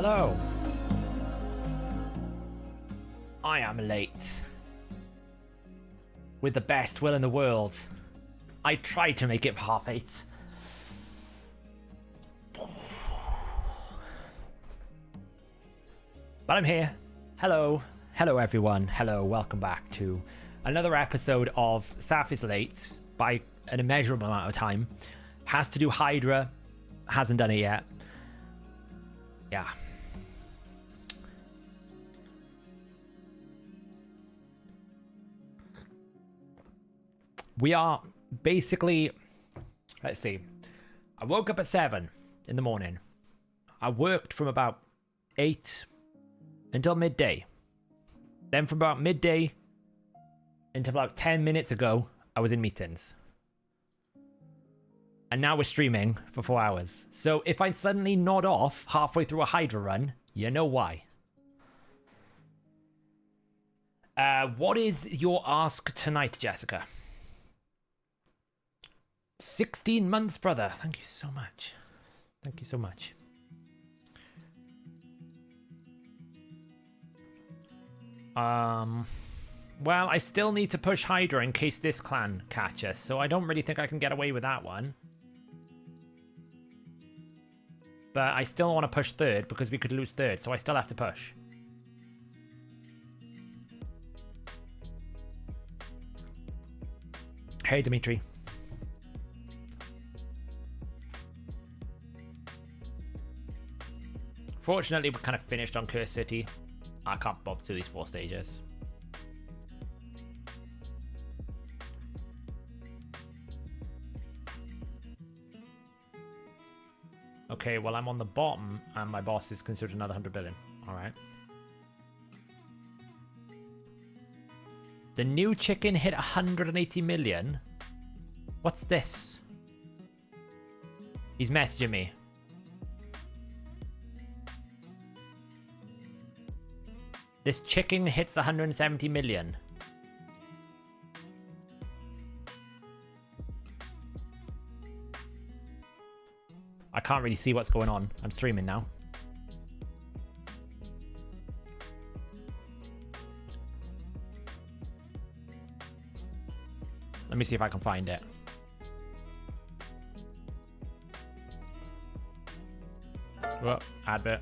Hello. I am late. With the best will in the world. I tried to make it 8:30. But I'm here. Hello. Hello, everyone. Hello. Welcome back to another episode of Saf is late by an immeasurable amount of time. Has to do Hydra. Hasn't done it yet. Yeah. We are basically, let's see. I woke up at 7 in the morning. I worked from about 8 until midday. Then from about midday until about 10 minutes ago, I was in meetings. And now we're streaming for 4 hours. So if I suddenly nod off halfway through a Hydra run, you know why. What is your ask tonight, Jessica? 16 months, brother. Thank you so much. Thank you so much. Well, I still need to push Hydra in case this clan catches, so I don't really think I can get away with that one. But I still want to push third because we could lose third, so I still have to push. Hey, Dimitri. Fortunately, we're kind of finished on Curse City. I can't bother to do these 4 stages. Okay, well, I'm on the bottom, and my boss is considered another 100 billion. All right. The new chicken hit 180 million. What's this? He's messaging me. This chicken hits 170 million. I can't really see what's going on. I'm streaming now. Let me see if I can find it. Whoa, advert.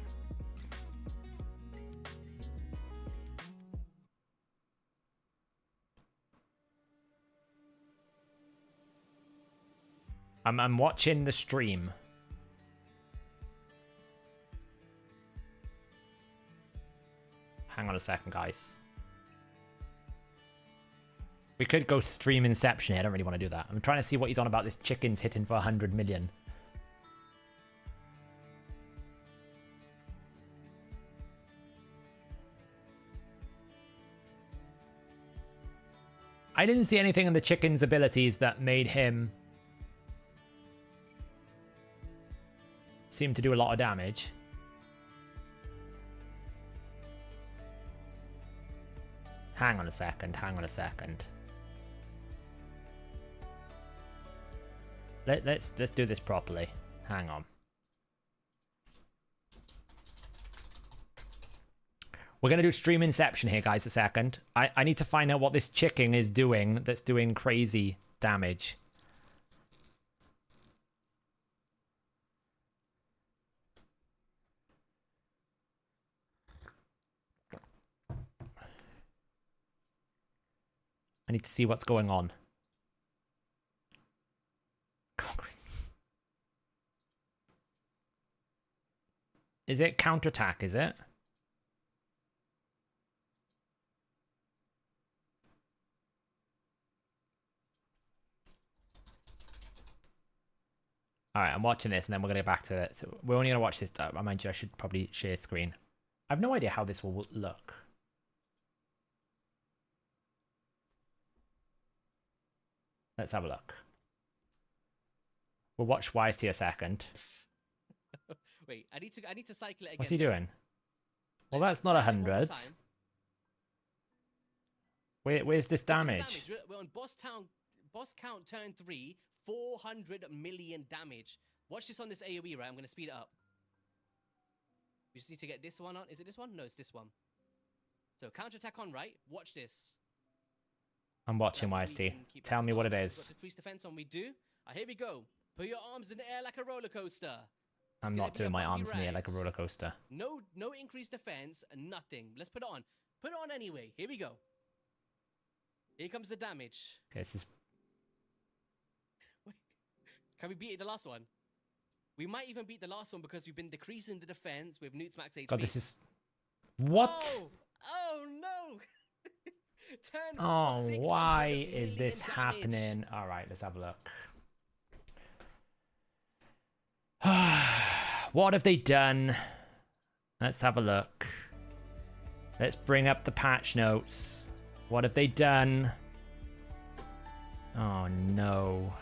I'm watching the stream. Hang on a second, guys. We could go stream Inception here. I don't really want to do that. I'm trying to see what he's on about this chicken's hitting for 100 million. I didn't see anything in the chicken's abilities that made him seem to do a lot of damage. Hang on a second, hang on a second. Let's do this properly. Hang on. We're going to do stream Inception here, guys, a second. I need to find out what this chicken is doing that's doing crazy damage. I need to see what's going on. Is it counterattack, is it? Alright, I'm watching this and then we're going to get back to it. So we're only going to watch this. I mind you, I should probably share screen. I have no idea how this will look. Let's have a look. We'll watch YST a second. Wait, I need to cycle it again. What's he doing? Well, that's not 100. Where's this damage? We're on boss count turn 3, 400 million damage. Watch this on this AoE, right? I'm going to speed it up. We just need to get this one on. Is it this one? No, it's this one. So counterattack on right. Watch this. I'm watching That we YST. can keep Tell that me what on. it We've is. got decreased defense on. We do. Here we go. Put your arms in the air like a roller coaster. I'm gonna not be a doing my bumpy arms in the air like a ride. roller coaster. No increased defense, nothing. Let's put it on. Put it on anyway. Here we go. Here comes the damage. Okay, this is... Can we beat the last one? We might even beat the last one because we've been decreasing the defense with Newt's max HP. God, this is... What? Oh no! Turn Oh, 600 why is million this damage. happening? All right, let's have a look. What have they done? Let's have a look. Let's bring up the patch notes. What have they done? Oh no.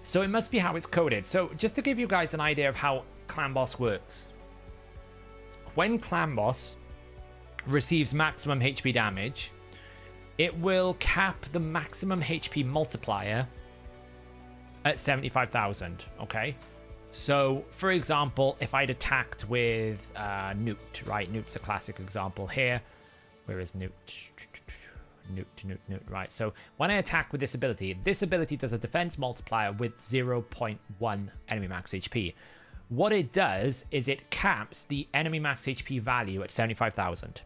So it must be how it's coded. So just to give you guys an idea of how Clan Boss works. When Clan Boss receives maximum HP damage, it will cap the maximum HP multiplier at 75,000, okay? So, for example, if I'd attacked with Newt, right? Newt's a classic example here. Where is Newt? Newt, right. So when I attack with this ability does a defense multiplier with 0.1 enemy max HP. What it does is it caps the enemy max HP value at 75,000.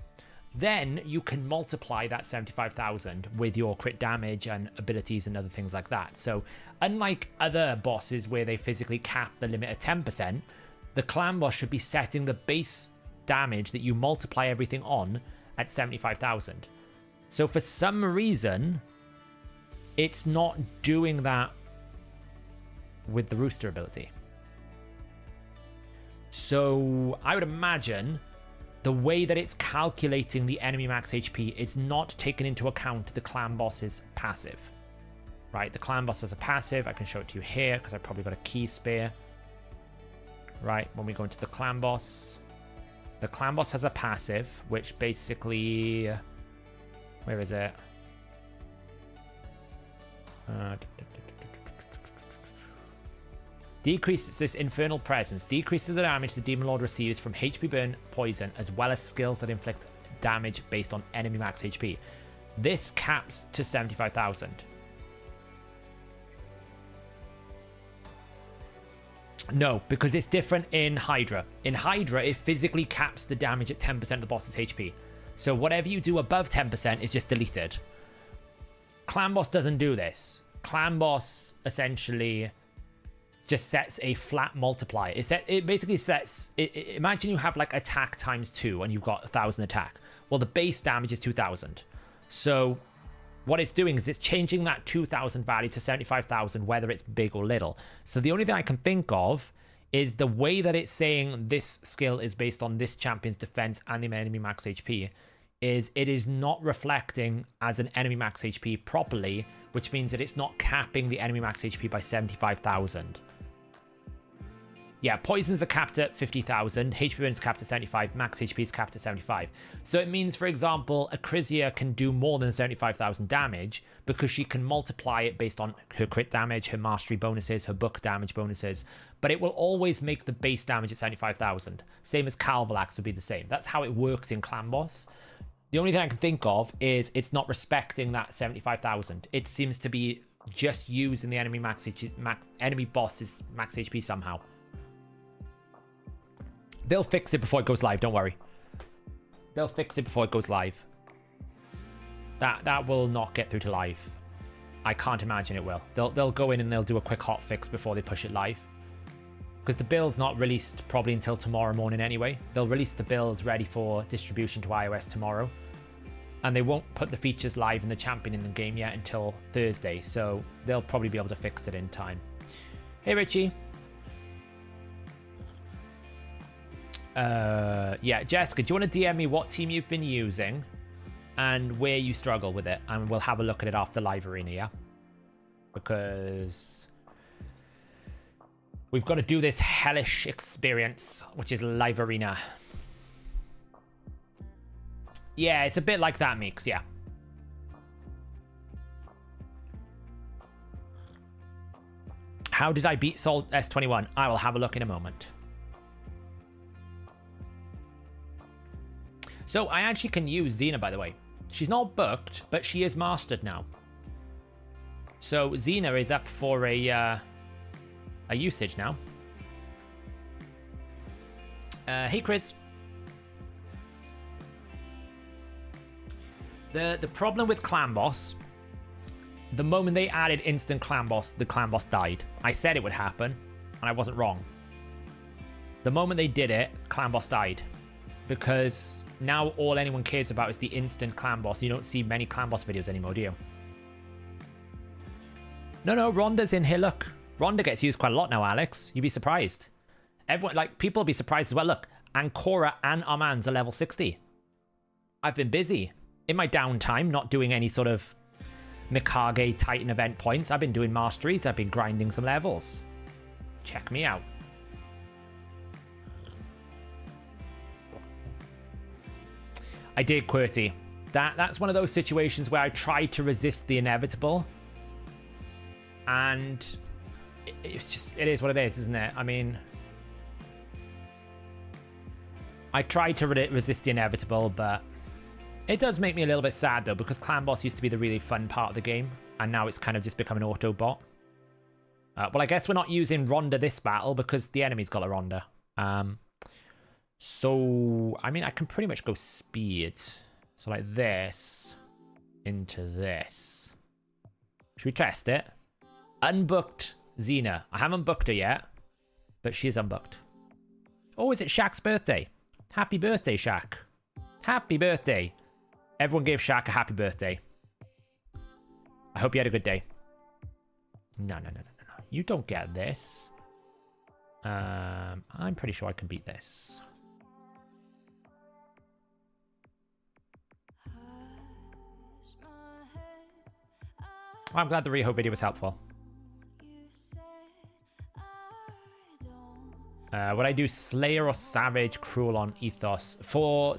Then you can multiply that 75,000 with your crit damage and abilities and other things like that. So unlike other bosses where they physically cap the limit at 10%, the clan boss should be setting the base damage that you multiply everything on at 75,000. So for some reason, it's not doing that with the Rooster ability. So I would imagine the way that it's calculating the enemy max HP, it's not taking into account the clan boss's passive. Right, the clan boss has a passive. I can show it to you here because I've probably got a key spare. Right, when we go into the clan boss has a passive, which basically... Where is it? Decreases this infernal presence. Decreases the damage the Demon Lord receives from HP burn, poison, as well as skills that inflict damage based on enemy max HP. This caps to 75,000. No, because it's different in Hydra. In Hydra, it physically caps the damage at 10% of the boss's HP. So whatever you do above 10% is just deleted. Clan Boss doesn't do this. Clan Boss essentially just sets a flat multiplier. It basically sets... imagine you have like attack times 2 and you've got 1,000 attack. Well, the base damage is 2,000. So what it's doing is it's changing that 2,000 value to 75,000, whether it's big or little. So the only thing I can think of is the way that it's saying this skill is based on this champion's defense and the enemy max HP is it is not reflecting as an enemy max HP properly, which means that it's not capping the enemy max HP by 75,000. Yeah, poisons are capped at 50,000, HP burn is capped at 75, max HP is capped at 75. So it means, for example, Acrisia can do more than 75,000 damage because she can multiply it based on her crit damage, her mastery bonuses, her book damage bonuses, but it will always make the base damage at 75,000. Same as Calvalax would be the same. That's how it works in Clan Boss. The only thing I can think of is it's not respecting that 75,000. It seems to be just using the enemy enemy boss's max HP somehow. They'll fix it before it goes live, don't worry. They'll fix it before it goes live. That will not get through to live. I can't imagine it will. They'll go in and they'll do a quick hot fix before they push it live. Because the build's not released probably until tomorrow morning anyway. They'll release the build ready for distribution to iOS tomorrow. And they won't put the features live in the champion in the game yet until Thursday. So they'll probably be able to fix it in time. Hey, Richie. Yeah, Jessica, do you want to DM me what team you've been using and where you struggle with it? And we'll have a look at it after live arena, yeah? Because We've got to do this hellish experience, which is live arena. Yeah, it's a bit like that, Meeks, yeah. How did I beat Sol S21? I will have a look in a moment. So I actually can use Xena, by the way. She's not booked, but she is mastered now. So Xena is up for a usage now. Hey, Chris. The problem with Clan Boss, the moment they added instant Clan Boss, the Clan Boss died. I said it would happen, and I wasn't wrong. The moment they did it, Clan Boss died. Because now all anyone cares about is the instant Clan Boss. You don't see many Clan Boss videos anymore, do you? No, Rhonda's in here, look. Rhonda gets used quite a lot now, Alex. You'd be surprised. Everyone, like, people will be surprised as well. Look, Ancora and Armanz are level 60. I've been busy. In my downtime, not doing any sort of Mikage Titan event points. I've been doing masteries. I've been grinding some levels. Check me out. I did, QWERTY. That's one of those situations where I tried to resist the inevitable. And it's just, it is what it is, isn't it? I mean, I tried to resist the inevitable, but it does make me a little bit sad, though, because Clan Boss used to be the really fun part of the game, and now it's kind of just become an auto-bot. Well, I guess we're not using Rhonda this battle, because the enemy's got a Rhonda. So, I mean, I can pretty much go speed. So, like this into this. Should we test it? Unbooked Xena. I haven't booked her yet, but she is unbooked. Oh, is it Shaq's birthday? Happy birthday, Shaq. Happy birthday. Everyone gave Shaq a happy birthday. I hope you had a good day. No. You don't get this. I'm pretty sure I can beat this. I'm glad the Riho video was helpful. Would I do Slayer or Savage Cruel on Ethos? For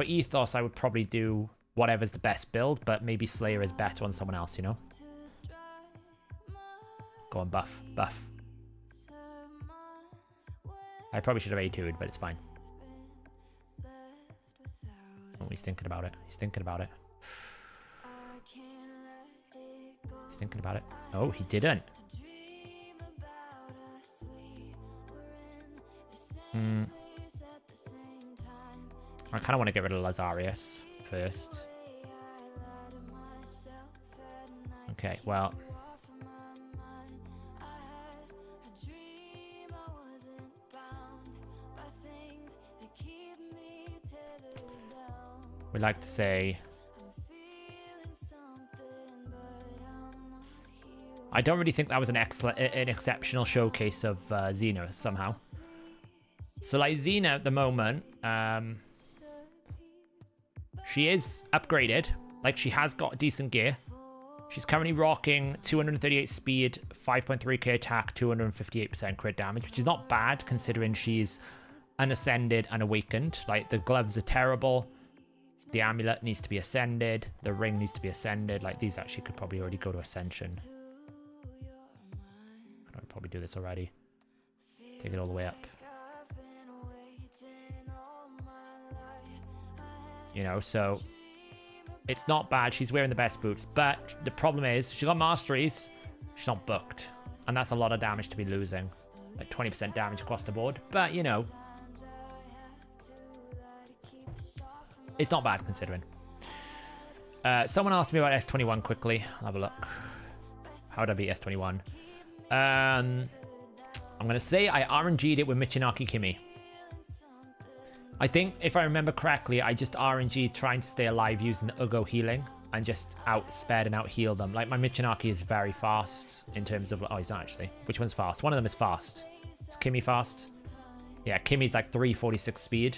Ethos, I would probably do whatever's the best build, but maybe Slayer is better on someone else, you know? Go on, buff. I probably should have A2'd, but it's fine. Oh, he's thinking about it. He's thinking about it. Oh, he didn't. I kind of want to get rid of Lazarius first. Okay, well. We like to say... I don't really think that was an exceptional showcase of Xena somehow. So like Xena at the moment, she is upgraded. Like she has got decent gear. She's currently rocking 238 speed, 5.3k attack, 258% crit damage, which is not bad considering she's unascended and awakened. Like the gloves are terrible. The amulet needs to be ascended. The ring needs to be ascended. Like these actually could probably already go to ascension. I'd probably do this already. Take it all the way up. You know, so it's not bad. She's wearing the best boots, but the problem is she's got masteries. She's not booked, and that's a lot of damage to be losing, like 20% damage across the board. But you know, it's not bad considering. Someone asked me about S21 quickly. I'll have a look. How would I beat S21? I'm gonna say I RNG'd it with Michinaki Kimi. I think, if I remember correctly, I just RNG'd trying to stay alive using the Ugo healing and just out-sped and out-heal them. Like, my Michinaki is very fast in terms of... Oh, he's not actually. Which one's fast? One of them is fast. Is Kimi fast? Yeah, Kimi's like 346 speed.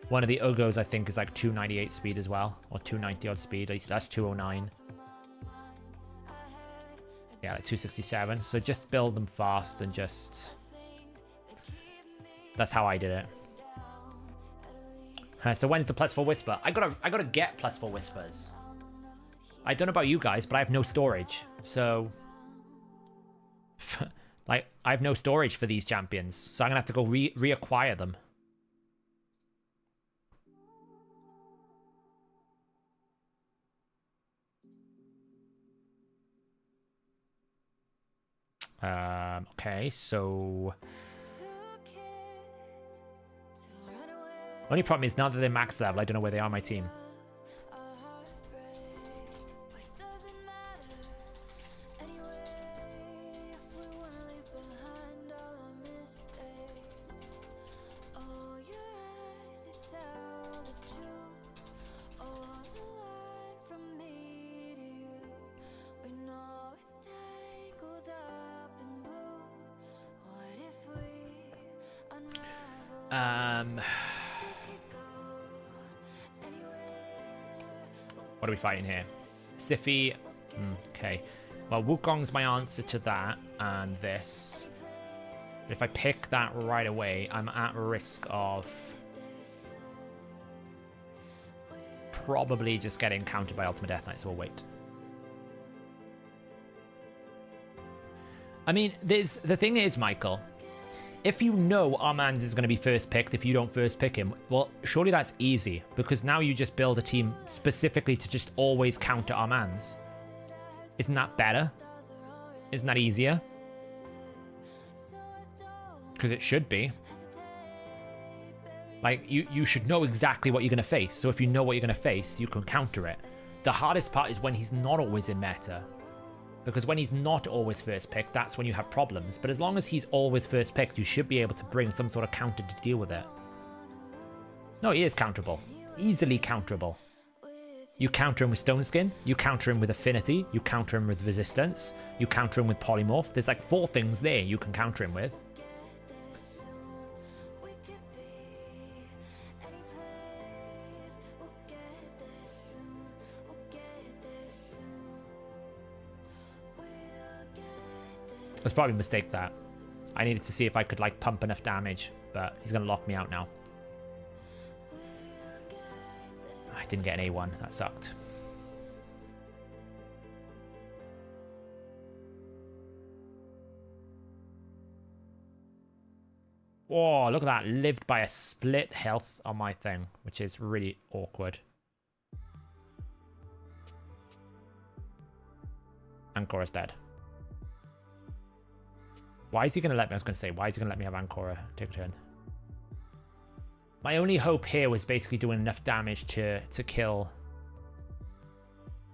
One of the Ugos, I think, is like 298 speed as well. Or 290 odd speed. That's 209. Yeah, like 267. So just build them fast and just That's how I did it. So when's the +4 Whisper? I gotta get +4 Whispers. I don't know about you guys, but I have no storage. So, like, I have no storage for these champions. So I'm gonna have to go reacquire them. Okay, so... Only problem is now that they're max level, I don't know where they are on my team. What are we fighting here? Siphi. Okay. Well, Wukong's my answer to that and this. But if I pick that right away, I'm at risk of probably just getting countered by Ultimate Death Knight, so we'll wait. I mean, the thing is, Michael, if you know Armanz is going to be first picked if you don't first pick him, well, surely that's easy, because now you just build a team specifically to just always counter Armanz. Isn't that better? Isn't that easier? Because it should be. Like, you should know exactly what you're going to face, so if you know what you're going to face, you can counter it. The hardest part is when he's not always in meta. Because when he's not always first picked, that's when you have problems. But as long as he's always first picked, you should be able to bring some sort of counter to deal with it. No, he is counterable. Easily counterable. You counter him with Stone Skin, you counter him with Affinity, you counter him with Resistance, you counter him with Polymorph. There's like 4 things there you can counter him with. It was probably a mistake that. I needed to see if I could like pump enough damage, but he's going to lock me out now. I didn't get an A1. That sucked. Whoa, look at that. Lived by a split health on my thing, which is really awkward. Ancora's dead. Why is he going to let me? I was going to say, why is he going to let me have Ancora take a turn? My only hope here was basically doing enough damage to kill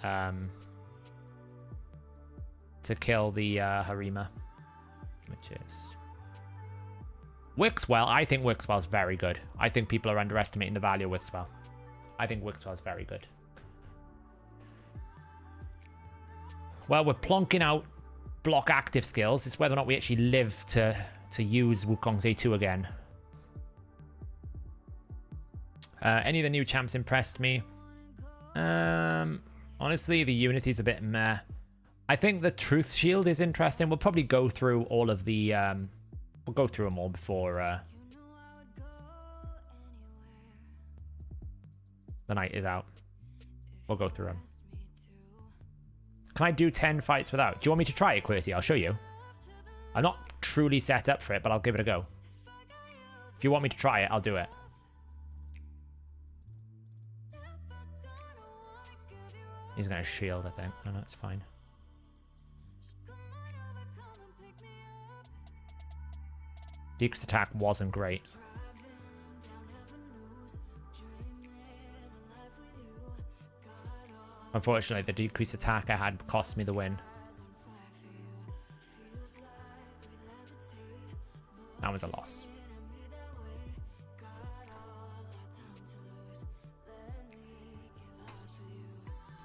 the Harima, which is Wixwell. I think Wixwell's very good. I think people are underestimating the value of Wixwell. I think Wixwell's very good. Well, we're plonking out block active skills. It's whether or not we actually live to use Wukong's A2 again. Any of the new champs impressed me? Honestly, the Unity's a bit meh. I think the Truth Shield is interesting. We'll probably go through all of the... we'll go through them all before the night is out. We'll go through them. Can I do 10 fights without? Do you want me to try it, QWERTY? I'll show you. I'm not truly set up for it, but I'll give it a go. If you want me to try it, I'll do it. He's going to shield, I think. No, that's fine. Deke's attack wasn't great. Unfortunately, the decreased attack I had cost me the win. That was a loss.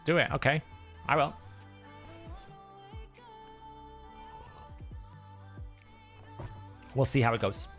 Do it, okay. I will. We'll see how it goes.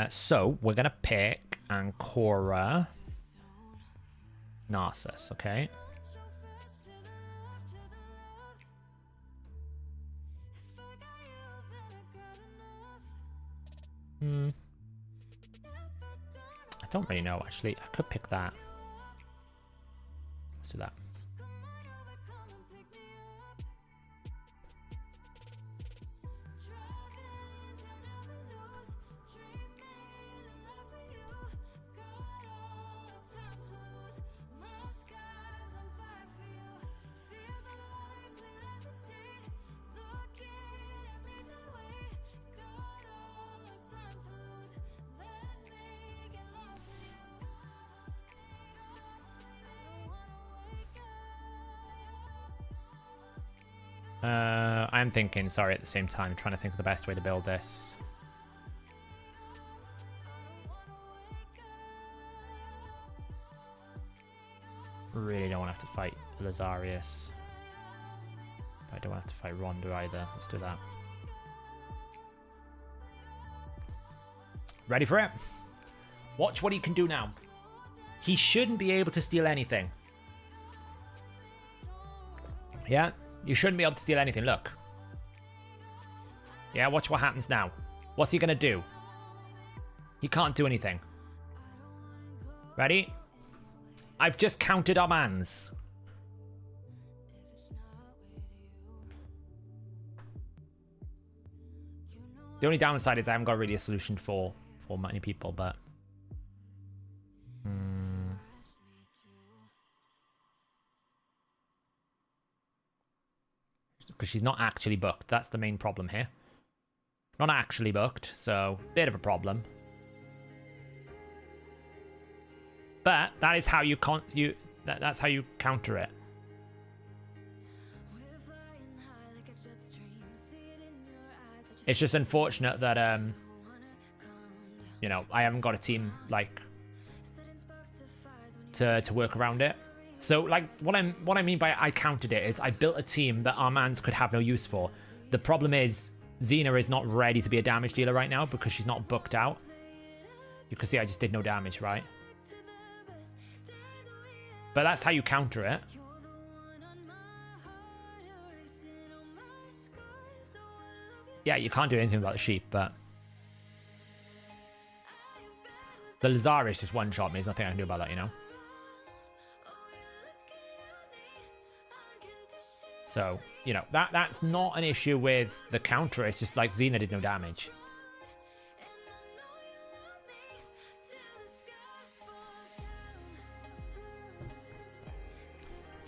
So we're gonna pick Ancora Narcissus, okay? I don't really know, actually. I could pick that. Let's do that. I'm thinking, sorry, at the same time, trying to think of the best way to build this. Really don't want to have to fight Lazarius. I don't want to have to fight Ronda either. Let's do that. Ready for it? Watch what he can do now. He shouldn't be able to steal anything. Yeah? You shouldn't be able to steal anything. Look. Yeah, watch what happens now. What's he going to do? He can't do anything. Ready? I've just counted Armanz. The only downside is I haven't got really a solution for many people, but... Because she's not actually booked. That's the main problem here. Not actually booked, so bit of a problem. But that is how you that's how you counter it. It's just unfortunate that you know, I haven't got a team like to work around it. So like what I mean by I countered it is I built a team that Armanz could have no use for. The problem is Xena is not ready to be a damage dealer right now because she's not booked out. You can see I just did no damage, right? But that's how you counter it. Yeah, you can't do anything about the sheep, but the Lazarius just one-shot me. There's nothing I can do about that, you know? So, you know, that's not an issue with the counter. It's just like Xena did no damage.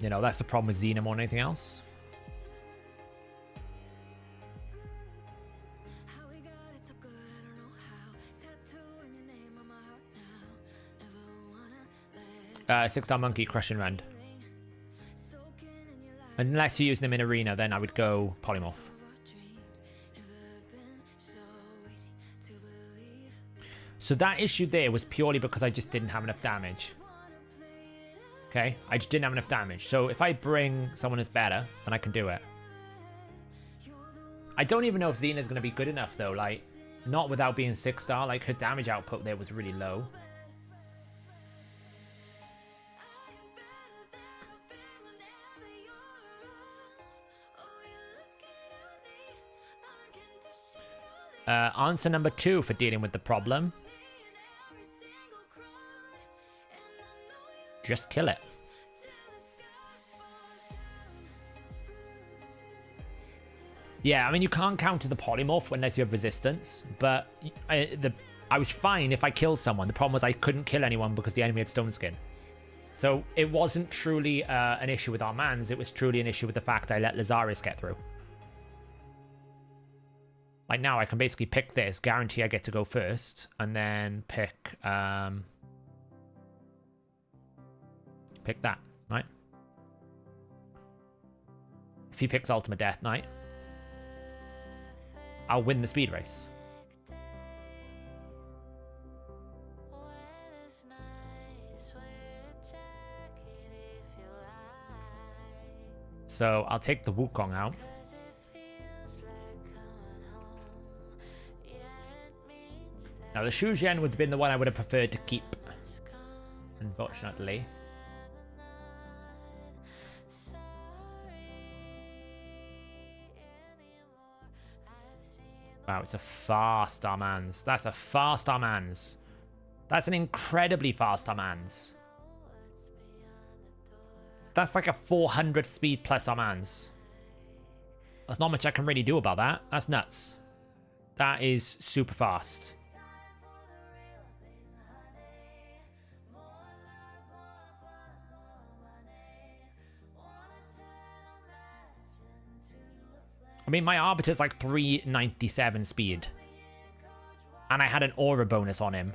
You know, that's the problem with Xena more than anything else. Six-star monkey, crushing rend. Unless you're using them in arena, then I would go polymorph. So that issue there was purely because I just didn't have enough damage. Okay, I just didn't have enough damage. So if I bring someone who's better, then I can do it. I don't even know if Xena's going to be good enough though. Like, not without being 6-star. Like, her damage output there was really low. Answer number 2 for dealing with the problem. Just kill it. Yeah, I mean, you can't counter the polymorph unless you have resistance, but I was fine if I killed someone. The problem was I couldn't kill anyone because the enemy had stone skin. So it wasn't truly an issue with Armanz, it was truly an issue with the fact I let Lazarius get through. Like now I can basically pick this, guarantee I get to go first, and then pick pick that, right? If he picks Ultimate Death Knight, I'll win the speed race. So I'll take the Wukong out. Now, the Shuzhen would have been the one I would have preferred to keep, unfortunately. Wow, it's a fast Armanz. That's a fast Armanz. That's an incredibly fast Armanz. That's like a 400 speed plus Armanz. There's not much I can really do about that. That's nuts. That is super fast. I mean, my Arbiter's like 397 speed. And I had an aura bonus on him.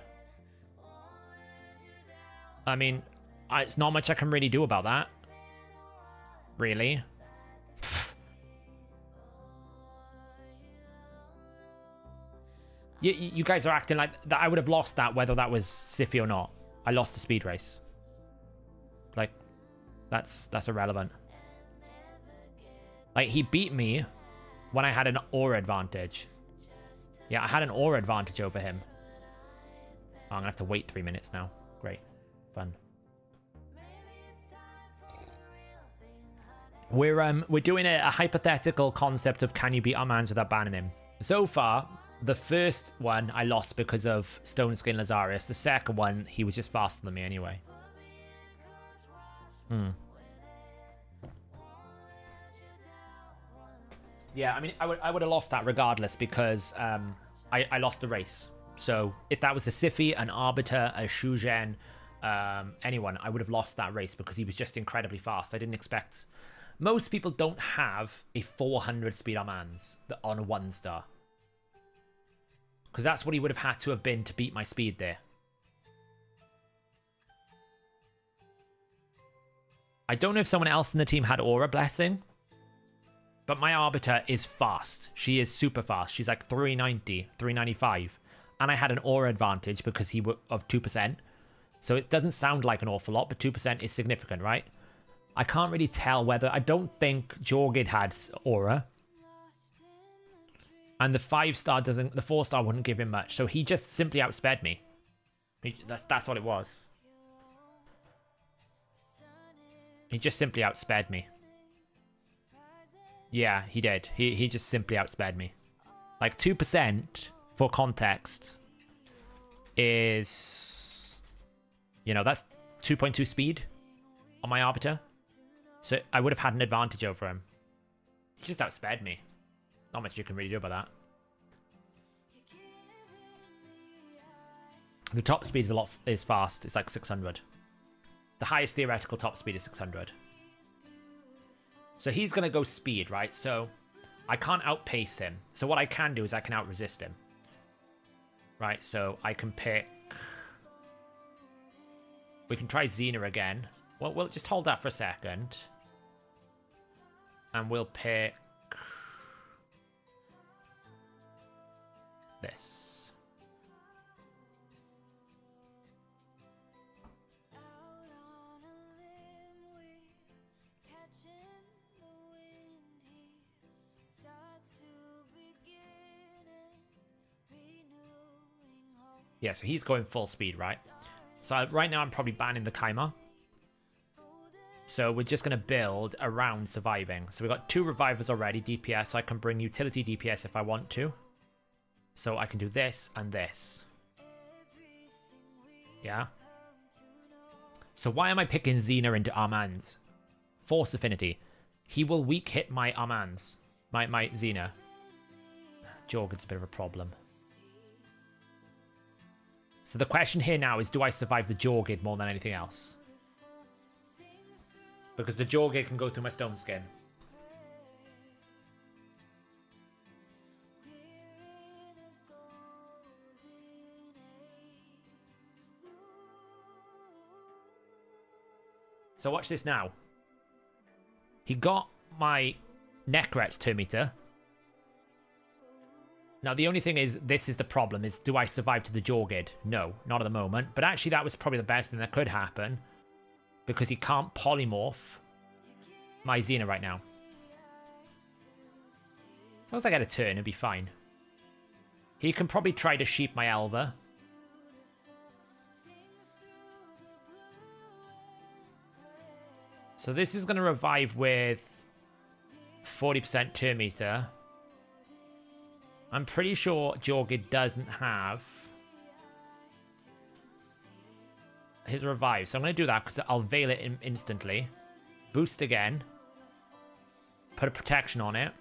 I mean, it's not much I can really do about that. Really. You guys are acting like that. I would have lost that whether that was Siffy or not. I lost the speed race. Like, that's irrelevant. Like, he beat me when I had an aura advantage. Yeah, I had an aura advantage over him. Oh, I'm gonna have to wait 3 minutes now. Great. Fun. We're doing a hypothetical concept of can you beat Armanz without banning him. So far, the first one I lost because of Stone Skin Lazarus. The second one, he was just faster than me anyway. Yeah, I mean, I would have lost that regardless because I lost the race. So if that was a Siffy, an Arbiter, a Shuzhen, anyone, I would have lost that race because he was just incredibly fast. I didn't expect... Most people don't have a 400 speed Armanz on a 1-star. Because that's what he would have had to have been to beat my speed there. I don't know if someone else in the team had Aura Blessing. But my Arbiter is fast. She is super fast. She's like 390, 395. And I had an Aura advantage because he was of 2%. So it doesn't sound like an awful lot, but 2% is significant, right? I can't really tell whether... I don't think Jorgid had Aura. And the 5-star doesn't... The 4-star wouldn't give him much. So he just simply outsped me. That's all it was. He just simply outsped me. Yeah, he did. He just simply outsped me. Like 2%, for context, is... You know, that's 2.2 speed on my Arbiter. So I would have had an advantage over him. He just outsped me. Not much you can really do about that. The top speed is fast. It's like 600. The highest theoretical top speed is 600. So he's going to go speed, right? So I can't outpace him. So what I can do is I can outresist him. Right, so I can pick... We can try Xena again. Well, we'll just hold that for a second. And we'll pick... this. Yeah, so he's going full speed, right? So right now I'm probably banning the Kai'Ma. So we're just going to build around surviving. So we've got 2 revivers already, DPS, so I can bring utility DPS if I want to. So I can do this and this. Yeah. So why am I picking Xena into Armanz? Force Affinity. He will weak hit my Armanz. My Xena. Jorgen's a bit of a problem. So the question here now is, do I survive the Jorgid more than anything else? Because the Jorgid can go through my Stone Skin. So watch this now. He got my Necret's 2 meter. Now, the only thing is, this is the problem, is do I survive to the Jorgid? No, not at the moment. But actually, that was probably the best thing that could happen. Because he can't polymorph my Xena right now. As long as I get a turn, it'll be fine. He can probably try to sheep my Elva. So this is going to revive with 40% turn meter. I'm pretty sure Jorgid doesn't have his revive. So I'm going to do that because I'll veil it instantly. Boost again. Put a protection on it.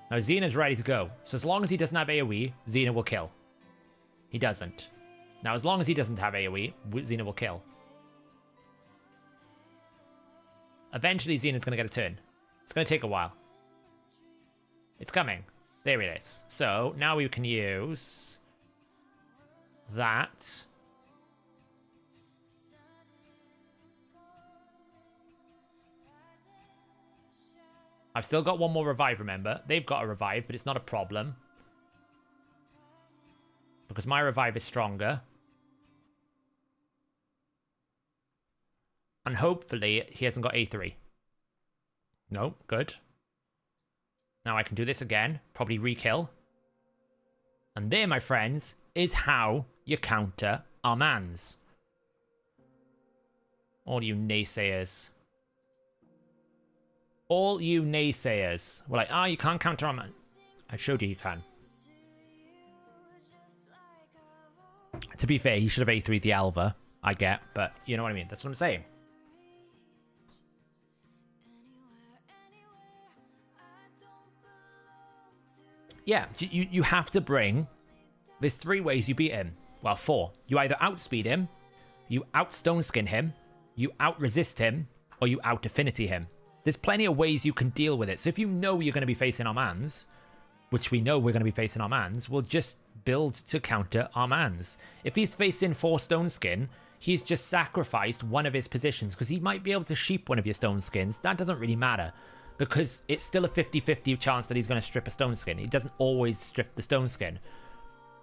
Now Xena's ready to go. So as long as he doesn't have AoE, Xena will kill. He doesn't. Now as long as he doesn't have AoE, Xena will kill. Eventually Xena's going to get a turn. It's going to take a while. It's coming. There it is. So now we can use that. I've still got one more revive, remember. They've got a revive, but it's not a problem. Because my revive is stronger. And hopefully he hasn't got A3. No, good. Now I can do this again. Probably re-kill. And there, my friends, is how you counter Armanz. All you naysayers. All you naysayers were like, you can't counter Armanz. I showed you can. To be fair, he should have A3'd the Alva, I get, but you know what I mean. That's what I'm saying. Yeah, you have to bring... There's 3 ways you beat him. Well, 4. You either outspeed him, you out-stone skin him, you out-resist him, or you out-affinity him. There's plenty of ways you can deal with it. So if you know you're going to be facing Armanz, which we know we're going to be facing Armanz, we'll just build to counter Armanz. If he's facing 4 stone skin, he's just sacrificed one of his positions because he might be able to sheep one of your stone skins. That doesn't really matter because it's still a 50-50 chance that he's going to strip a stone skin. He doesn't always strip the stone skin.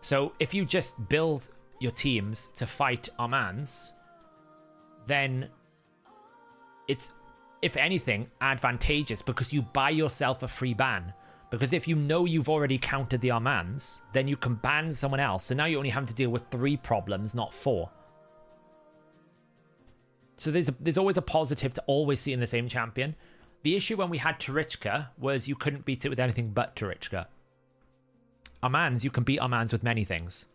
So if you just build your teams to fight Armanz, then it's, if anything, advantageous because you buy yourself a free ban. Because if you know you've already countered the Armanz, then you can ban someone else. So now you only have to deal with 3 problems, not 4. So there's always a positive to always seeing the same champion. The issue when we had Tarichka was you couldn't beat it with anything but Tarichka. Armanz, you can beat Armanz with many things.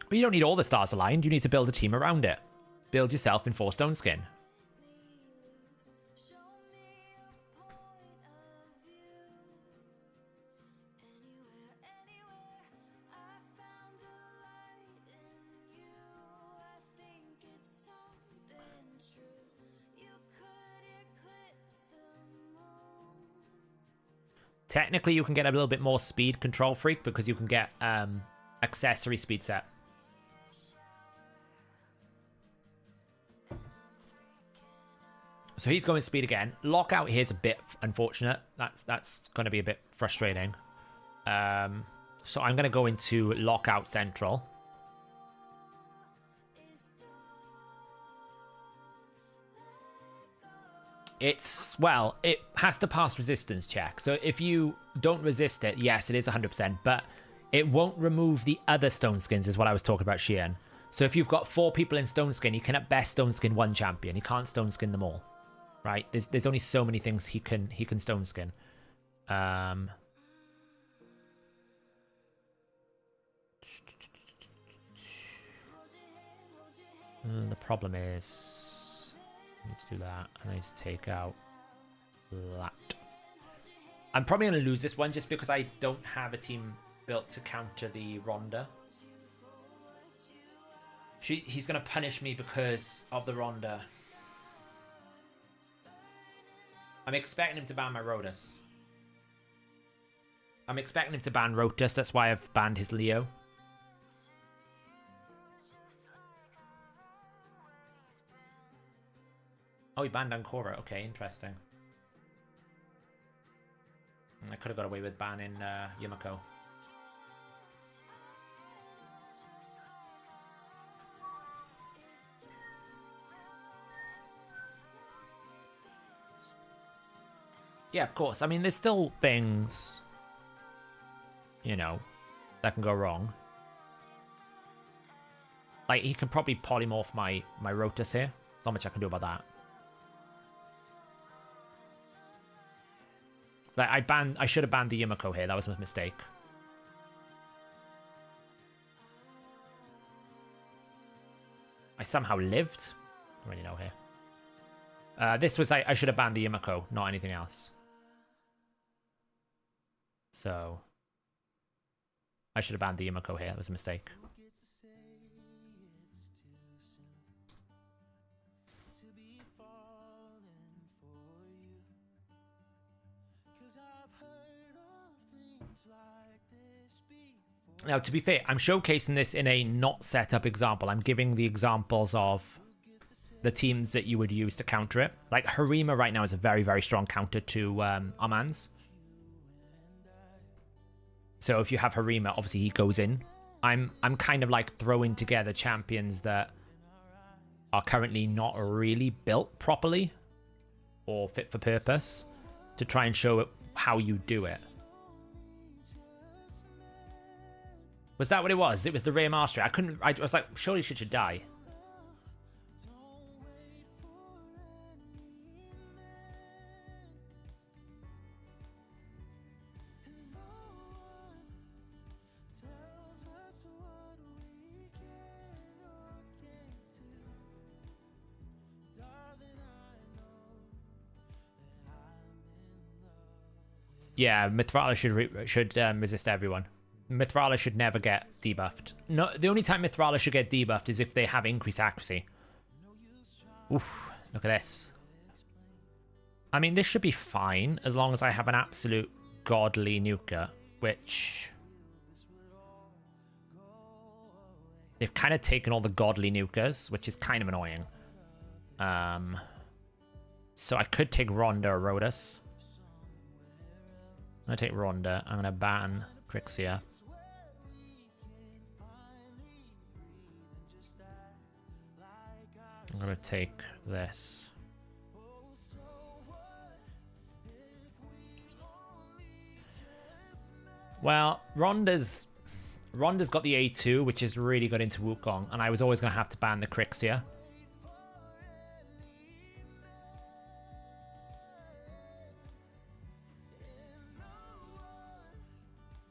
But you don't need all the stars aligned. You need to build a team around it. Build yourself in 4 stone skin. Technically, you can get a little bit more speed control freak because you can get accessory speed set. So he's going speed again. Lockout here is a bit unfortunate. That's going to be a bit frustrating. So I'm going to go into Lockout Central. Well, it has to pass resistance check. So if you don't resist it, yes, it is 100%, but it won't remove the other stone skins is what I was talking about, Sheehan. So if you've got 4 people in stone skin, he can at best stone skin 1 champion. He can't stone skin them all, right? There's only so many things he can stone skin. The problem is... I need to do that. I need to take out that. I'm probably going to lose this one just because I don't have a team built to counter the Ronda. He's going to punish me because of the Ronda. I'm expecting him to ban my Rotus. I'm expecting him to ban Rotus. That's why I've banned his Leo. Oh, he banned Ancora. Okay, interesting. I could have got away with banning Yumiko. Yeah, of course. I mean, there's still things, you know, that can go wrong. Like, he can probably polymorph my Rotus here. There's not much I can do about that. Like, I should have banned the Yumiko here. That was a mistake. I somehow lived. I don't really know here. This was, I should have banned the Yumiko, not anything else. So, I should have banned the Yumiko here. That was a mistake. Now, to be fair, I'm showcasing this in a not set up example. I'm giving the examples of the teams that you would use to counter it. Like, Harima right now is a very, very strong counter to Armanz. So if you have Harima, obviously he goes in. I'm kind of like throwing together champions that are currently not really built properly or fit for purpose to try and show how you do it. Was that what it was? It was the Rare Mastery. I was like, surely she should die. Yeah, Mithrala should resist everyone. Mithrala should never get debuffed. No, the only time Mithrala should get debuffed is if they have increased accuracy. Oof, look at this. I mean, this should be fine as long as I have an absolute godly nuker, which... They've kind of taken all the godly nukers, which is kind of annoying. So I could take Rhonda or Rhodas. I'm going to take Rhonda. I'm going to ban Crixia. I'm going to take this. Well, Rhonda's got the A2, which is really good into Wukong, and I was always going to have to ban the Crixia.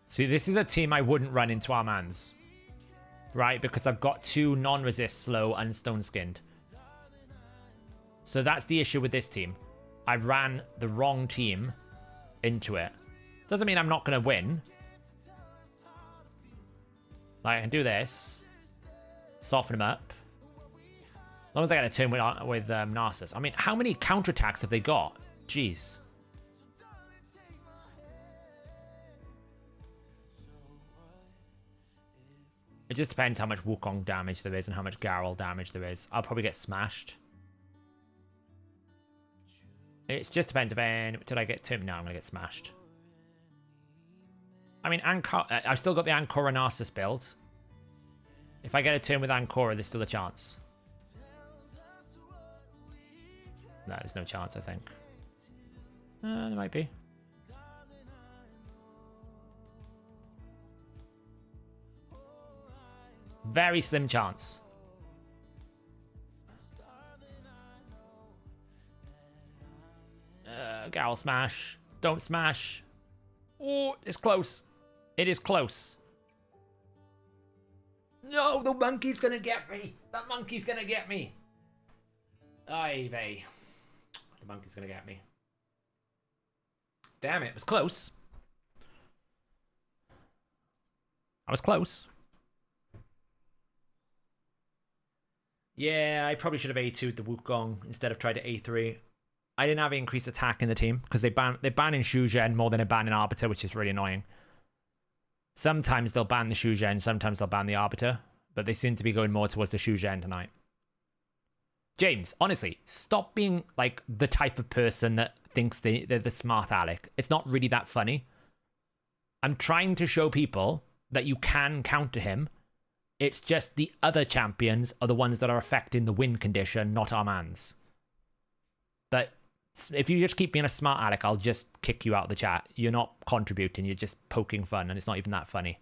See, this is a team I wouldn't run into Armanz, right? Because I've got two non-resist slow and stone-skinned. So that's the issue with this team. I ran the wrong team into it. Doesn't mean I'm not going to win. Like, I can do this. Soften him up. As long as I get a turn with Narcissus. I mean, how many counterattacks have they got? Jeez. It just depends how much Wukong damage there is and how much Garrel damage there is. I'll probably get smashed. It just depends if did I get Tim? No, I'm going to get smashed. I mean, I've still got the Ancora Narcissus build. If I get a turn with Ancora, there's still a chance. No, there's no chance, I think. There might be. Very slim chance. Garrel smash. Don't smash. Oh, it's close. It is close. No, the monkey's gonna get me. That monkey's gonna get me. Ay vey. The monkey's gonna get me. Damn it, it was close. I was close. Yeah, I probably should have A2'd the Wukong instead of tried to A3. I didn't have increased attack in the team because they're banning Shuzhen more than they're banning Arbiter, which is really annoying. Sometimes they'll ban the Shuzhen, sometimes they'll ban the Arbiter, but they seem to be going more towards the Shuzhen tonight. James, honestly, stop being like the type of person that thinks they're the smart aleck. It's not really that funny. I'm trying to show people that you can counter him. It's just the other champions are the ones that are affecting the win condition, not Armanz. But if you just keep being a smart aleck, I'll just kick you out of the chat. You're not contributing, you're just poking fun, and it's not even that funny.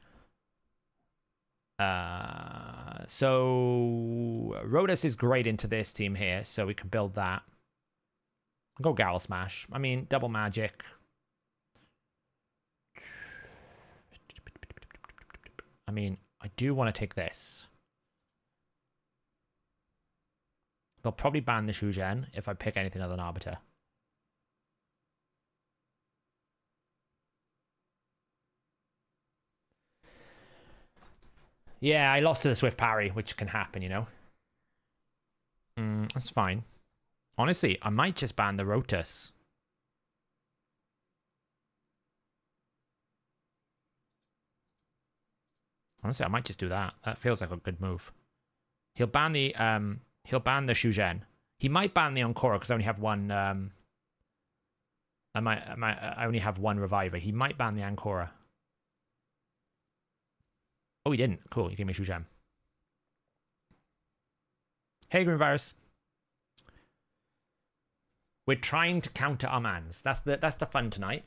So Rodus is great into this team here, so we can build that. Go Garrel Smash. I mean, double magic. I mean, I do want to take this. They'll probably ban the Shugen if I pick anything other than Arbiter. Yeah, I lost to the Swift Parry, which can happen, you know. That's fine. Honestly, I might just ban the Rotus. Honestly, I might just do that. That feels like a good move. He'll ban the Shugen. He might ban the Ankora because I only have one I only have one reviver. He might ban the Ankora. Oh, he didn't. Cool, he gave me Shugen. Hey, Green Virus. We're trying to counter Armanz. That's the fun tonight.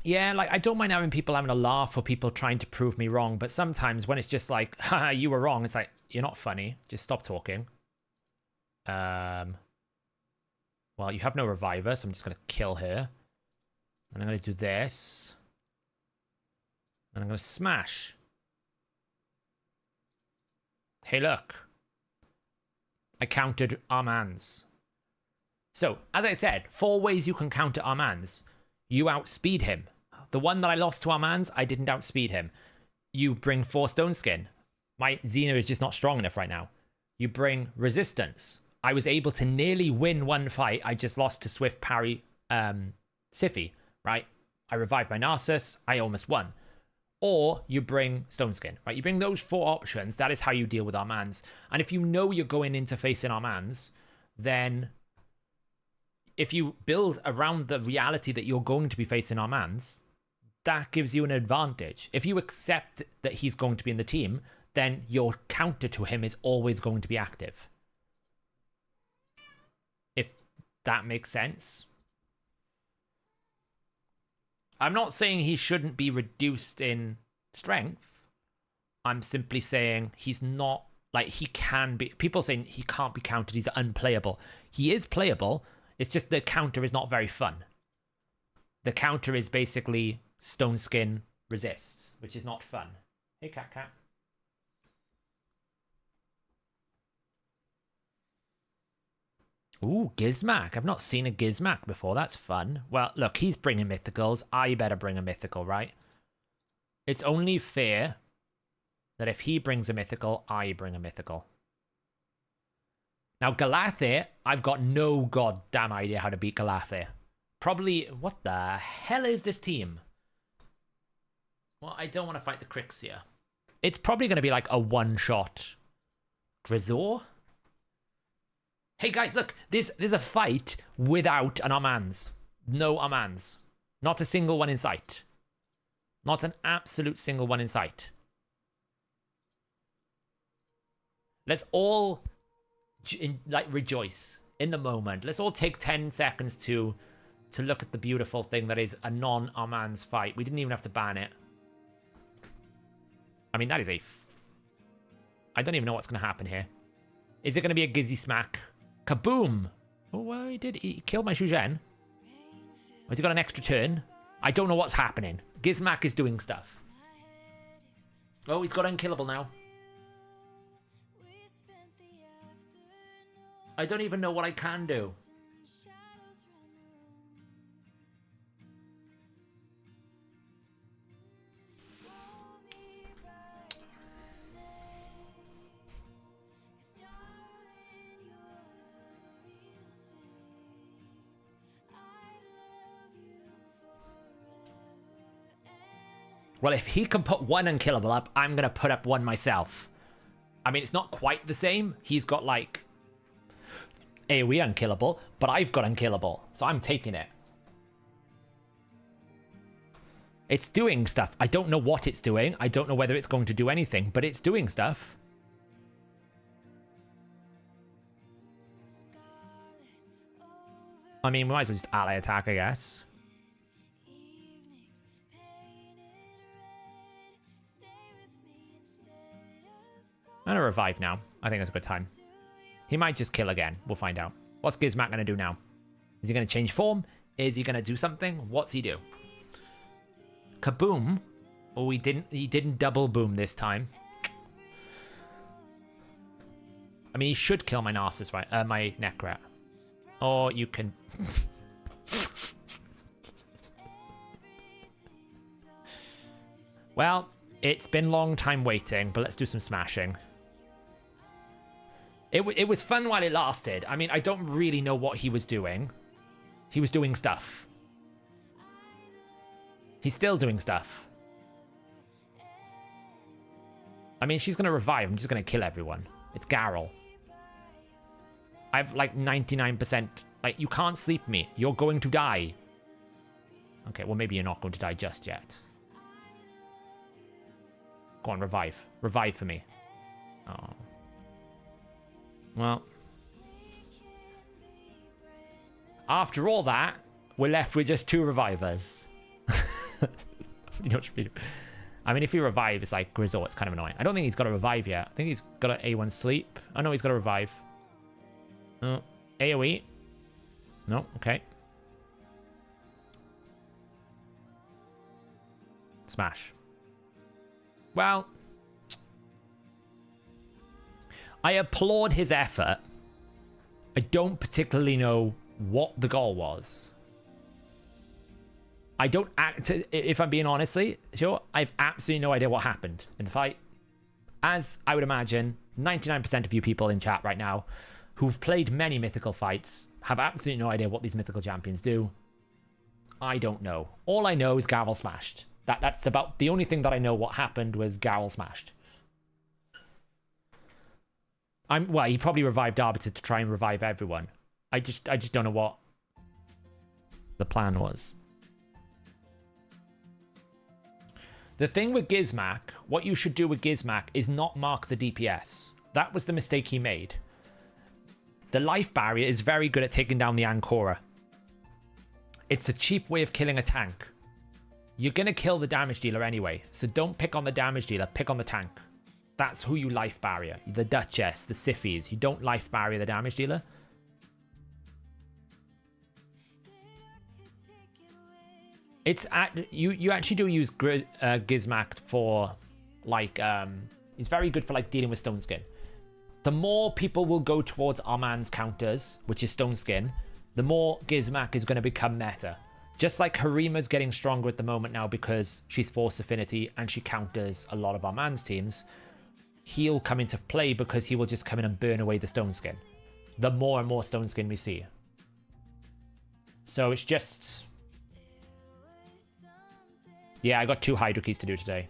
Yeah, like, I don't mind having people having a laugh or people trying to prove me wrong, but sometimes when it's just like, haha, you were wrong, it's like, you're not funny. Just stop talking. Well, you have no reviver, so I'm just going to kill her. And I'm going to do this. And I'm going to smash. Hey, look. I countered Armanz. So, as I said, 4 ways you can counter Armanz. You outspeed him. The one that I lost to Armanz, I didn't outspeed him. You bring 4 Stone Skin. My Xena is just not strong enough right now. You bring resistance. I was able to nearly win one fight. I just lost to Swift Parry Siphi, right? I revived my Narcissus. I almost won. Or you bring Stone Skin, right? You bring those 4 options. That is how you deal with Armanz. And if you know you're going into facing Armanz, then if you build around the reality that you're going to be facing Armanz, that gives you an advantage. If you accept that he's going to be in the team, then your counter to him is always going to be active. If that makes sense. I'm not saying he shouldn't be reduced in strength. I'm simply saying he's not, like, he can be. People saying he can't be countered, he's unplayable. He is playable, it's just the counter is not very fun. The counter is basically Stone Skin resist, which is not fun. Hey, Cat. Ooh, Gizmac. I've not seen a Gizmac before. That's fun. Well, look, he's bringing mythicals. I better bring a mythical, right? It's only fair that if he brings a mythical, I bring a mythical. Now, Galathir, I've got no goddamn idea how to beat Galathir. Probably, what the hell is this team? Well, I don't want to fight the Crixia. It's probably going to be like a one-shot Grisor. Hey guys, look, there's a fight without an Armanz. No Armanz. Not a single one in sight. Not an absolute single one in sight. Let's all rejoice in the moment. Let's all take 10 seconds to look at the beautiful thing that is a non-Armanz fight. We didn't even have to ban it. I mean, that is I don't even know what's going to happen here. Is it going to be a Gizzy Smack? Kaboom! Oh, well, he killed my Shugen. Has he got an extra turn? I don't know what's happening. Gizmac is doing stuff. Oh, he's got unkillable now. I don't even know what I can do. Well, if he can put one unkillable up, I'm going to put up one myself. I mean, it's not quite the same. He's got, like, AoE unkillable, but I've got unkillable, so I'm taking it. It's doing stuff. I don't know what it's doing. I don't know whether it's going to do anything, but it's doing stuff. I mean, we might as well just ally attack, I guess. And a revive now. I think that's a good time. He might just kill again. We'll find out. What's Gizmak going to do now? Is he going to change form? Is he going to do something? What's he do? Kaboom. Oh, he didn't double boom this time. I mean, he should kill my Narcissus, right? My Necrat. Or you can... Well, it's been long time waiting, but let's do some smashing. It was fun while it lasted. I mean, I don't really know what he was doing. He was doing stuff. He's still doing stuff. I mean, she's going to revive. I'm just going to kill everyone. It's Garrel. I've like 99%. Like, you can't sleep me. You're going to die. Okay, well, maybe you're not going to die just yet. Go on, revive. Revive for me. Oh. Well. After all that, we're left with just 2 revivers. You know what I mean? I mean, if he revives, it's like Grizzle, it's kind of annoying. I don't think he's got a revive yet. I think he's got an A1 sleep. Oh, no, he's got a revive. AoE. No, okay. Smash. Well, I applaud his effort. I don't particularly know what the goal was. I don't if I'm being honestly, sure, I've absolutely no idea what happened in the fight. As I would imagine, 99% of you people in chat right now who've played many mythical fights have absolutely no idea what these mythical champions do. I don't know. All I know is Garrel smashed. That's about the only thing that I know what happened was Garrel smashed. Well, he probably revived Arbiter to try and revive everyone. I just don't know what the plan was. The thing with Gizmak, what you should do with Gizmak is not mark the DPS. That was the mistake he made. The life barrier is very good at taking down the Ancora. It's a cheap way of killing a tank. You're going to kill the damage dealer anyway, so don't pick on the damage dealer, pick on the tank. That's who you life barrier. The Duchess, the Siffies. You don't life barrier the damage dealer. It's you actually do use Gizmak for like it's very good for like dealing with Stone Skin. The more people will go towards Armanz counters, which is Stone Skin, the more Gizmak is going to become meta. Just like Harima's getting stronger at the moment now because she's Force Affinity and she counters a lot of Armanz teams, he'll come into play because he will just come in and burn away the Stone Skin. The more and more Stone Skin we see. So it's just... Yeah, I got 2 Hydra keys to do today.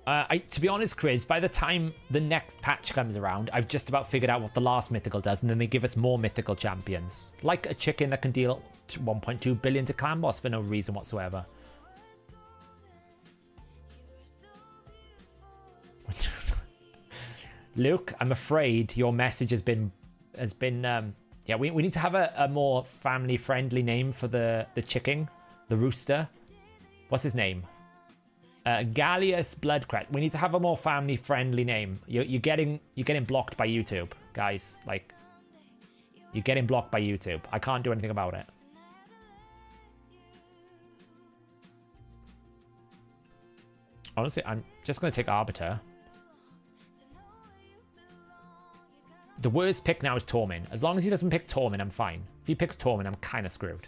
To be honest, Chris, by the time the next patch comes around, I've just about figured out what the last mythical does, and then they give us more mythical champions. Like a chicken that can deal 1.2 billion to clan boss for no reason whatsoever. Luke, I'm afraid your message has been yeah, we need to have a more family-friendly name for the chicken, the rooster. What's his name? Gallius Bloodcrest. We need to have a more family-friendly name. You're getting blocked by YouTube, guys. Like, you're getting blocked by YouTube. I can't do anything about it. Honestly, I'm just going to take Arbiter. The worst pick now is Tormin. As long as he doesn't pick Tormin, I'm fine. If he picks Tormin, I'm kind of screwed.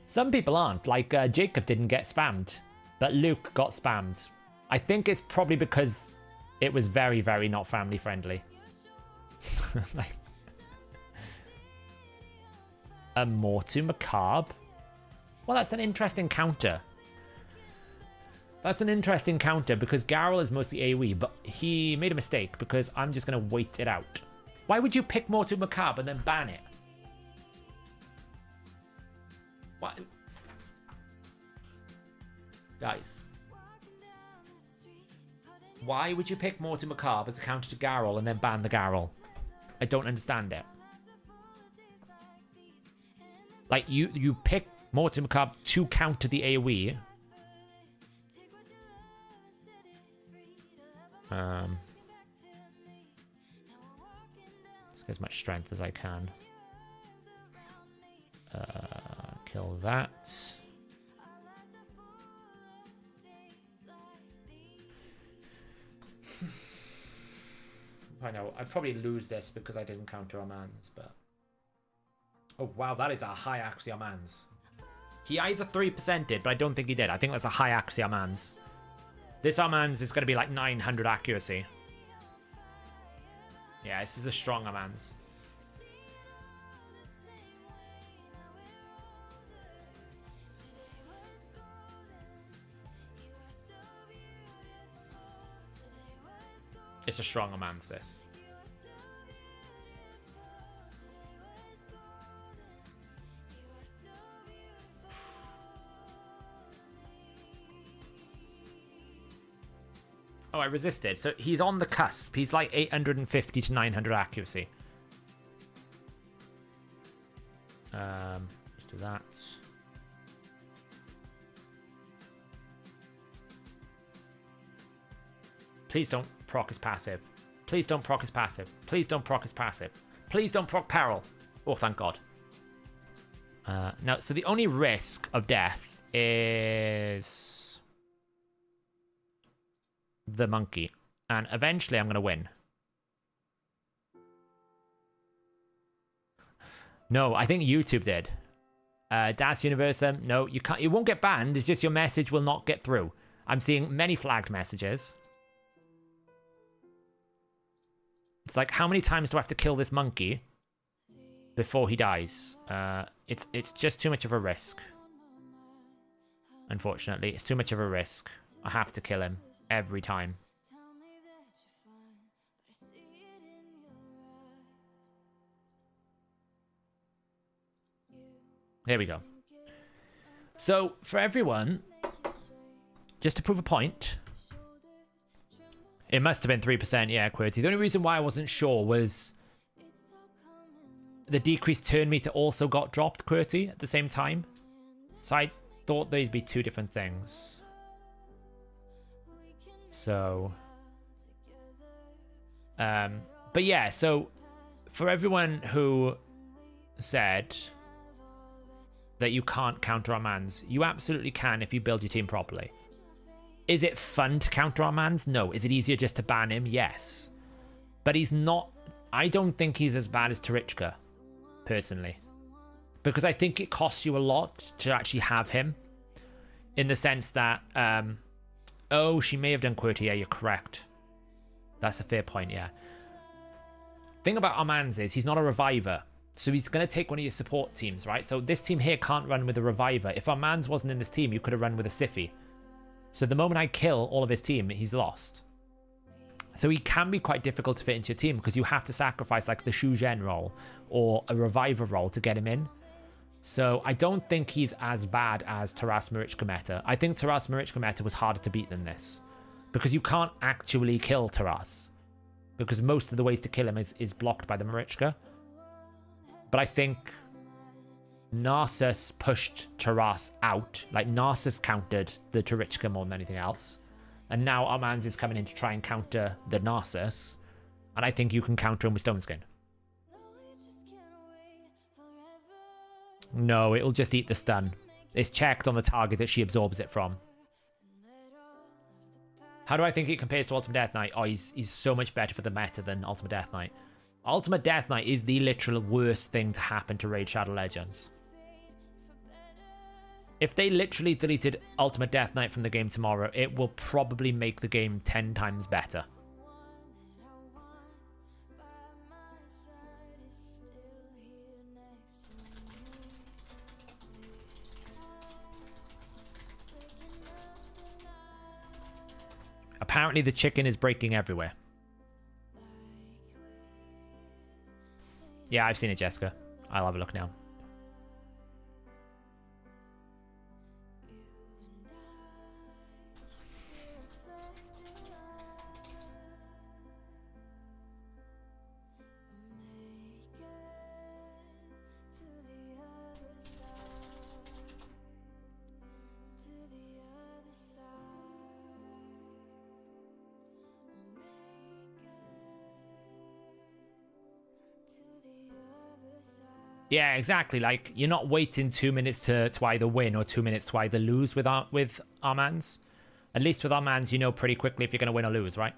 Some people aren't. Like, Jacob didn't get spammed, but Luke got spammed. I think it's probably because it was very, very not family friendly. Like, a Mortu Macabre? Well, that's an interesting counter. That's an interesting counter because Garrel is mostly AoE, but he made a mistake because I'm just going to wait it out. Why would you pick Mortu Macabre and then ban it? What? Guys. Why would you pick Morty Macabre as a counter to Garrel and then ban the Garrel? I don't understand it. Like, you pick Morty Macabre to counter the AoE. Let's get as much strength as I can. Kill that. I know, I'd probably lose this because I didn't counter Armanz, but... Oh, wow, that is a high accuracy Armanz. He either 3% did, but I don't think he did. I think that's a high accuracy Armanz. This Armanz is going to be like 900 accuracy. Yeah, this is a strong Armanz. It's a strong Armanz, this. Oh, I resisted. So he's on the cusp. He's like 850 to 900 accuracy. Let's do that. Please don't proc his passive. Please don't proc his passive. Please don't proc his passive. Please don't proc peril. Oh, thank God. Now, so the only risk of death is the monkey. And eventually I'm going to win. No, I think YouTube did. Das Universum, no, you can't. It won't get banned. It's just your message will not get through. I'm seeing many flagged messages. It's like, how many times do I have to kill this monkey before he dies? It's just too much of a risk. Unfortunately, it's too much of a risk. I have to kill him every time. There we go. So, for everyone, just to prove a point... It must have been 3%, yeah, QWERTY. The only reason why I wasn't sure was the decreased turn meter also got dropped, QWERTY, at the same time. So I thought they'd be two different things. So... but yeah, so for everyone who said that you can't counter Armanz, you absolutely can if you build your team properly. Is it fun to counter Armanz? No. Is it easier just to ban him? Yes. But he's not... I don't think he's as bad as Tarichka, personally. Because I think it costs you a lot to actually have him. In the sense that... oh, she may have done QWERTY. Yeah, you're correct. That's a fair point, yeah. Thing about Armanz is he's not a reviver. So he's going to take one of your support teams, right? So this team here can't run with a reviver. If Armanz wasn't in this team, you could have run with a Siphi. So the moment I kill all of his team, he's lost. So he can be quite difficult to fit into your team because you have to sacrifice like the Shu Zhen role or a reviver role to get him in. So I don't think he's as bad as Taras Marichka meta. I think Taras Marichka meta was harder to beat than this because you can't actually kill Taras because most of the ways to kill him is blocked by the Marichka. But I think Narcissus pushed Taras out. Like, Narcissus countered the Tarichka more than anything else. And now Armanz is coming in to try and counter the Narcissus. And I think you can counter him with Stone Skin. No, it'll just eat the stun. It's checked on the target that she absorbs it from. How do I think it compares to Ultimate Death Knight? Oh, he's so much better for the meta than Ultimate Death Knight. Ultimate Death Knight is the literal worst thing to happen to Raid Shadow Legends. If they literally deleted Ultimate Death Knight from the game tomorrow, it will probably make the game 10 times better. Apparently the chicken is breaking everywhere. Yeah, I've seen it, Jessica. I'll have a look now. Yeah, exactly. Like, you're not waiting 2 minutes to either win or 2 minutes to either lose with Armanz. At least with Armanz, you know pretty quickly if you're going to win or lose, right?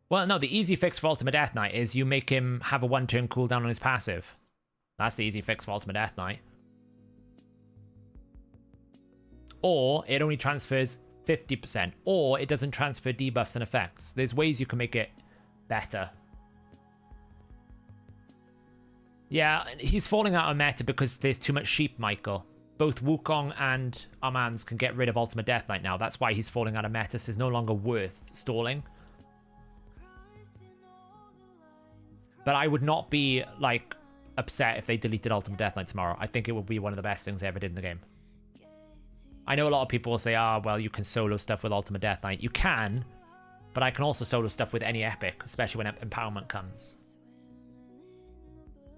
Well, no, the easy fix for Ultimate Death Knight is you make him have a 1-turn cooldown on his passive. That's the easy fix for Ultimate Death Knight. Or it only transfers 50%. Or it doesn't transfer debuffs and effects. There's ways you can make it better. Yeah, he's falling out of meta because there's too much sheep, Michael. Both Wukong and Armanz can get rid of Ultimate Death Knight now. That's why he's falling out of meta, so it's no longer worth stalling. But I would not be, like, upset if they deleted Ultimate Death Knight tomorrow. I think it would be one of the best things they ever did in the game. I know a lot of people will say, well, you can solo stuff with Ultimate Death Knight. You can, but I can also solo stuff with any epic, especially when Empowerment comes.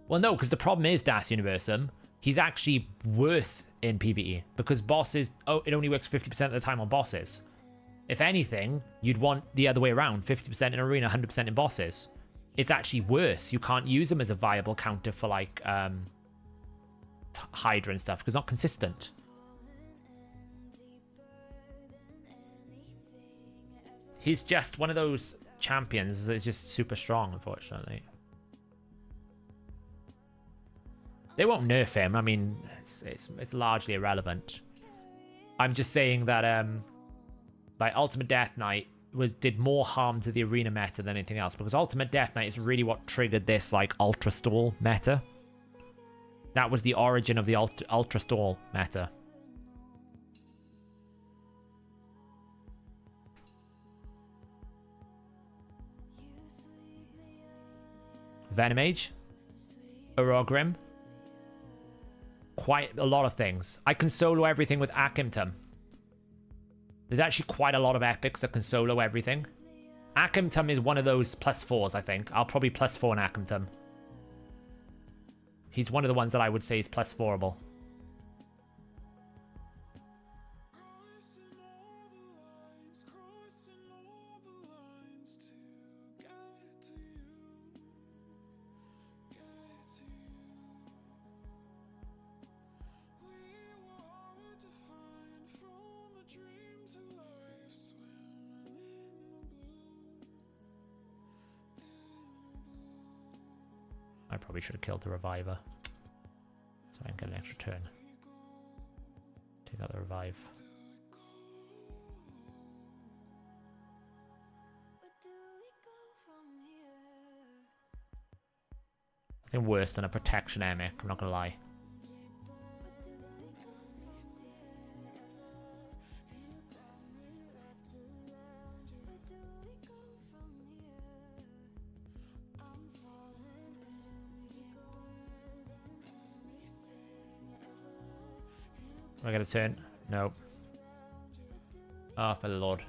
Well, no, because the problem is, Das Universum, he's actually worse in PvE, because bosses, it only works 50% of the time on bosses. If anything, you'd want the other way around, 50% in arena, 100% in bosses. It's actually worse. You can't use him as a viable counter for, like, Hydra and stuff, because it's not consistent. He's just one of those champions that's just super strong, unfortunately. They won't nerf him. I mean, it's largely irrelevant. I'm just saying that like Ultimate Death Knight did more harm to the arena meta than anything else, because Ultimate Death Knight is really what triggered this like ultra stall meta. That was the origin of the ultra stall meta. Venomage, Orogrim, quite a lot of things. I can solo everything with Akimtum. There's actually quite a lot of epics that can solo everything. Akimtum is one of those +4s, I think. I'll probably +4 in Akimtum. He's one of the ones that I would say is +4able. I probably should have killed the reviver, so I can get an extra turn. Take out the revive. I think worse than a protection emic, I'm not gonna lie. I get a turn? No. Oh, for the Lord.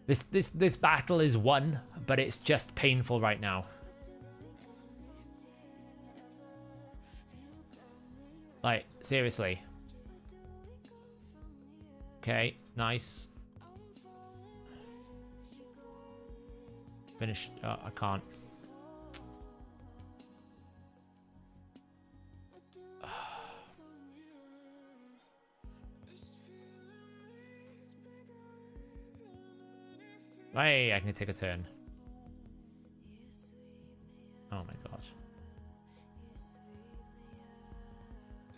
This battle is won, but it's just painful right now. Like, seriously. Okay, nice. Finish. Oh, I can't. Hey, I can take a turn. Oh my god.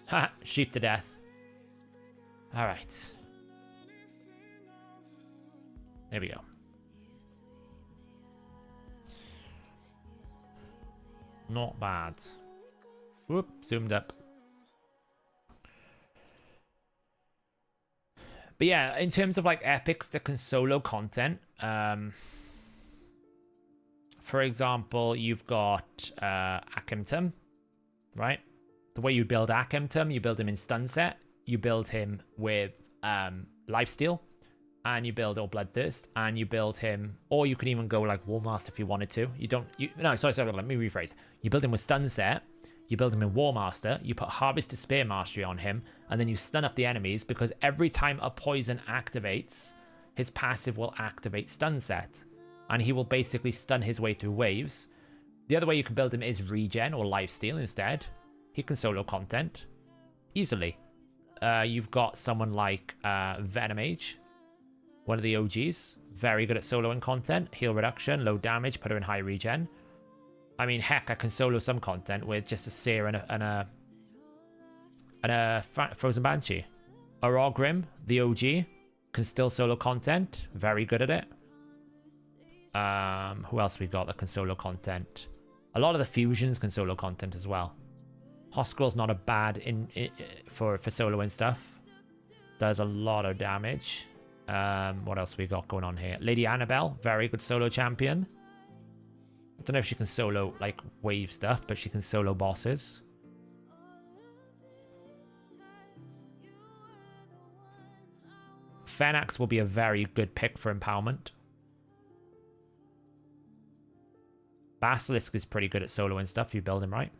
Ha! Sheep to death. Alright. There we go. Not bad. Whoop, zoomed up. But yeah, in terms of like epics that can solo content, for example, you've got Akimtum, right? The way you build Akimtum, you build him in stun set, you build him with lifesteal, and you build or bloodthirst, and you build him, or you can even go like Warmaster if you wanted to. No, sorry, let me rephrase. You build him with stun set, you build him in Warmaster, you put Harvest Despair Mastery on him, and then you stun up the enemies, because every time a poison activates, his passive will activate stun set, and he will basically stun his way through waves. The other way you can build him is regen or lifesteal instead. He can solo content easily. You've got someone like Venomage, one of the OGs, very good at soloing content, heal reduction, low damage, put her in high regen. I mean, heck, I can solo some content with just a Seer and a Frozen Banshee. Orogrim, the OG, can still solo content, very good at it. Who else we got that can solo content? A lot of the fusions can solo content as well. Hoskrill's not a bad for soloing stuff. Does a lot of damage. What else we got going on here? Lady Annabelle, very good solo champion. I don't know if she can solo like wave stuff, but she can solo bosses. Fenax will be a very good pick for empowerment. Basilisk is pretty good at soloing stuff if you build him right.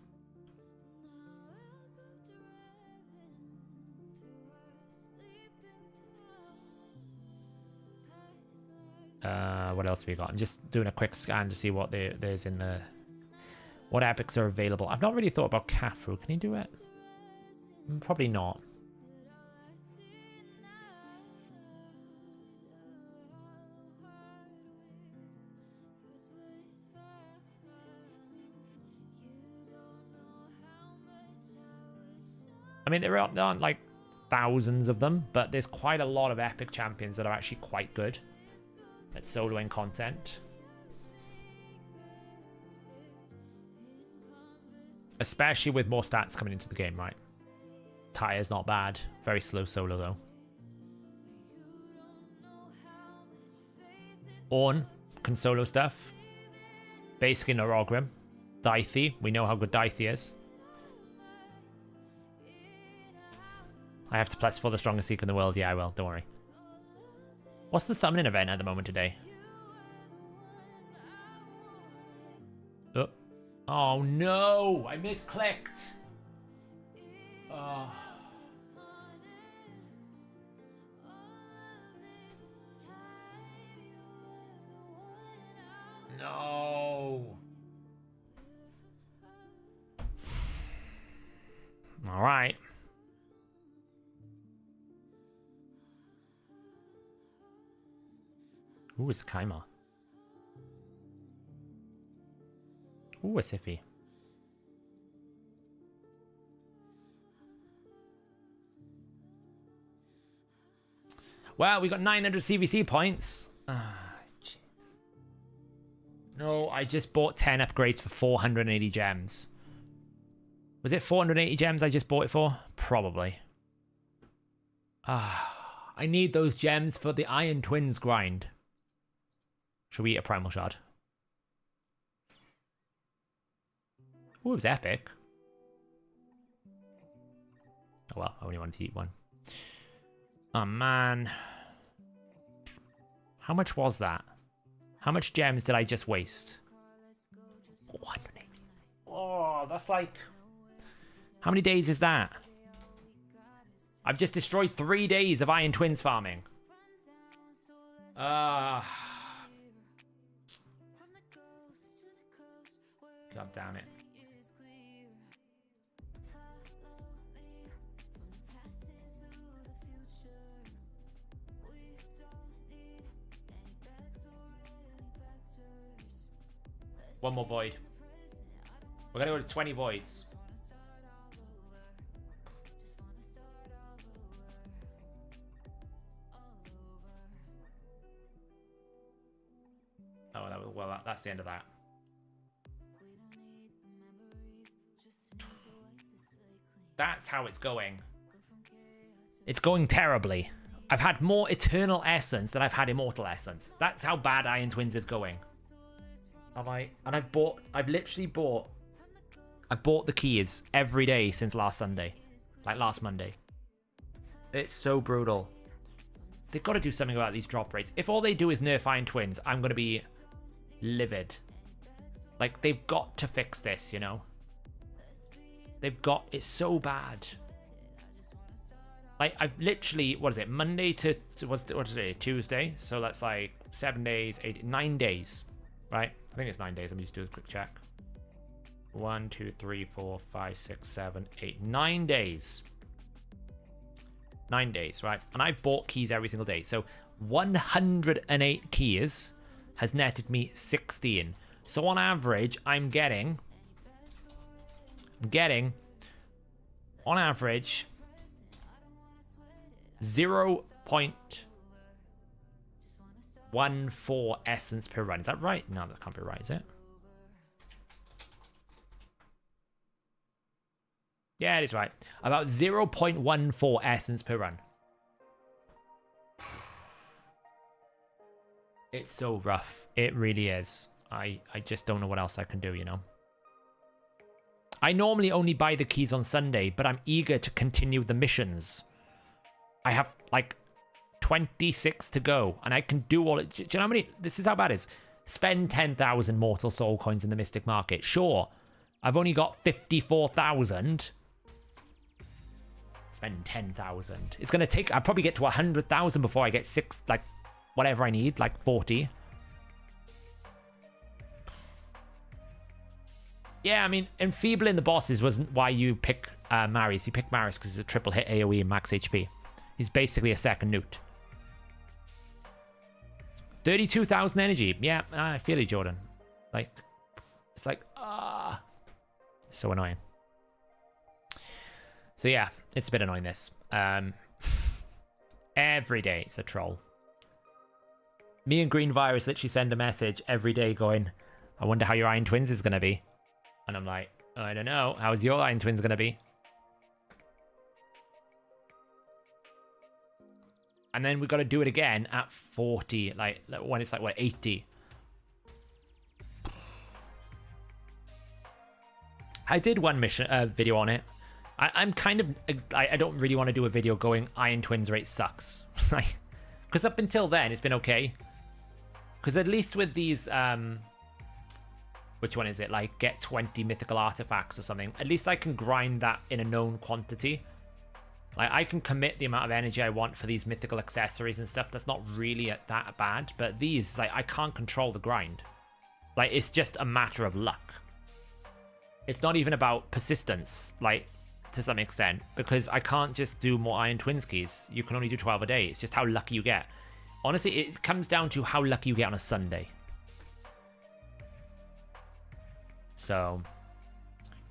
What else have we got? I'm just doing a quick scan to see what there's in the... What epics are available. I've not really thought about Kafru. Can he do it? Probably not. I mean, there aren't like thousands of them, but there's quite a lot of epic champions that are actually quite good at soloing content. Especially with more stats coming into the game, right? Tyre's not bad. Very slow solo, though. Ornn can solo stuff. Basically, Norogrim. Dithey. We know how good Dithey is. I have to plus for the strongest seeker in the world. Yeah, I will. Don't worry. What's the summoning event at the moment today? Oh no! I misclicked! Oh. No! Alright. Ooh, it's a Kaima. Ooh, a Siphi. Well, we got 900 CvC points. Jeez. No, I just bought 10 upgrades for 480 gems. Was it 480 gems I just bought it for? Probably. I need those gems for the Iron Twins grind. Should we eat a Primal Shard? Oh, it was epic. Oh well, I only wanted to eat one. Oh man. How much was that? How much gems did I just waste? 180. Oh, that's like... How many days is that? I've just destroyed 3 days of Iron Twins farming. God damn it. One more void. We're gonna go to 20 voids. Oh, well, that's the end of that. That's how it's going. It's going terribly. I've had more Eternal Essence than I've had Immortal Essence. That's how bad Iron Twins is going. I've bought the keys every day since last Sunday. Like last Monday. It's so brutal. They've got to do something about these drop rates. If all they do is nerf Iron Twins, I'm going to be livid. Like, they've got to fix this, you know? It's so bad. like, I've literally, what is it, Monday to what is it, Tuesday? So that's like 7 days, 9 days, right? I think it's 9 days. Let me just do a quick check. 1, 2, 3, 4, 5, 6, 7, 8, 9 days. 9 days, right? And I've bought keys every single day. So 108 keys has netted me 16. So on average, I'm getting on average 0.14 essence per run. Is that right? No, that can't be right, is it? Yeah, it is right. About 0.14 essence per run. It's so rough. It really is. I just don't know what else I can do, you know? I normally only buy the keys on Sunday, but I'm eager to continue the missions. I have, like, 26 to go, and I can do all it. Do you know how many? This is how bad it is. Spend 10,000 Mortal Soul coins in the Mystic Market. Sure, I've only got 54,000. Spend 10,000. It's going to take, I'll probably get to 100,000 before I get 6, like, whatever I need, like 40. Yeah, I mean, enfeebling the bosses wasn't why you pick Marius. You pick Marius because it's a triple hit AoE and max HP. He's basically a second newt. 32,000 energy. Yeah, I feel it, Jordan. Like, it's like, so annoying. So yeah, it's a bit annoying, this. Every day it's a troll. Me and Green Virus literally send a message every day going, I wonder how your Iron Twins is going to be. And I'm like, I don't know. How's your Iron Twins going to be? And then we got to do it again at 40, like when it's like, what, 80. I did one mission video on it. I'm kind of, I don't really want to do a video going, Iron Twins rate sucks. Like, because up until then, it's been okay. Because at least with these, which one is it? Like, get 20 mythical artifacts or something. At least I can grind that in a known quantity. Like, I can commit the amount of energy I want for these mythical accessories and stuff. That's not really that bad. But these, like, I can't control the grind. Like, it's just a matter of luck. It's not even about persistence, like, to some extent. Because I can't just do more Iron Twins keys. You can only do 12 a day. It's just how lucky you get. Honestly, it comes down to how lucky you get on a Sunday. So,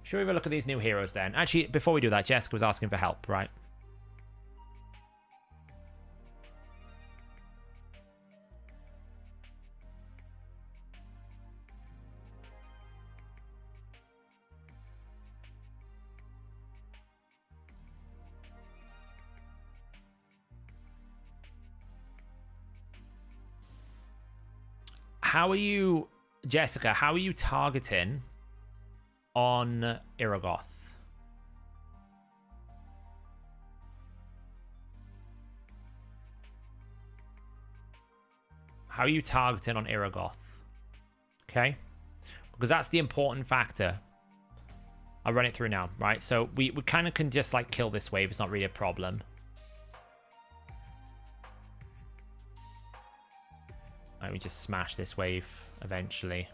should we have a look at these new heroes then? Actually, before we do that, Jessica was asking for help, right? How are you, Jessica, how are you targeting on Iragoth? How are you targeting on Iragoth? Okay? Because that's the important factor. I'll run it through now, right? So we kind of can just like kill this wave. It's not really a problem. Right, we just smash this wave eventually.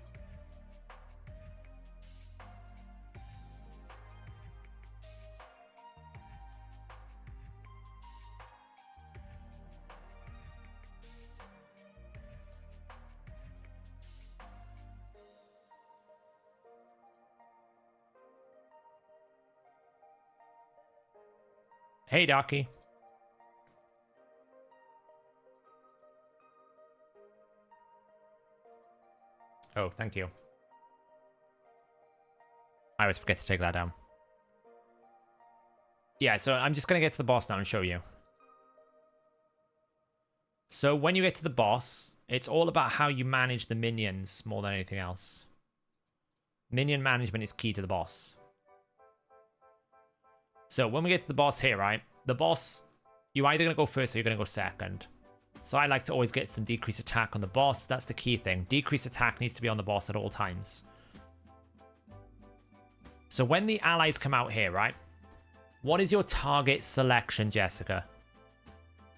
Hey, Darky. Oh, thank you. I always forget to take that down. Yeah, so I'm just going to get to the boss now and show you. So when you get to the boss, it's all about how you manage the minions more than anything else. Minion management is key to the boss. So when we get to the boss here, right? The boss, you're either going to go first or you're going to go second. So I like to always get some decreased attack on the boss. That's the key thing. Decreased attack needs to be on the boss at all times. So when the allies come out here, right? What is your target selection, Jessica?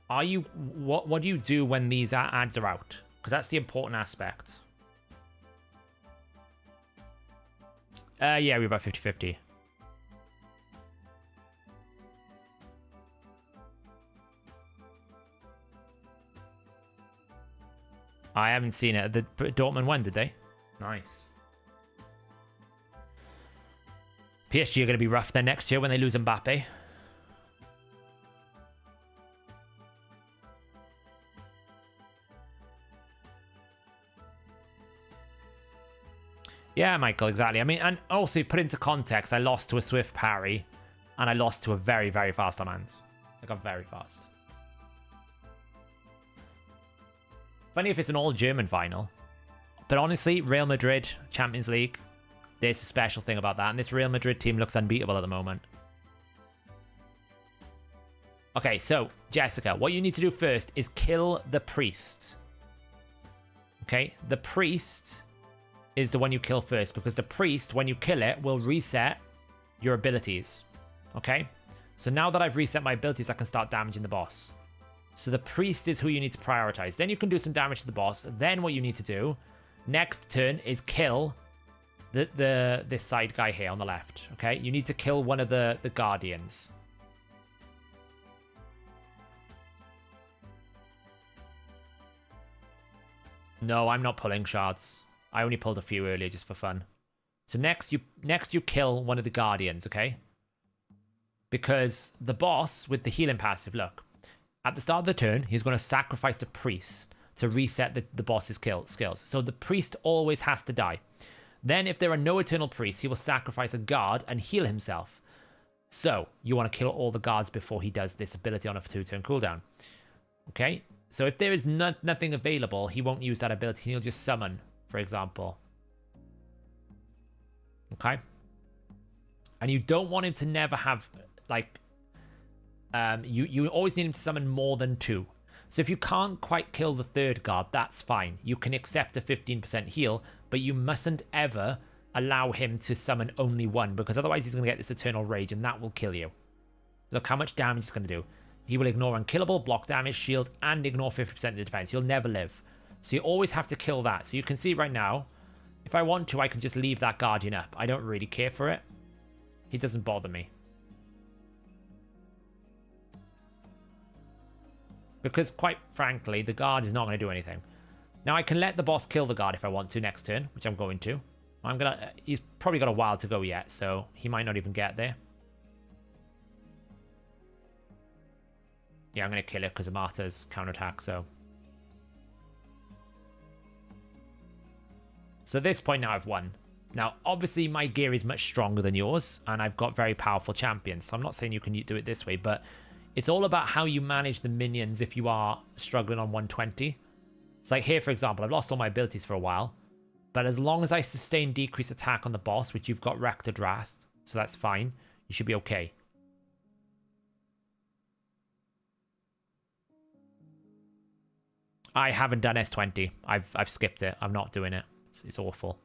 Are you... What do you do when these ads are out? Because that's the important aspect. Yeah, we're about 50-50. I haven't seen it. The Dortmund won, did they? Nice. PSG are going to be rough there next year when they lose Mbappe. Yeah, Michael, exactly. I mean, and also put into context, I lost to a swift parry, and I lost to a very, very fast Armanz. I got very fast. Funny if it's an all-German final. But honestly, Real Madrid, Champions League, there's a special thing about that. And this Real Madrid team looks unbeatable at the moment. Okay, so, Jessica, what you need to do first is kill the priest. Okay, the priest is the one you kill first. Because the priest, when you kill it, will reset your abilities. Okay? So now that I've reset my abilities, I can start damaging the boss. So the priest is who you need to prioritize. Then you can do some damage to the boss. Then what you need to do next turn is kill this side guy here on the left. Okay, you need to kill one of the guardians. No, I'm not pulling shards. I only pulled a few earlier just for fun. So next you kill one of the guardians. Okay, because the boss with the healing passive, look. At the start of the turn, he's going to sacrifice the priest to reset the boss's skills. So the priest always has to die. Then if there are no eternal priests, he will sacrifice a guard and heal himself. So you want to kill all the guards before he does this ability on a 2-turn cooldown. Okay? So if there is nothing available, he won't use that ability. He'll just summon, for example. Okay? And you don't want him to never have, like... you always need him to summon more than 2. So if you can't quite kill the third guard, that's fine. You can accept a 15% heal, but you mustn't ever allow him to summon only 1, because otherwise he's going to get this eternal rage, and that will kill you. Look how much damage he's going to do. He will ignore unkillable, block damage, shield, and ignore 50% of the defense. You'll never live. So you always have to kill that. So you can see right now, if I want to, I can just leave that guardian up. I don't really care for it. He doesn't bother me. Because, quite frankly, the guard is not going to do anything. Now, I can let the boss kill the guard if I want to next turn, which I'm going to. He's probably got a while to go yet, so he might not even get there. Yeah, I'm going to kill it because of Marta's counterattack, so... So at this point now, I've won. Now, obviously, my gear is much stronger than yours, and I've got very powerful champions, so I'm not saying you can do it this way, but... It's all about how you manage the minions if you are struggling on 120. It's like here, for example, I've lost all my abilities for a while. But as long as I sustain decreased attack on the boss, which you've got Rected Wrath, so that's fine, you should be okay. I haven't done S20. I've skipped it. I'm not doing it. It's awful.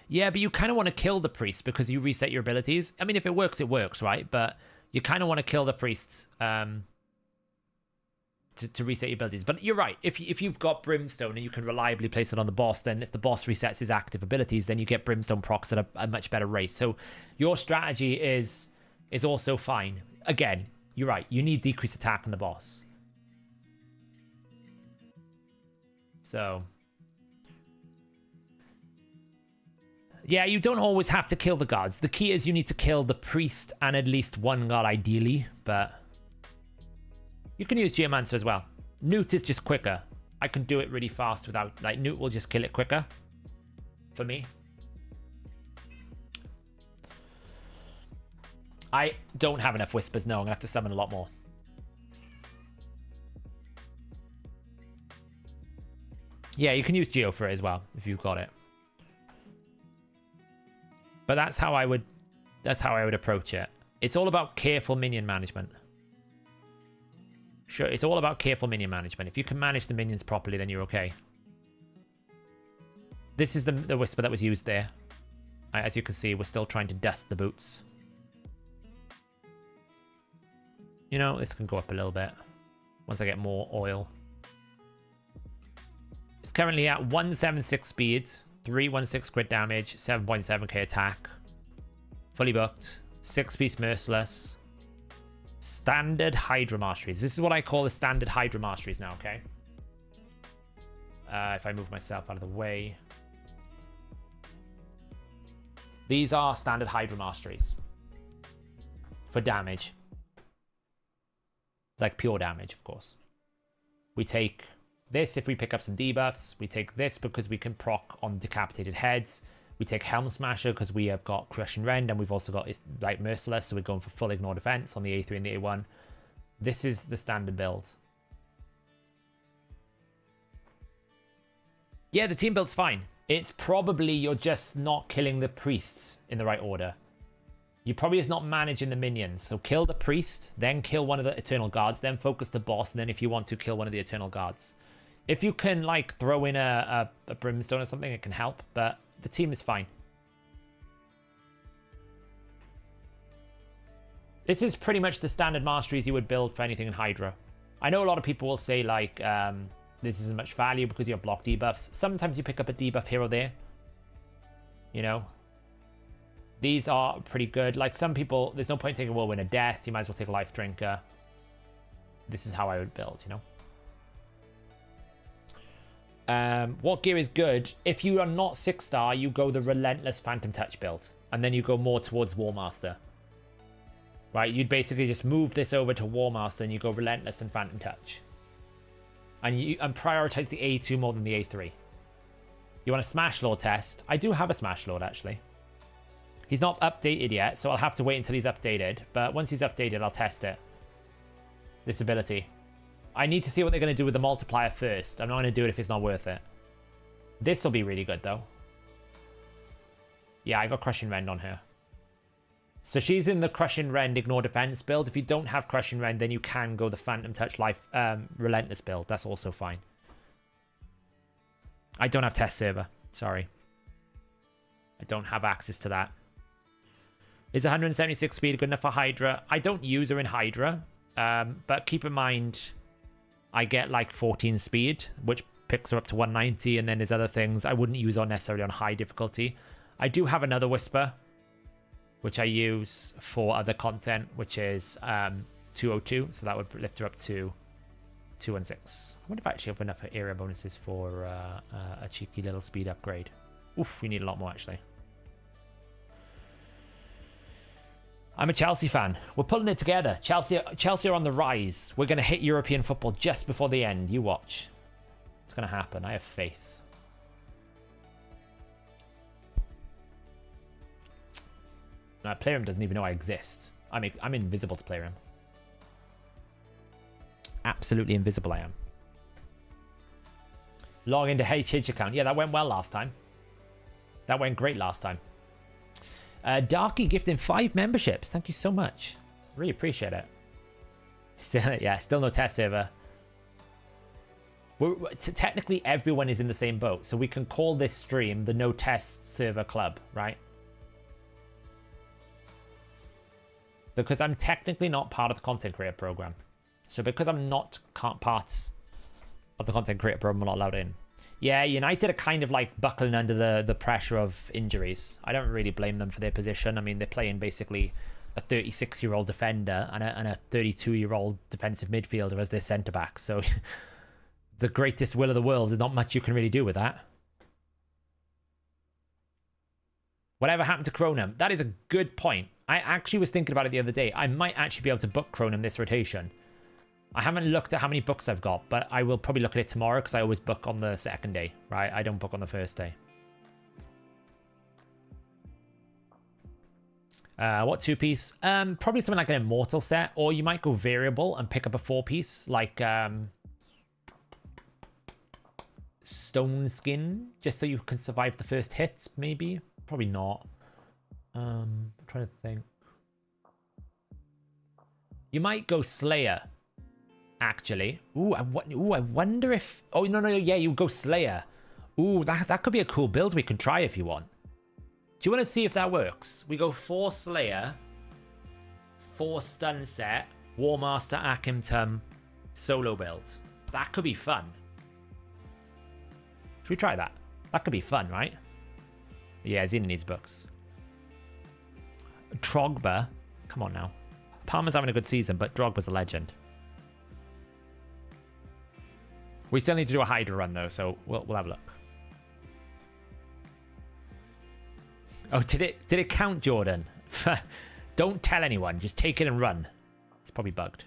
Yeah, but you kind of want to kill the priest because you reset your abilities. I mean, if it works, right? But you kind of want to kill the priest to reset your abilities. But you're right. If you've got Brimstone and you can reliably place it on the boss, then if the boss resets his active abilities, then you get Brimstone procs at a much better rate. So your strategy is also fine. Again, you're right. You need decreased attack on the boss. So... Yeah, you don't always have to kill the guards. The key is you need to kill the priest and at least 1 guard ideally, but you can use Geomancer as well. Newt is just quicker. I can do it really fast without, like, Newt will just kill it quicker for me. I don't have enough whispers. No, I'm going to have to summon a lot more. Yeah, you can use Geo for it as well if you've got it. But that's how I would approach it. It's all about careful minion management. Sure, it's all about careful minion management. If you can manage the minions properly, then you're okay. This is the whisper that was used there. As you can see, we're still trying to dust the boots. You know, this can go up a little bit once I get more oil. It's currently at 176 speed, 316 crit damage, 7.7k attack. Fully booked. 6-piece Merciless. Standard Hydra Masteries. This is what I call the standard Hydra Masteries now, okay? If I move myself out of the way. These are standard Hydra Masteries. For damage. Like pure damage, of course. We take this if we pick up some debuffs. We take this because we can proc on decapitated heads. We take Helm Smasher because we have got Crushing Rend, and we've also got like Merciless, so we're going for full ignore defense on the A3 and the A1. This is the standard build. Yeah, the team build's fine. It's probably you're just not killing the priest in the right order. You're probably just not managing the minions. So kill the priest, then kill one of the Eternal Guards, then focus the boss, and then if you want to, kill one of the Eternal Guards. If you can like throw in a Brimstone or something, it can help, but the team is fine. This is pretty much the standard masteries you would build for anything in Hydra. I know a lot of people will say like, this isn't much value because you have block debuffs. Sometimes you pick up a debuff here or there. You know? These are pretty good. Like some people, there's no point taking a Whirlwind of Death. You might as well take a Life Drinker. This is how I would build, you know? What gear is good? If you are not 6-star, you go the Relentless Phantom Touch build. And then you go more towards War Master. Right? You'd basically just move this over to War Master and you go Relentless and Phantom Touch. And prioritize the A2 more than the A3. You want a Smash Lord test? I do have a Smash Lord, actually. He's not updated yet, so I'll have to wait until he's updated. But once he's updated, I'll test it. This ability. I need to see what they're going to do with the multiplier first. I'm not going to do it if it's not worth it. This will be really good, though. Yeah, I got Crushing Rend on her. So she's in the Crushing Rend Ignore Defense build. If you don't have Crushing Rend, then you can go the Phantom Touch Life Relentless build. That's also fine. I don't have Test Server. Sorry. I don't have access to that. Is 176 speed good enough for Hydra? I don't use her in Hydra. But keep in mind, I get like 14 speed, which picks her up to 190. And then there's other things I wouldn't use her necessarily on high difficulty. I do have another Whisper, which I use for other content, which is 202. So that would lift her up to 216. I wonder if I actually have enough area bonuses for a cheeky little speed upgrade. Oof, we need a lot more, actually. I'm a Chelsea fan. We're pulling it together. Chelsea are on the rise. We're going to hit European football just before the end. You watch. It's going to happen. I have faith. Now, Playroom doesn't even know I exist. I'm invisible to Playroom. Absolutely invisible I am. Log into HH account. Yeah, that went well last time. That went great last time. Darky gifting 5 memberships. Thank you so much. Really appreciate it. Still no test server. Technically, everyone is in the same boat. So we can call this stream the No Test Server Club, right? Because I'm technically not part of the content creator program. So because I'm not part of the content creator program, I'm not allowed in. Yeah, United are kind of like buckling under the pressure of injuries. I don't really blame them for their position. I mean, they're playing basically a 36-year-old defender and a 32-year-old defensive midfielder as their centre-back. So the greatest will of the world, there's not much you can really do with that. Whatever happened to Cronum? That is a good point. I actually was thinking about it the other day. I might actually be able to book Cronum this rotation. I haven't looked at how many books I've got, but I will probably look at it tomorrow because I always book on the second day, right? I don't book on the first day. What 2-piece? Probably something like an Immortal set, or you might go variable and pick up a 4-piece, like Stone Skin, just so you can survive the first hits, maybe? Probably not. I'm trying to think. You might go Slayer. Actually, I wonder if... Oh, no, yeah, you go Slayer. Ooh, that could be a cool build we can try if you want. Do you want to see if that works? We go 4 Slayer, 4 Stun set, War Master Akimtum, solo build. That could be fun. Should we try that? That could be fun, right? Yeah, Xena needs books. Drogba. Come on now. Palmer's having a good season, but Drogba's a legend. We still need to do a Hydra run, though, so we'll have a look. Oh, did it count, Jordan? Don't tell anyone. Just take it and run. It's probably bugged.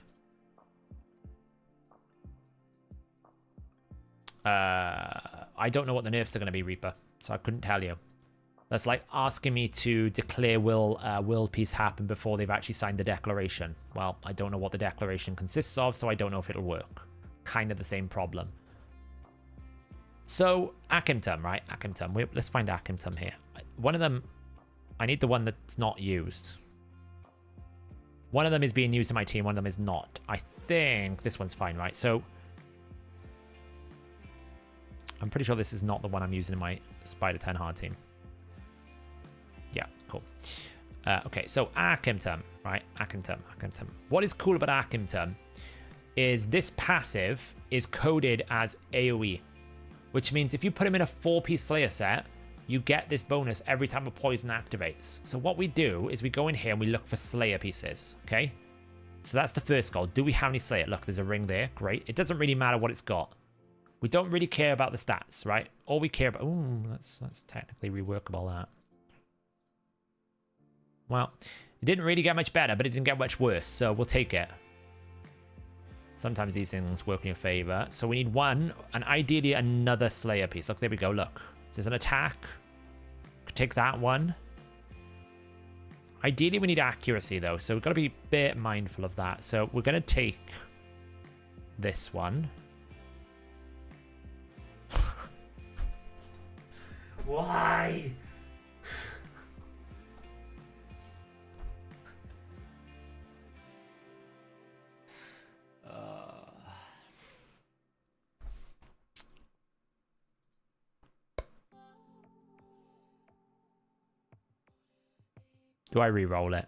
I don't know what the nerfs are going to be, Reaper, so I couldn't tell you. That's like asking me to declare world peace happen before they've actually signed the declaration. Well, I don't know what the declaration consists of, so I don't know if it'll work. Kind of the same problem. So, Akimtum, right? Akimtum. Let's find Akimtum here. One of them, I need the one that's not used. One of them is being used in my team, one of them is not. I think this one's fine, right? So, I'm pretty sure this is not the one I'm using in my Spider 10 hard team. Yeah, cool. Okay, so Akimtum, right? Akimtum. What is cool about Akimtum is this passive is coded as AoE, which means if you put him in a 4-piece Slayer set, you get this bonus every time a poison activates. So what we do is we go in here and we look for Slayer pieces, okay? So that's the first goal. Do we have any Slayer? Look, there's a ring there. Great. It doesn't really matter what it's got. We don't really care about the stats, right? All we care about... Ooh, that's technically reworkable, that. Well, it didn't really get much better, but it didn't get much worse, so we'll take it. Sometimes these things work in your favor. So we need one, and ideally another Slayer piece. Look, there we go, look. There's an attack. Could take that one. Ideally, we need accuracy, though, so we've got to be a bit mindful of that. So we're going to take this one. Why? Do I re-roll it?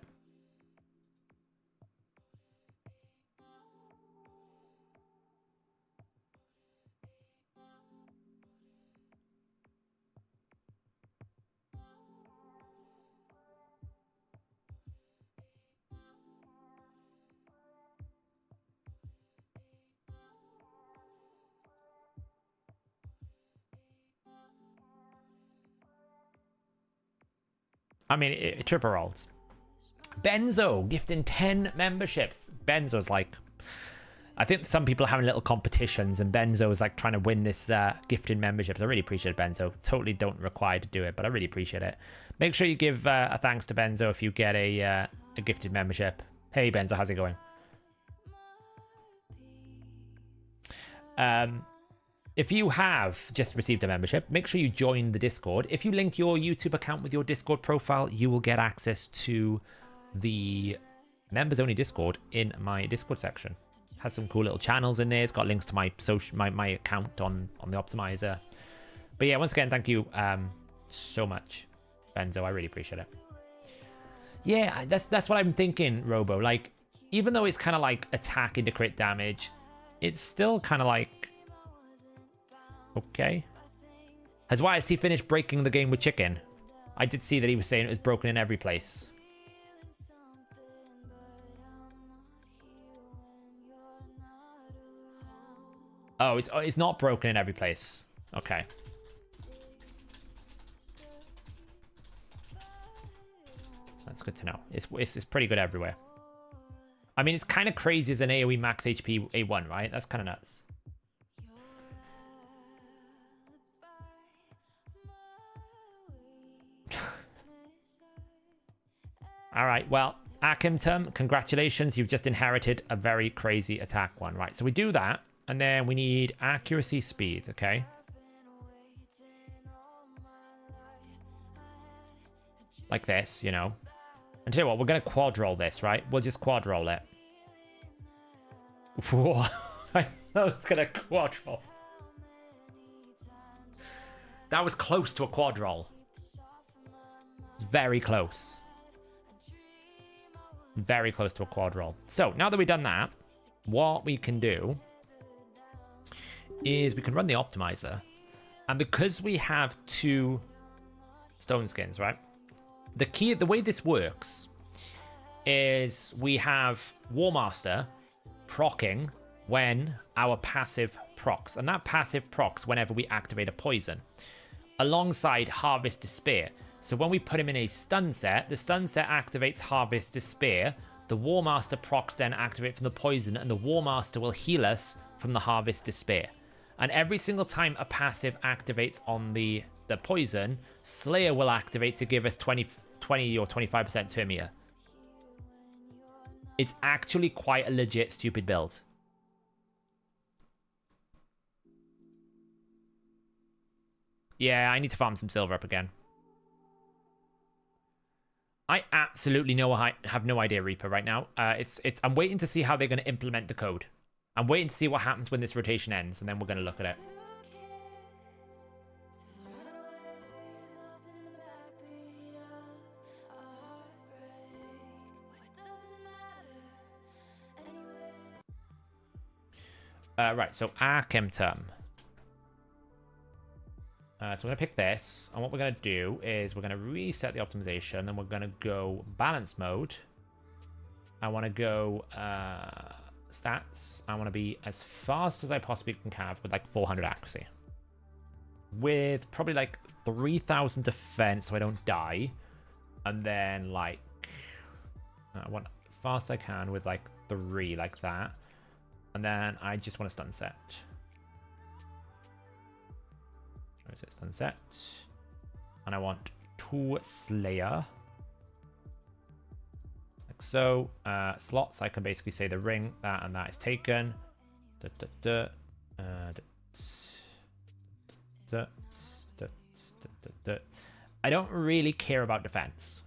I mean, it triple rolled. Benzo gifting 10 memberships. Benzo's like, I think some people are having little competitions, and Benzo's like trying to win this gifting memberships. I really appreciate it, Benzo. Totally don't require to do it, but I really appreciate it. Make sure you give a thanks to Benzo if you get a gifted membership. Hey Benzo, how's it going? If you have just received a membership, make sure you join the Discord. If you link your YouTube account with your Discord profile, you will get access to the members only Discord in my Discord section. It has some cool little channels in there. It's got links to my my account on the optimizer. But yeah, once again, thank you so much, Benzo. I really appreciate it. Yeah, that's what I'm thinking, Robo. Like, even though it's kind of like attacking to crit damage, it's still kind of like, okay. Has YSC finished breaking the game with chicken? I did see that he was saying it was broken in every place. Oh, it's not broken in every place. Okay. That's good to know. It's pretty good everywhere. I mean, it's kind of crazy as an AoE max HP A1, right? That's kind of nuts. All right, well, Akimtum, congratulations. You've just inherited a very crazy attack one, right? So we do that, and then we need accuracy speed, okay? Like this, you know. And tell you what, we're going to quad roll this, right? We'll just quad roll it. Whoa, I was going to quad roll. That was close to a quad roll. Very close. Very close to a quad roll. So, now that we've done that, what we can do is we can run the optimizer. And because we have 2 stone skins, right? The way this works is we have War Master proccing when our passive procs. And that passive procs whenever we activate a poison. Alongside Harvest Despair. So when we put him in a stun set, the stun set activates Harvest Despair. The War Master procs then activate from the poison, and the War Master will heal us from the Harvest Despair. And every single time a passive activates on the poison, Slayer will activate to give us 20 or 25% Termia. It's actually quite a legit stupid build. Yeah, I need to farm some silver up again. I absolutely have no idea, Reaper, right now. I'm waiting to see how they're going to implement the code. I'm waiting to see what happens when this rotation ends, and then we're going to look at it. Right, so Arkentum. So we're going to pick this, and what we're going to do is we're going to reset the optimization, then we're going to go balance mode. I want to go stats. I want to be as fast as I possibly can have with like 400 accuracy. With probably like 3,000 defense so I don't die. And then like, I want fast I can with like 3 like that. And then I just want to stun set. Where is it? Stun set. And I want 2 Slayer. Like so. Slots, I can basically say the ring, that and that is taken. I don't really care about defense.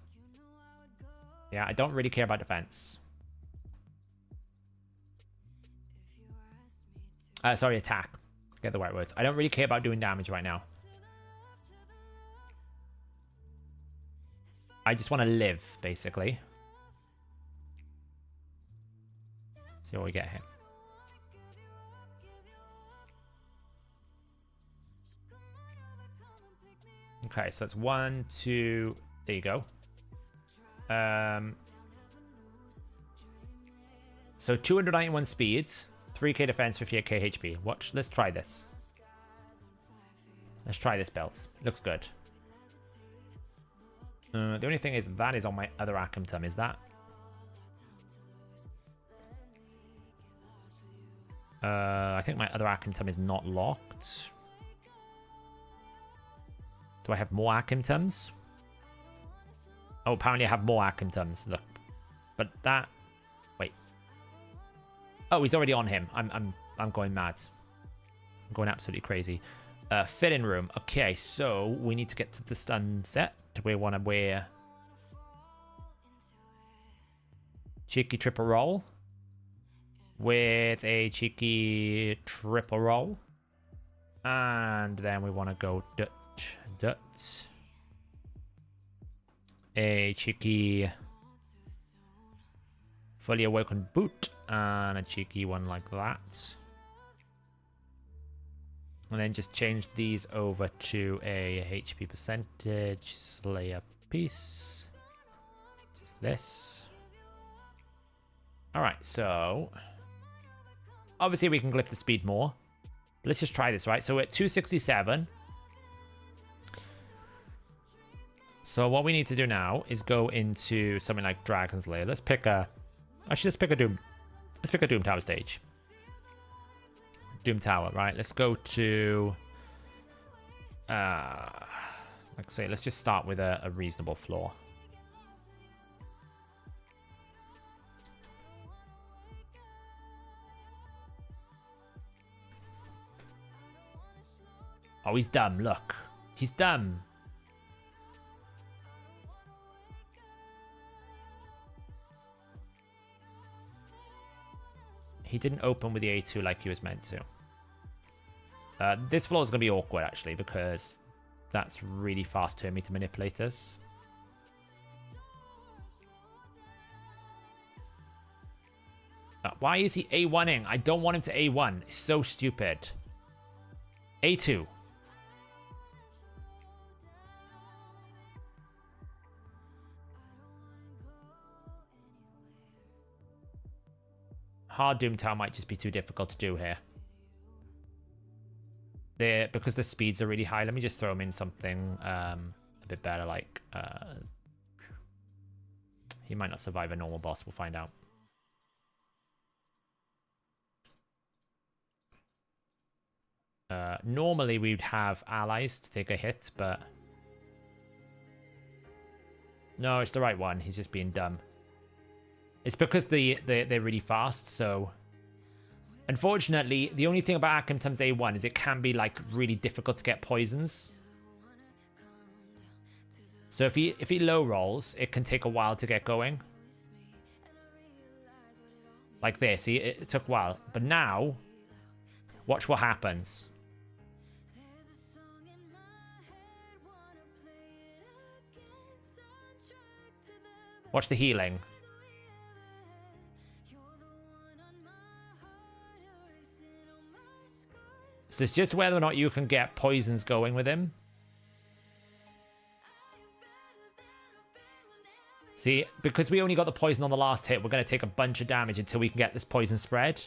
Yeah, I don't really care about defense. Sorry, attack. Get the right words. I don't really care about doing damage right now. I just want to live, basically. See what we get here. Okay, so that's 1, 2. There you go. So 291 speed, 3k defense, 58k HP. Watch. Let's try this. Let's try this build. Looks good. The only thing is that is on my other Arkentum. Is that? I think my other Arkentum is not locked. Do I have more Arkentums? Oh, apparently I have more Arkentums. Look, but that. Wait. Oh, he's already on him. I'm going mad. I'm going absolutely crazy. Fit-in room. Okay, so we need to get to the stun set. We want to wear cheeky triple roll with a cheeky triple roll, and then we want to go dut, a cheeky fully awakened boot, and a cheeky one like that. And then just change these over to a HP percentage Slayer piece. Just this. Alright, so obviously we can glyph the speed more. But let's just try this, right? So we're at 267. So what we need to do now is go into something like Dragon's Lair. Let's pick a... Actually, let's pick a Doom. Let's pick a Doom Tower stage. Doom Tower, right? Let's go to... like I say, let's just start with a reasonable floor. Oh, he's dumb. Look. He's dumb. He didn't open with the A2 like he was meant to. This floor is going to be awkward, actually, because that's really fast turn me to manipulators. Why is he A1ing? I don't want him to A1. It's so stupid. A2. Hard Doomtown might just be too difficult to do here. Because the speeds are really high, let me just throw him in something a bit better, like... he might not survive a normal boss, we'll find out. Normally we'd have allies to take a hit, but... No, it's the right one, he's just being dumb. It's because they're really fast, so... Unfortunately, the only thing about Arkansas A1 is it can be, like, really difficult to get poisons. So if he low rolls, it can take a while to get going. Like this, see, it took a while. But now, watch what happens. Watch the healing. So it's just whether or not you can get poisons going with him. See, because we only got the poison on the last hit, we're going to take a bunch of damage until we can get this poison spread.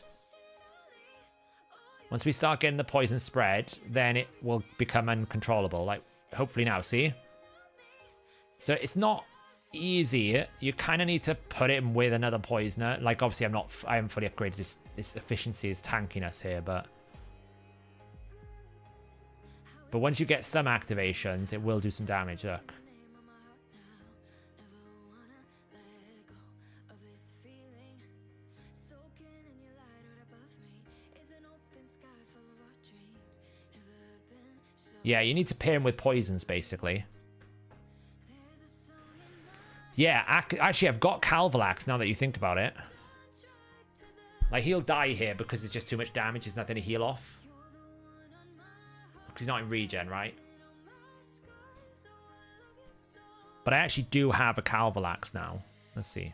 Once we start getting the poison spread, then it will become uncontrollable. Like, hopefully now, see? So it's not easy. You kind of need to put him with another poisoner. Like, obviously, I haven't fully upgraded his efficiency, his tankiness here, but once you get some activations, it will do some damage. Look. Yeah, you need to pair him with poisons, basically. Yeah, actually, I've got Calvalax now that you think about it. Like, he'll die here because it's just too much damage. There's nothing to heal off. Because he's not in regen, right? But I actually do have a Calvalax now. Let's see.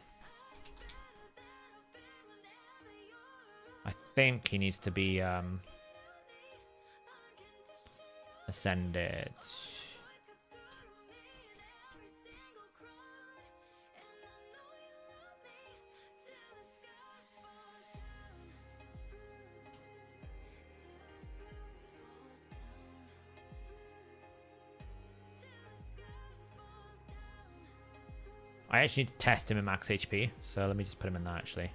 I think he needs to be ascended. I actually need to test him in max HP, so let me just put him in that, actually.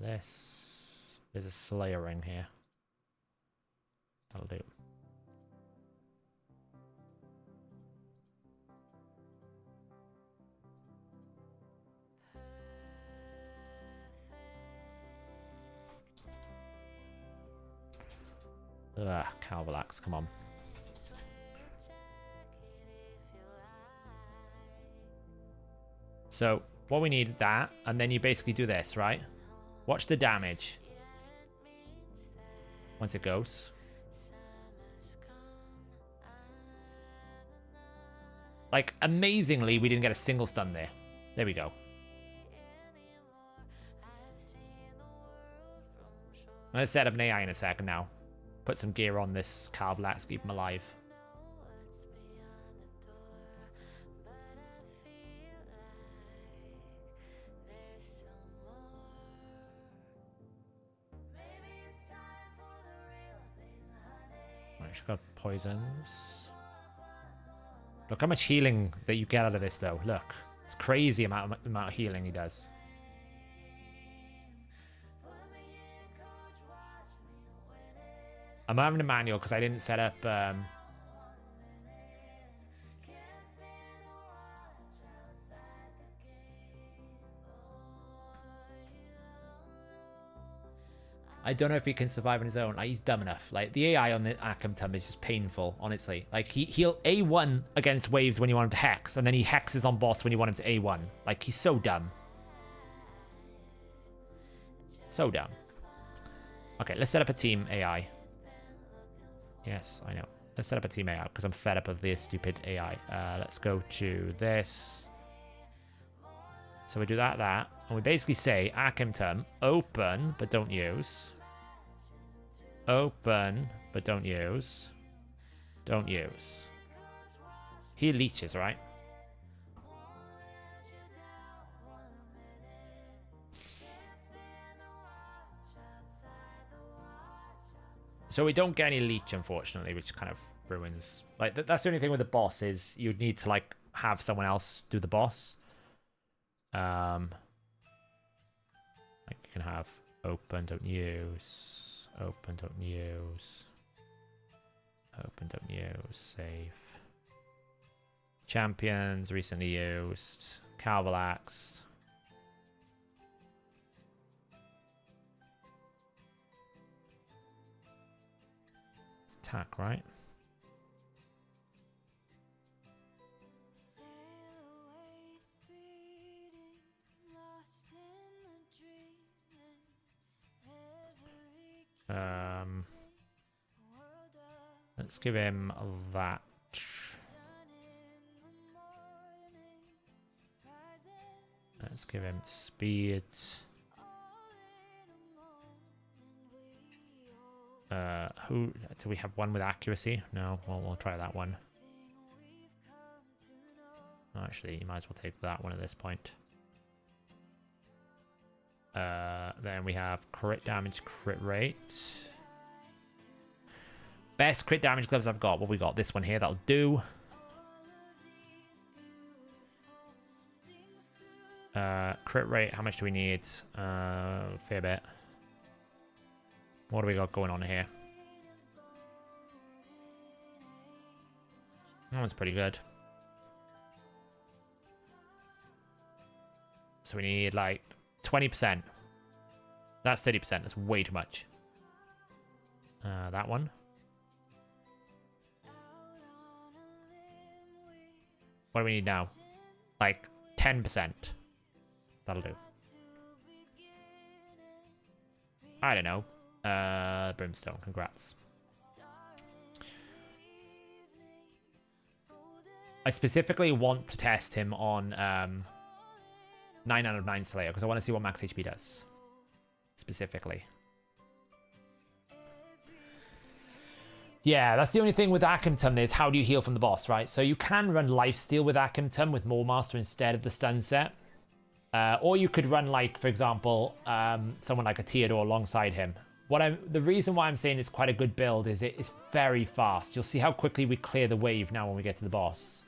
There's a Slayer ring here. That'll do. Ugh, Calvalax, come on. So, what we need that, and then you basically do this, right? Watch the damage. Once it goes. Like, amazingly, we didn't get a single stun there. There we go. I'm going to set up an AI in a second now. Put some gear on this Calvalax, keep him alive. She's got poisons. Look how much healing that you get out of this, though. Look, it's crazy amount of healing he does. I'm having a manual because I didn't set up. I don't know if he can survive on his own. Like, he's dumb enough. Like, the AI on the Arkham is just painful, honestly. Like, he'll A1 against waves when you want him to hex, and then he hexes on boss when you want him to A1. Like, he's so dumb. So dumb. Okay, let's set up a team AI. Yes, I know. Let's set up a team AI because I'm fed up of this stupid AI. Let's go to this. So we do that, and we basically say Akimtum, open, but don't use. Open, but don't use. Don't use. He leeches, right? So we don't get any leech, unfortunately, which kind of ruins. Like that's the only thing with the boss is you'd need to like have someone else do the boss. Like you can have open, don't use, open, don't use, open, don't use, save. Champions recently used, Calvalax. Attack, right? Let's give him that. Let's give him speed. Who do we have? One with accuracy? No, well, we'll try that one. Actually, you might as well take that one at this point. Then we have crit damage, crit rate. Best crit damage gloves I've got. What we got? This one here. That'll do. Crit rate. How much do we need? Fair bit. What do we got going on here? That one's pretty good. So we need like 20%. That's 30%. That's way too much. That one. What do we need now? Like 10%. That'll do. I don't know. Brimstone, congrats. I specifically want to test him on 9 out of 9 Slayer because I want to see what max HP does. Specifically. Yeah, that's the only thing with Akimtum is how do you heal from the boss, right? So you can run Lifesteal with Akimtum with Maulmaster instead of the stun set. Or you could run, like, for example, someone like a Theodore alongside him. The reason why I'm saying it's quite a good build is it's very fast. You'll see how quickly we clear the wave now when we get to the boss.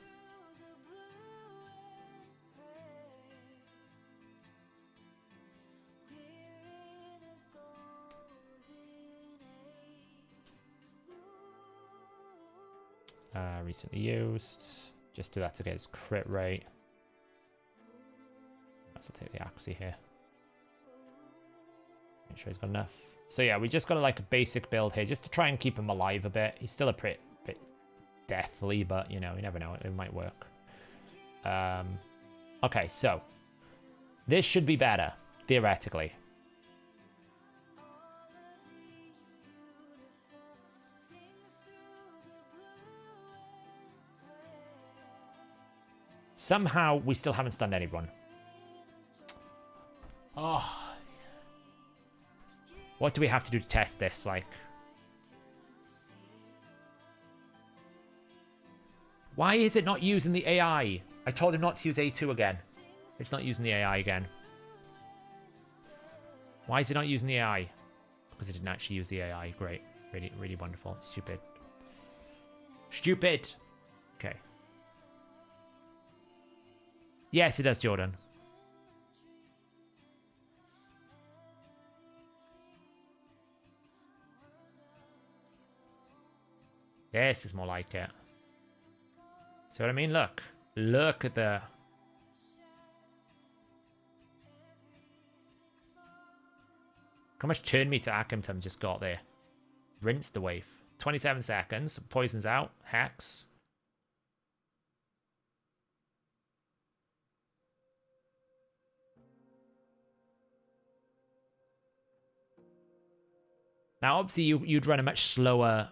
Recently used. Just do that to get his crit rate. I'll take the accuracy here. Make sure he's got enough. So yeah, we just got like a basic build here just to try and keep him alive a bit. He's still a bit deathly, but you know, you never know. It might work. Okay, so this should be better, theoretically. Somehow, we still haven't stunned anyone. Oh. What do we have to do to test this? Like, why is it not using the AI? I told him not to use A2 again. It's not using the AI again. Why is it not using the AI? Because it didn't actually use the AI. Great. Really, really wonderful. Stupid. Stupid. Okay. Yes, it does, Jordan. This is more like it. See what I mean? Look. Look at the... How much turn meter Akimtum just got there? Rinse the wave. 27 seconds. Poisons out. Hex. Now, obviously, you'd run a much slower,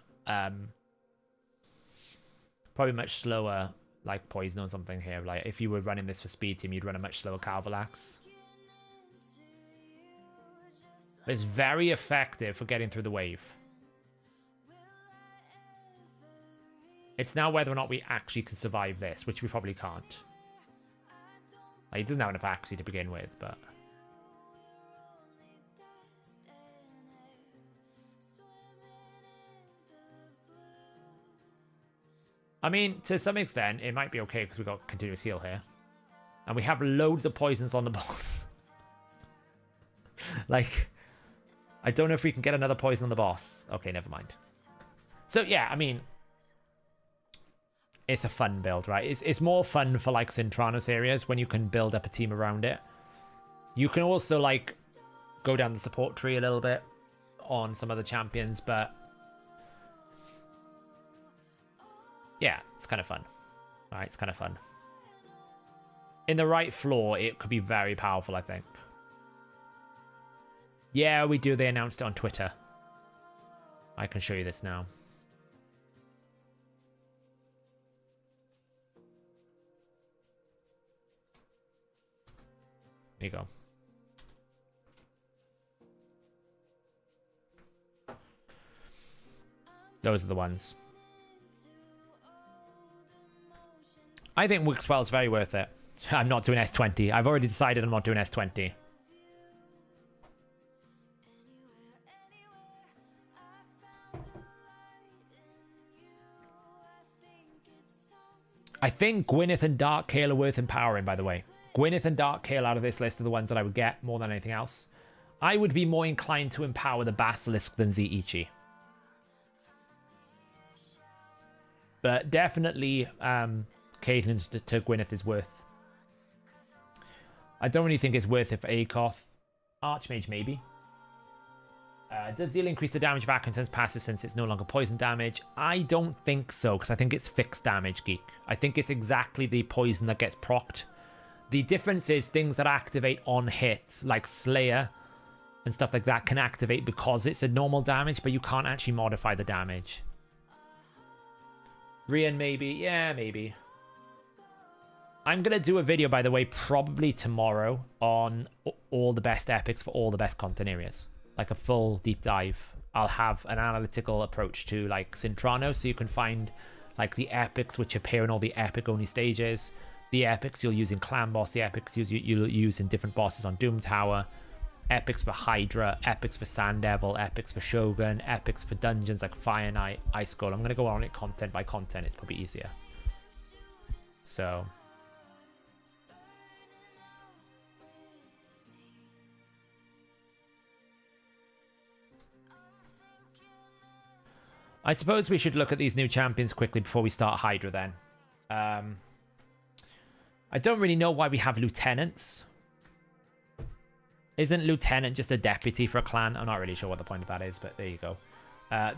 probably much slower, like, poison or something here. Like, if you were running this for speed team, you'd run a much slower Calvalax. But it's very effective for getting through the wave. It's now whether or not we actually can survive this, which we probably can't. Like, he doesn't have enough accuracy to begin with, but... I mean, to some extent, it might be okay because we got continuous heal here. And we have loads of poisons on the boss. Like, I don't know if we can get another poison on the boss. Okay, never mind. So, yeah, I mean... It's a fun build, right? It's more fun for, like, Cintranos areas when you can build up a team around it. You can also, like, go down the support tree a little bit on some other champions, but... Yeah, it's kind of fun. All right, it's kind of fun. In the right floor, it could be very powerful, I think. Yeah, we do. They announced it on Twitter. I can show you this now. There you go. Those are the ones. I think Wixwell is very worth it. I'm not doing S20. I've already decided I'm not doing S20. I think Gwyneth and Darkale are worth empowering, by the way. Gwyneth and Darkale out of this list are the ones that I would get more than anything else. I would be more inclined to empower the Basilisk than Ziichi. But definitely Caitlyn to Gwyneth is worth. I don't really think it's worth it for Akoth. Archmage, maybe. Does Zeal increase the damage of Atkinson's passive since it's no longer poison damage? I don't think so, because I think it's fixed damage, Geek. I think it's exactly the poison that gets procced. The difference is things that activate on hit, like Slayer and stuff like that, can activate because it's a normal damage, but you can't actually modify the damage. Rian, maybe. Yeah, maybe. I'm going to do a video, by the way, probably tomorrow on all the best epics for all the best content areas. Like a full deep dive. I'll have an analytical approach to like Cintrano, so you can find like the epics which appear in all the epic only stages, the epics you'll use in Clan Boss, the epics you'll use in different bosses on Doom Tower, epics for Hydra, epics for Sand Devil, epics for Shogun, epics for dungeons like Fire Knight, Ice Golem. I'm going to go on it content by content. It's probably easier. So... I suppose we should look at these new champions quickly before we start Hydra then. I don't really know why we have lieutenants. Isn't lieutenant just a deputy for a clan? I'm not really sure what the point of that is, but there you go.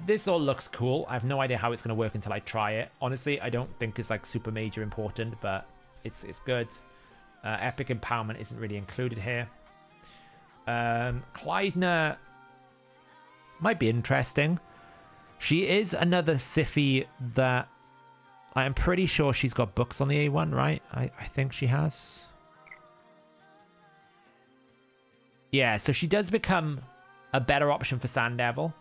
This all looks cool. I have no idea how it's going to work until I try it. Honestly, I don't think it's like super major important, but it's good. Epic Empowerment isn't really included here. Clydna might be interesting. She is another Siphi that I am pretty sure she's got books on the A1, right? I think she has. Yeah, so she does become a better option for Sand Devil.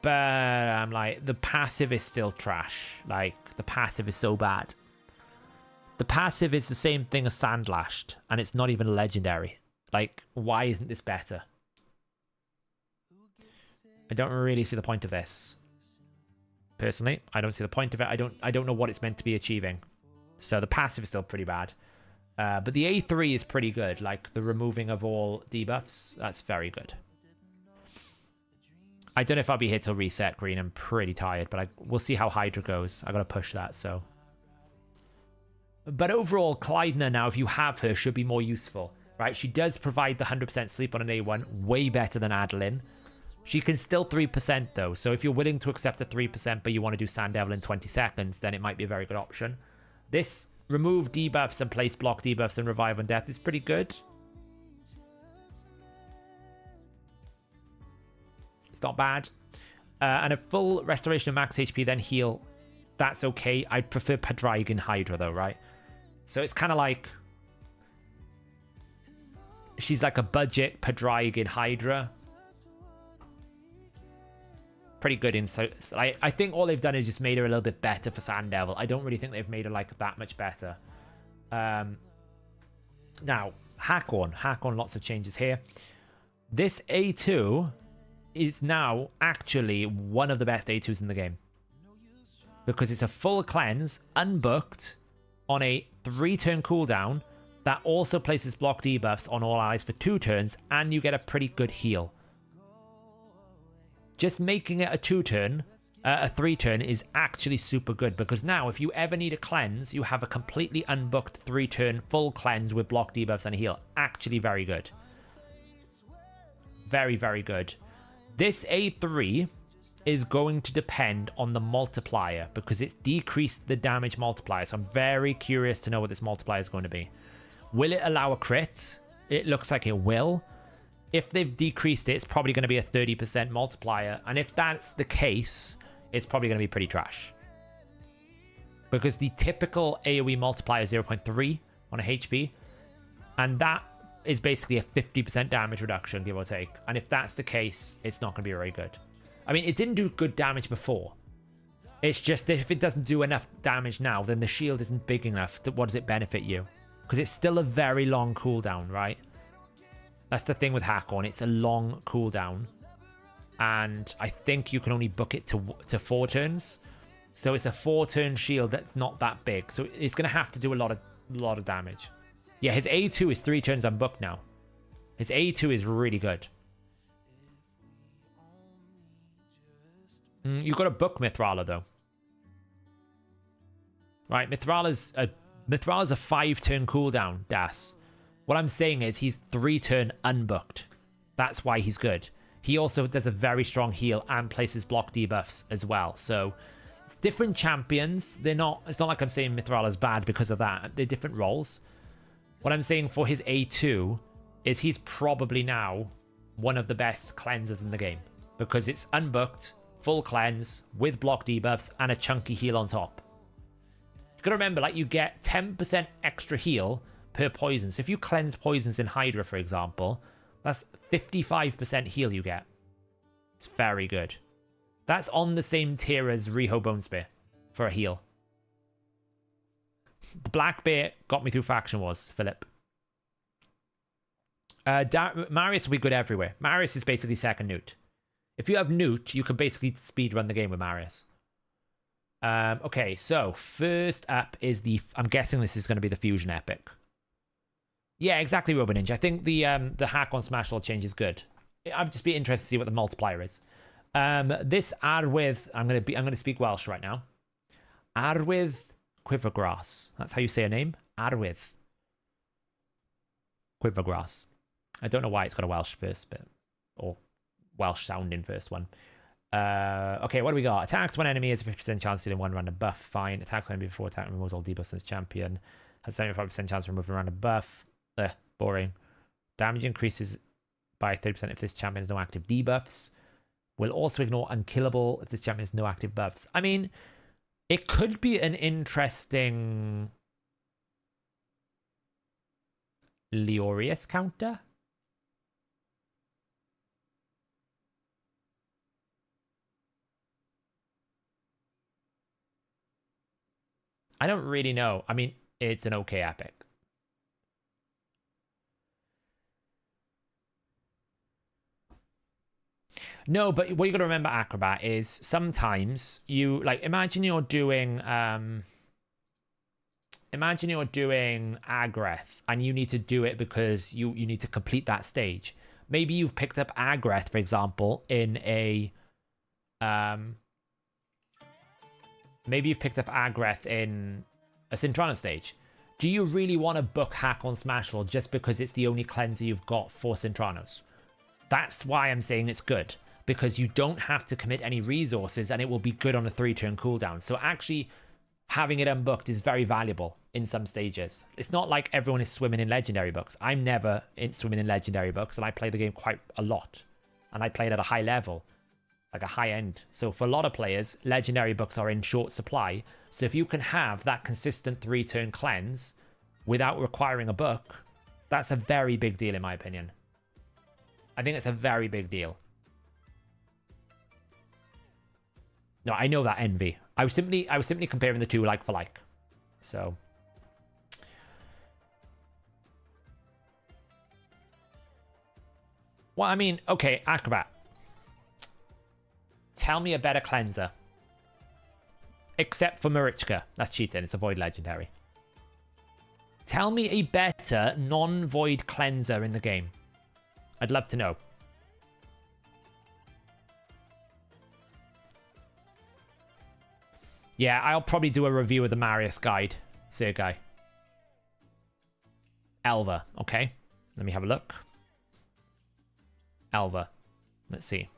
But I'm like, the passive is still trash. Like, the passive is so bad. The passive is the same thing as Sandlashed, and it's not even a legendary. Like, why isn't this better? I don't really see the point of this. Personally, I don't see the point of it. I don't know what it's meant to be achieving. So the passive is still pretty bad. But the A3 is pretty good. Like the removing of all debuffs, that's very good. I don't know if I'll be here till reset green. I'm pretty tired, but we'll see how Hydra goes. I gotta push that, so. But overall, Clydna now, if you have her, should be more useful, right? She does provide the 100% sleep on an A1, way better than Adeline. She can still 3% though, so if you're willing to accept a 3% but you want to do Sand Devil in 20 seconds, then it might be a very good option. This remove debuffs and place block debuffs and revive on death is pretty good. It's not bad. And a full restoration of max HP, then heal. That's okay. I'd prefer Padraigan Hydra, though, right? So it's kind of like... she's like a budget Padraigan Hydra. Pretty good in... so I think all they've done is just made her a little bit better for Sand Devil. I don't really think they've made her like that much better. Now, Hakon. Hakon, lots of changes here. This A2 is now actually one of the best A2s in the game. Because it's a full cleanse, unbooked, on a 3-turn cooldown that also places block debuffs on all allies for 2 turns, and you get a pretty good heal. Just making it a 2-turn, a 3-turn is actually super good, because now if you ever need a cleanse, you have a completely unbooked 3-turn full cleanse with block debuffs and a heal. Actually very good. Very, very good. This A3 is going to depend on the multiplier, because it's decreased the damage multiplier. So I'm very curious to know what this multiplier is going to be. Will it allow a crit? It looks like it will. If they've decreased it, it's probably going to be a 30% multiplier. And if that's the case, it's probably going to be pretty trash. Because the typical AoE multiplier is 0.3 on a HP. And that is basically a 50% damage reduction, give or take. And if that's the case, it's not going to be very good. I mean, it didn't do good damage before. It's just that if it doesn't do enough damage now, then the shield isn't big enough. What does it benefit you? Because it's still a very long cooldown, right? That's the thing with Hakon. It's a long cooldown. And I think you can only book it to 4 turns. So it's a 4-turn shield that's not that big. So it's going to have to do a lot of damage. Yeah, his A2 is 3 turns unbooked now. His A2 is really good. You've got to book Mithrala, though. Right, Mithrala's a 5-turn cooldown, Das. What I'm saying is he's 3-turn unbooked. That's why he's good. He also does a very strong heal and places block debuffs as well. So it's different champions. It's not like I'm saying Mithrala's bad because of that. They're different roles. What I'm saying for his A2 is he's probably now one of the best cleansers in the game. Because it's unbooked, full cleanse, with block debuffs, and a chunky heal on top. You gotta remember, like, you get 10% extra heal per poison. So if you cleanse poisons in Hydra, for example, that's 55% heal you get. It's very good. That's on the same tier as Riho Bone Spear for a heal. The Black Bear got me through Faction Wars, Philip. Marius will be good everywhere. Marius is basically second Newt. If you have Newt, you can basically speedrun the game with Marius. Okay, so first up is the... I'm guessing this is going to be the Fusion Epic. Yeah, exactly, Robo Ninja. I think the Hakon Smash All change is good. I'd just be interested to see what the multiplier is. This Arwydd... I'm going to speak Welsh right now. Arwydd Quivergrass. That's how you say her name. Arwydd Quivergrass. I don't know why it's got a Welsh first bit. Or Welsh sounding first one. Okay, what do we got? Attacks one enemy has a 50% chance to do one random buff. Fine. Attacks one enemy before attack removes all debuffs on its champion. Has 75% chance to remove a random buff. Boring. Damage increases by 30% if this champion has no active debuffs. Will also ignore unkillable if this champion has no active buffs. I mean, it could be an interesting Leorius counter. I don't really know. I mean, it's an okay epic. No, but what you got to remember, Acrobat, is sometimes you, like, imagine you're doing Agreth and you need to do it because you need to complete that stage. Maybe you've picked up Agreth, for example, in a maybe you've picked up Agreth in a Sintrana stage. Do you really want to book Hakon Smashville just because it's the only cleanser you've got for Sintranos? That's why I'm saying it's good. Because you don't have to commit any resources and it will be good on a 3-turn cooldown. So actually having it unbooked is very valuable in some stages. It's not like everyone is swimming in legendary books. I'm never swimming in legendary books and I play the game quite a lot. And I play it at a high level. like a high end. So for a lot of players, legendary books are in short supply. So if you can have that consistent 3-turn cleanse without requiring a book, that's a very big deal in my opinion. I think it's a very big deal. No, I know that, Envy. I was simply comparing the two like for like. So well, I mean, okay, Acrobat. Tell me a better cleanser. Except for Marichka. That's cheating. It's a void legendary. Tell me a better non-void cleanser in the game. I'd love to know. Yeah, I'll probably do a review of the Marius guide, Sergei. Elva, okay. Let me have a look. Elva. Let's see.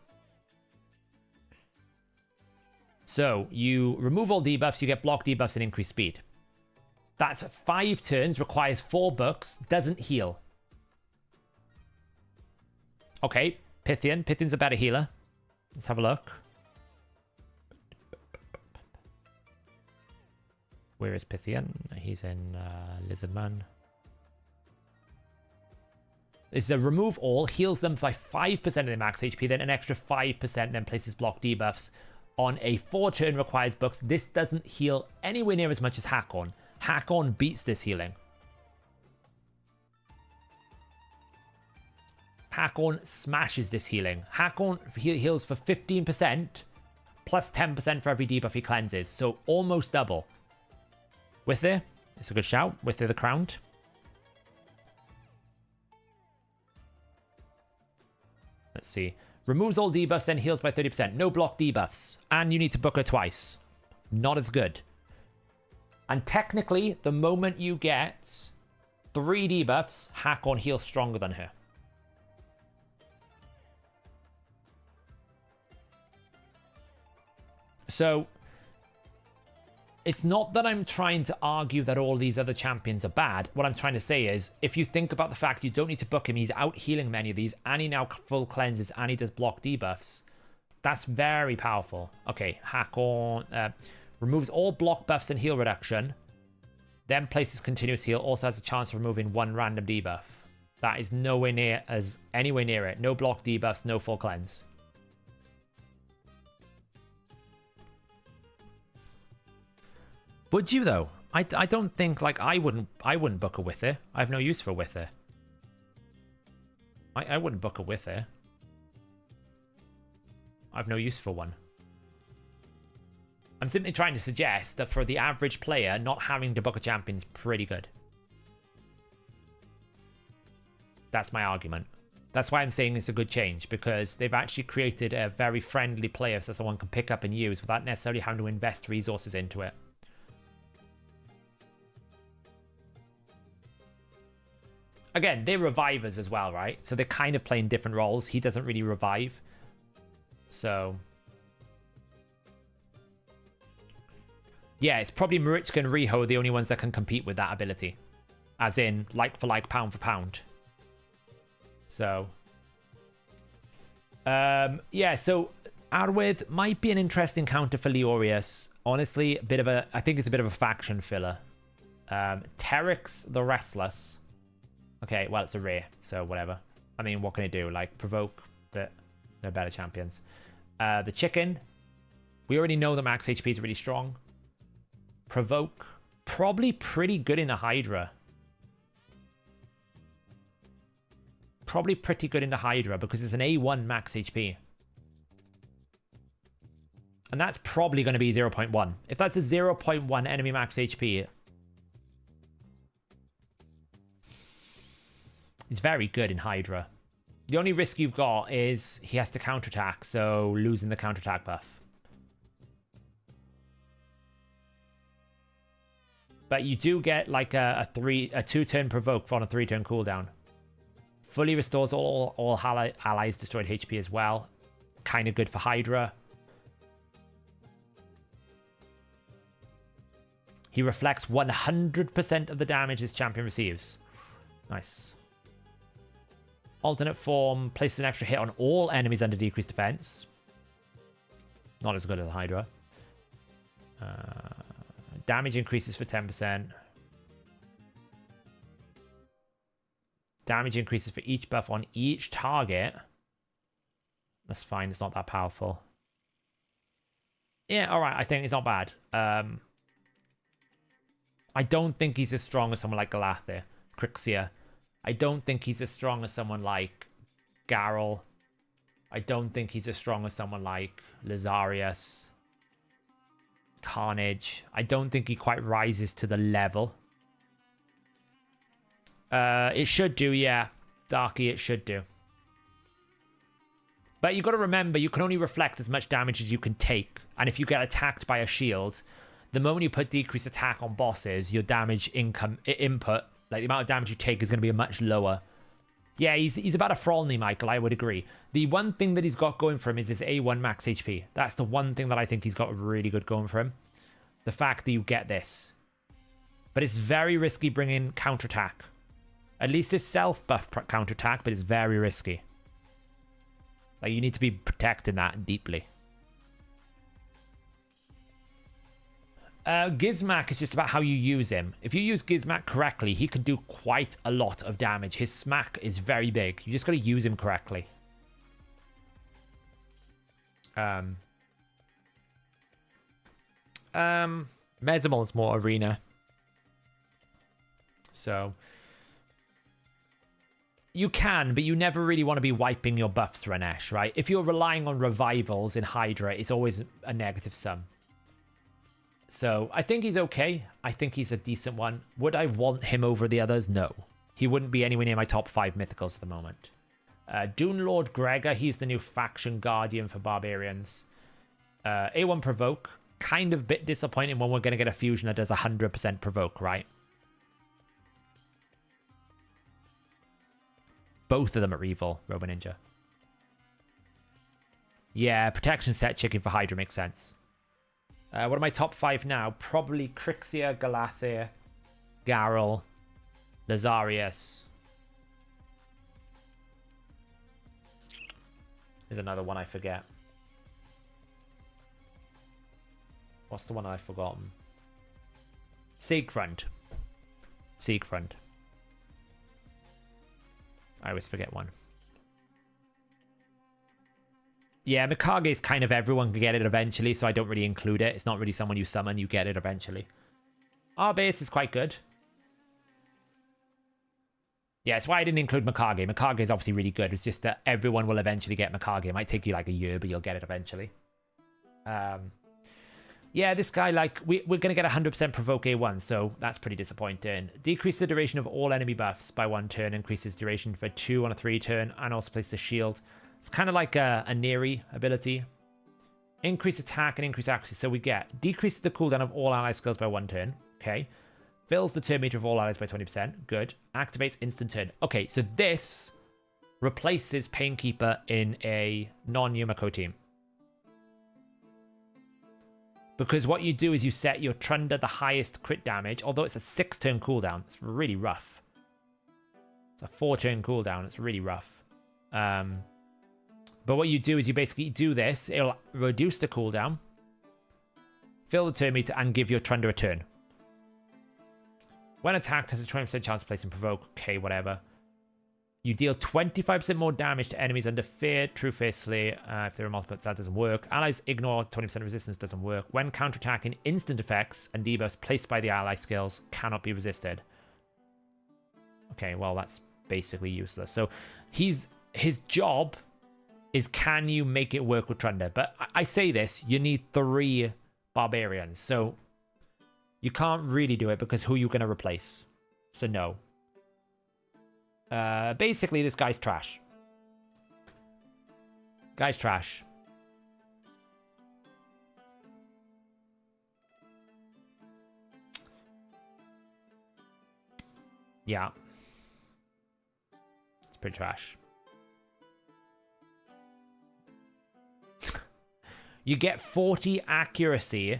So, you remove all debuffs, you get block debuffs and increased speed. That's 5 turns, requires 4 books, doesn't heal. Okay, Pythian. Pythian's a better healer. Let's have a look. Where is Pythian? He's in Lizardman. This is a remove all, heals them by 5% of their max HP, then an extra 5%, then places block debuffs. On a 4-turn requires books. This doesn't heal anywhere near as much as Hakon. Hakon beats this healing. Hakon smashes this healing. Hakon heals for 15%, plus 10% for every debuff he cleanses, so almost double. Wither, it's a good shout. Wither the Crowned. Let's see. Removes all debuffs and heals by 30%. No block debuffs. And you need to book her twice. Not as good. And technically, the moment you get 3 debuffs, Hakon heals stronger than her. So, it's not that I'm trying to argue that all these other champions are bad. What I'm trying to say is, if you think about the fact you don't need to book him, he's out healing many of these, and he now full cleanses, and he does block debuffs. That's very powerful. Okay, Hakon removes all block buffs and heal reduction, then places continuous heal, also has a chance of removing 1 random debuff. That is nowhere near anywhere near it. No block debuffs, no full cleanse. Would you though? I don't think, like, I wouldn't book a Wither. I have no use for a Wither. I wouldn't book a Wither. I have no use for one. I'm simply trying to suggest that for the average player, not having to book a champion is pretty good. That's my argument. That's why I'm saying it's a good change, because they've actually created a very friendly player so someone can pick up and use without necessarily having to invest resources into it. Again, they're revivers as well, right? So they're kind of playing different roles. He doesn't really revive. So yeah, it's probably Marichka and Riho the only ones that can compete with that ability. As in, like for like, pound for pound. So yeah, so Arwith might be an interesting counter for Leorius. Honestly, I think it's a bit of a faction filler. Terex the Restless. Okay, well, it's a rare, so whatever. I mean, what can it do? Like, provoke, but they're better champions. The chicken. We already know that max HP is really strong. Provoke. Probably pretty good in a Hydra. Probably pretty good in the Hydra because it's an A1 max HP. And that's probably going to be 0.1. If that's a 0.1 enemy max HP... it's very good in Hydra. The only risk you've got is he has to counterattack, so losing the counterattack buff. But you do get like a 2-turn provoke on a 3-turn cooldown. Fully restores all allies destroyed HP as well. Kind of good for Hydra. He reflects 100% of the damage this champion receives. Nice. Alternate form, places an extra hit on all enemies under decreased defense. Not as good as the Hydra. Damage increases for 10%. Damage increases for each buff on each target. That's fine. It's not that powerful. Yeah, all right. I think it's not bad. I don't think he's as strong as someone like Galathir, Crixia. I don't think he's as strong as someone like Garrel. I don't think he's as strong as someone like Lazarius. Carnage. I don't think he quite rises to the level. It should do, yeah. Darky, it should do. But you got to remember, you can only reflect as much damage as you can take. And if you get attacked by a shield, the moment you put decreased attack on bosses, your damage input, like the amount of damage you take, is going to be much lower. Yeah, he's about a Frolny, Michael, I would agree. The one thing that he's got going for him is his A1 max HP. That's the one thing that I think he's got really good going for him. The fact that you get this. But it's very risky bringing counterattack. At least his self-buff counterattack, but it's very risky. Like, you need to be protecting that deeply. Gizmak is just about how you use him. If you use Gizmak correctly, he can do quite a lot of damage. His smack is very big. You just got to use him correctly. Mezimol is more arena. So you can, but you never really want to be wiping your buffs, Ranesh, right? If you're relying on revivals in Hydra, it's always a negative sum. So I think he's okay. I think he's a decent one. Would I want him over the others? No. He wouldn't be anywhere near my top 5 mythicals at the moment. Dune Lord Gregor, he's the new faction guardian for barbarians. A1 provoke, kind of bit disappointing when we're going to get a fusion that does 100% provoke, right? Both of them are evil, Robo Ninja. Yeah, protection set chicken for Hydra makes sense. What are my top 5 now? Probably Crixia, Galathir, Garrel, Lazarius. There's another one I forget. What's the one I've forgotten? Siegfried. Siegfried. I always forget one. Yeah, Mikage is kind of everyone can get it eventually, so I don't really include it. It's not really someone you summon, you get it eventually. Our base is quite good. Yeah, that's why I didn't include Mikage. Mikage is obviously really good. It's just that everyone will eventually get Mikage. It might take you like a year, but you'll get it eventually. Yeah, this guy, like, we're going to get 100% provoke A1, so that's pretty disappointing. Decrease the duration of all enemy buffs by 1 turn, increases duration for 2 on a 3 turn, and also place the shield. It's kind of like a Neri ability. Increase attack and increase accuracy. So we get decreases the cooldown of all ally skills by 1 turn. Okay. Fills the turn meter of all allies by 20%. Good. Activates instant turn. Okay, so this replaces Painkeeper in a non-Yumiko team. Because what you do is you set your Trunda the highest crit damage, although it's a 6-turn cooldown. It's really rough. It's a 4-turn cooldown. It's really rough. But what you do is you basically do this. It'll reduce the cooldown, fill the turn meter, and give your Trunda a turn. When attacked, has a 20% chance of placing provoke. Okay, whatever. You deal 25% more damage to enemies under fear. True fiercely. If there are multiple, that doesn't work. Allies ignore 20% resistance, doesn't work. When counterattacking, instant effects and debuffs placed by the ally skills cannot be resisted. Okay, well, that's basically useless. So his job is, can you make it work with Trunda? But I say this, you need 3 barbarians. So you can't really do it because who are you going to replace? So no. Basically, this guy's trash. Guy's trash. Yeah. It's pretty trash. You get 40 accuracy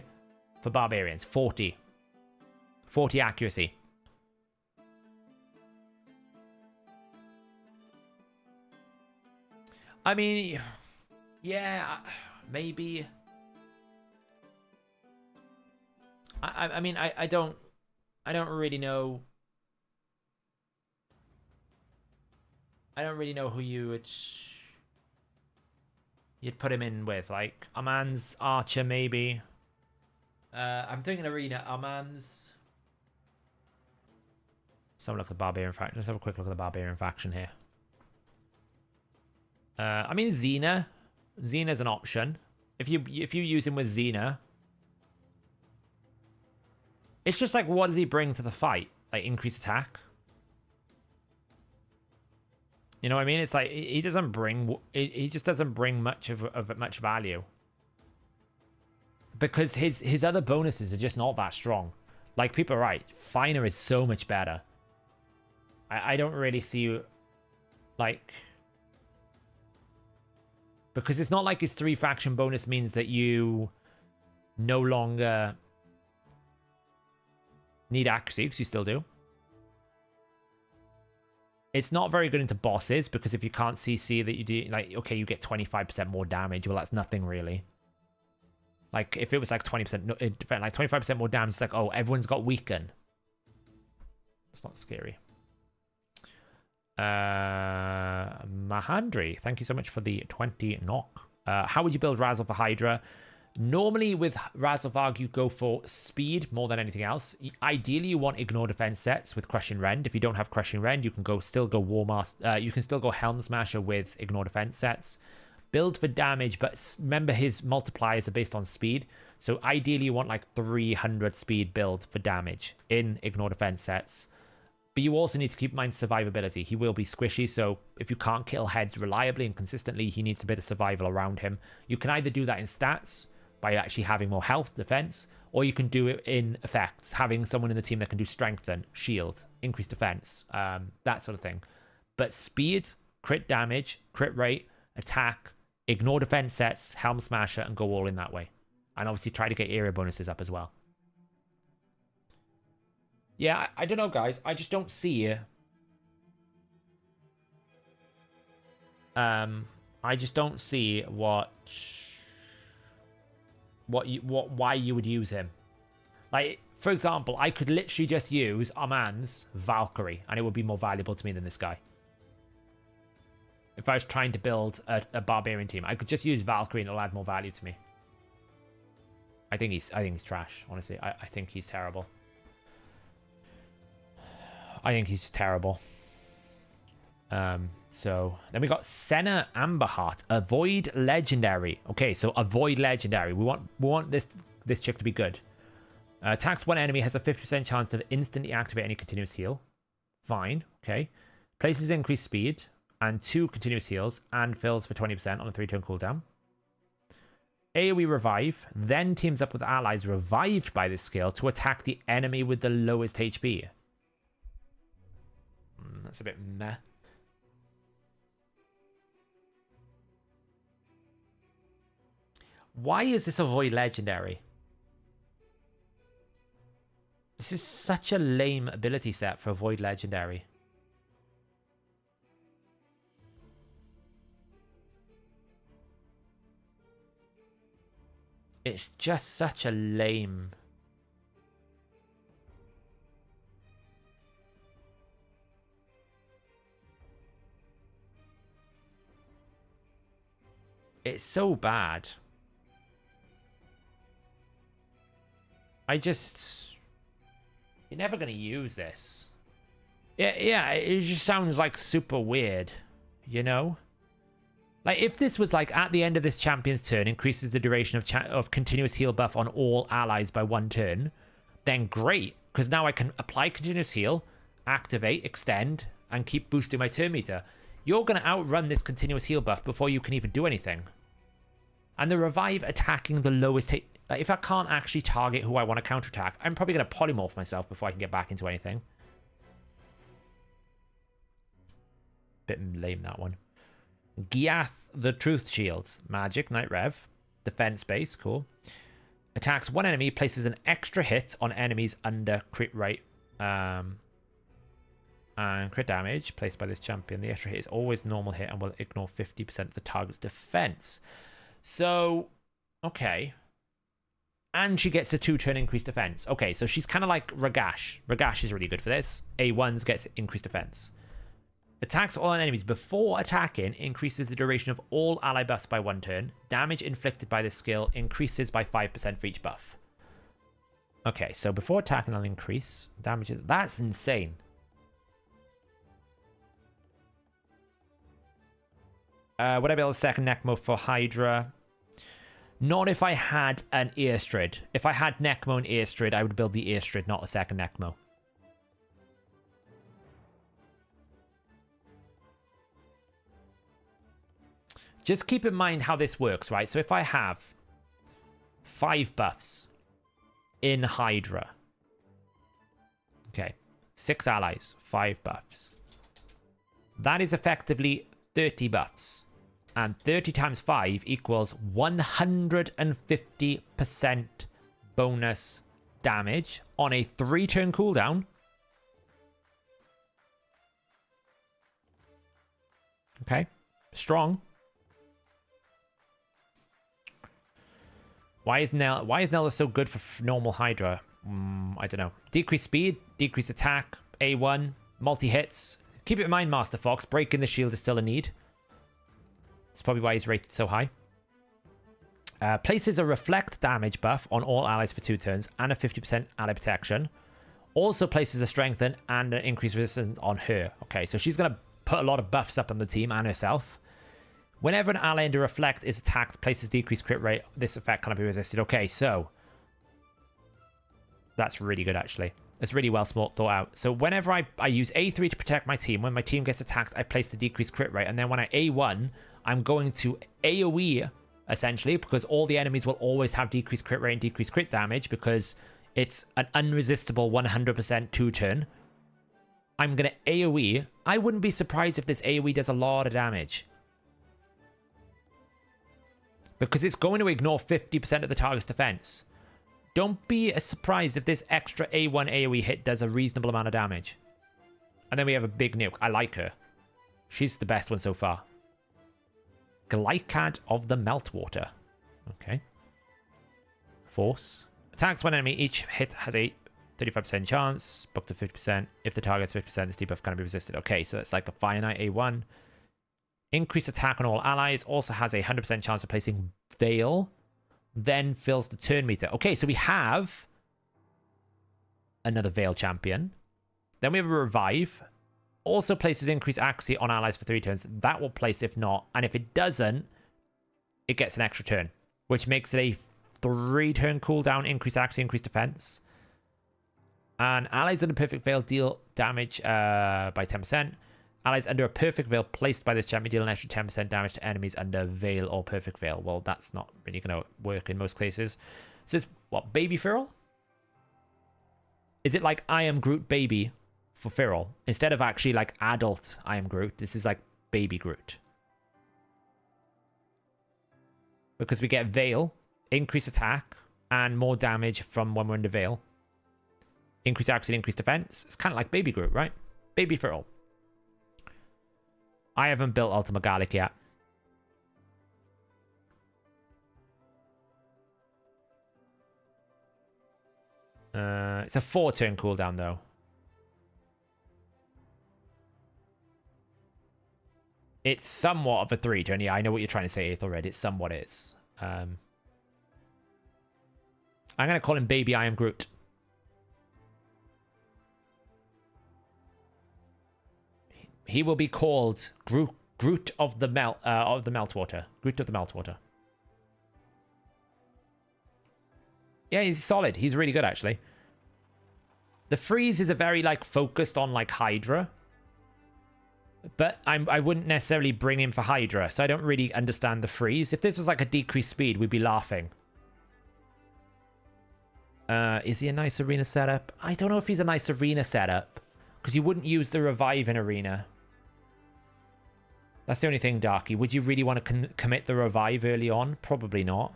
for barbarians. 40. 40 accuracy. I mean, yeah, maybe. I mean, I don't really know. I don't really know who you'd put him in with. Like, Armanz, Archer, maybe. I'm thinking Arena, Armanz. Let's have a look at the Barbarian faction. Let's have a quick look at the Barbarian faction here. I mean, Xena. Xena's an option. If you use him with Xena, it's just like, what does he bring to the fight? Like, increased attack? You know what I mean? It's like, he doesn't bring... He just doesn't bring much of much value. Because his other bonuses are just not that strong. Like, people are right. Finer is so much better. I don't really see... Like... Because it's not like his 3 faction bonus means that you no longer need accuracy, because you still do. It's not very good into bosses, because if you can't CC that you do, like, okay, you get 25% more damage. Well, that's nothing really. Like, if it was like 20%, like 25% more damage, it's like, oh, everyone's got weaken. It's not scary. Mahandri, thank you so much for the 20 knock. How would you build Razzle for Hydra? Normally with Razzlevarg, you go for speed more than anything else. Ideally, you want ignore defense sets with Crushing Rend. If you don't have Crushing Rend, you can still go Warmaster. You can still go Helm Smasher with ignore defense sets. Build for damage, but remember his multipliers are based on speed. So ideally, you want like 300 speed build for damage in ignore defense sets. But you also need to keep in mind survivability. He will be squishy, so if you can't kill heads reliably and consistently, he needs a bit of survival around him. You can either do that in stats, by actually having more health, defense, or you can do it in effects, having someone in the team that can do strengthen, shield, increase defense, that sort of thing. But speed, crit damage, crit rate, attack, ignore defense sets, Helm Smasher, and go all in that way. And obviously try to get area bonuses up as well. Yeah, I don't know, guys. I just don't see... I just don't see why you would use him. Like, for example, I could literally just use Armanz Valkyrie, and it would be more valuable to me than this guy. If I was trying to build a barbarian team, I could just use Valkyrie and it'll add more value to me. I think he's trash, honestly. I think he's terrible. I think he's terrible. So then we got Senna Amberheart, Avoid Legendary. Okay, so Avoid Legendary. We want this chick to be good. Attacks one enemy, has a 50% chance to instantly activate any continuous heal. Fine, okay. Places increased speed and 2 continuous heals and fills for 20% on a 3-turn cooldown. AoE Revive, then teams up with allies revived by this skill to attack the enemy with the lowest HP. That's a bit meh. Why is this Avoid Legendary? This is such a lame ability set for Avoid Legendary. It's just such a lame... It's so bad. You're never going to use this. Yeah, it just sounds like super weird, you know? Like, if this was like, at the end of this champion's turn, increases the duration of continuous heal buff on all allies by 1 turn, then great, because now I can apply continuous heal, activate, extend, and keep boosting my turn meter. You're going to outrun this continuous heal buff before you can even do anything. And the revive attacking the lowest hit... Like, if I can't actually target who I want to counterattack, I'm probably going to polymorph myself before I can get back into anything. Bit lame, that one. Giath, the Truth Shield. Magic, Night Rev. Defense base, cool. Attacks one enemy, places an extra hit on enemies under crit rate. And crit damage placed by this champion. The extra hit is always normal hit and will ignore 50% of the target's defense. So, okay. And she gets a 2-turn increased defense. Okay, so she's kind of like Ragash. Ragash is really good for this. A1s gets increased defense. Attacks all enemies before attacking, increases the duration of all ally buffs by 1 turn. Damage inflicted by this skill increases by 5% for each buff. Okay, so before attacking, I'll increase damage. That's insane. Would I build a second Necmo for Hydra? Not if I had an Earstrid. If I had Necmo and Earstrid, I would build the Earstrid, not the second Necmo. Just keep in mind how this works, right? So if I have 5 buffs in Hydra. Okay. 6 allies, 5 buffs. That is effectively 30 buffs. And 30 times 5 equals 150% bonus damage on a 3-turn cooldown. Okay. Strong. Why is Nella so good for normal Hydra? I don't know. Decreased speed, decreased attack, A1, multi-hits. Keep it in mind, Master Fox, breaking the shield is still a need. That's probably why he's rated so high. Places a reflect damage buff on all allies for 2 turns and a 50% ally protection. Also places a strengthen and an increased resistance on her. Okay, so she's going to put a lot of buffs up on the team and herself. Whenever an ally under reflect is attacked, places decreased crit rate. This effect cannot be resisted. Okay, so that's really good, actually. It's really well thought out. So whenever I use A3 to protect my team, when my team gets attacked, I place the decreased crit rate. And then when I A1, I'm going to AoE, essentially, because all the enemies will always have decreased crit rate and decreased crit damage because it's an unresistible 100% 2-turn. I'm going to AoE. I wouldn't be surprised if this AoE does a lot of damage. Because it's going to ignore 50% of the target's defense. Don't be surprised if this extra A1 AoE hit does a reasonable amount of damage. And then we have a big nuke. I like her. She's the best one so far. Glycad of the Meltwater. Okay. Force. Attacks one enemy. Each hit has a 35% chance. Up to 50%. If the target's 50%, this debuff can be resisted. Okay, so it's like a Fire Knight A1. Increased attack on all allies. Also has a 100% chance of placing Veil. Then fills the turn meter. Okay, so we have another Veil champion. Then we have a Revive. Also places increased accuracy on allies for 3 turns. That will place if not. And if it doesn't, it gets an extra turn. Which makes it a 3-turn cooldown. Increased accuracy, increased defense. And allies under Perfect Veil deal damage by 10%. Allies under a Perfect Veil placed by this champion deal an extra 10% damage to enemies under Veil or Perfect Veil. Well, that's not really going to work in most cases. So it's, what, Baby Feral? Is it like I Am Groot Baby for Feral? Instead of actually like adult I Am Groot, this is like Baby Groot. Because we get Veil, increased attack, and more damage from when we're under Veil. Increased accuracy, increased defense. It's kind of like Baby Groot, right? Baby Feral. I haven't built Ultima Garlic yet. It's a 4-turn cooldown, though. It's somewhat of a 3-turn. Yeah, I know what you're trying to say, Aethelred. It somewhat is. I'm going to call him Baby I Am Groot. He will be called Groot of the Meltwater. Groot of the Meltwater. Yeah, he's solid. He's really good, actually. The freeze is a very like focused on like Hydra, but I wouldn't necessarily bring him for Hydra, so I don't really understand the freeze. If this was like a decreased speed, we'd be laughing. Is he a nice arena setup? I don't know if he's a nice arena setup, because you wouldn't use the revive in arena. That's the only thing, Darky. Would you really want to commit the revive early on? Probably not.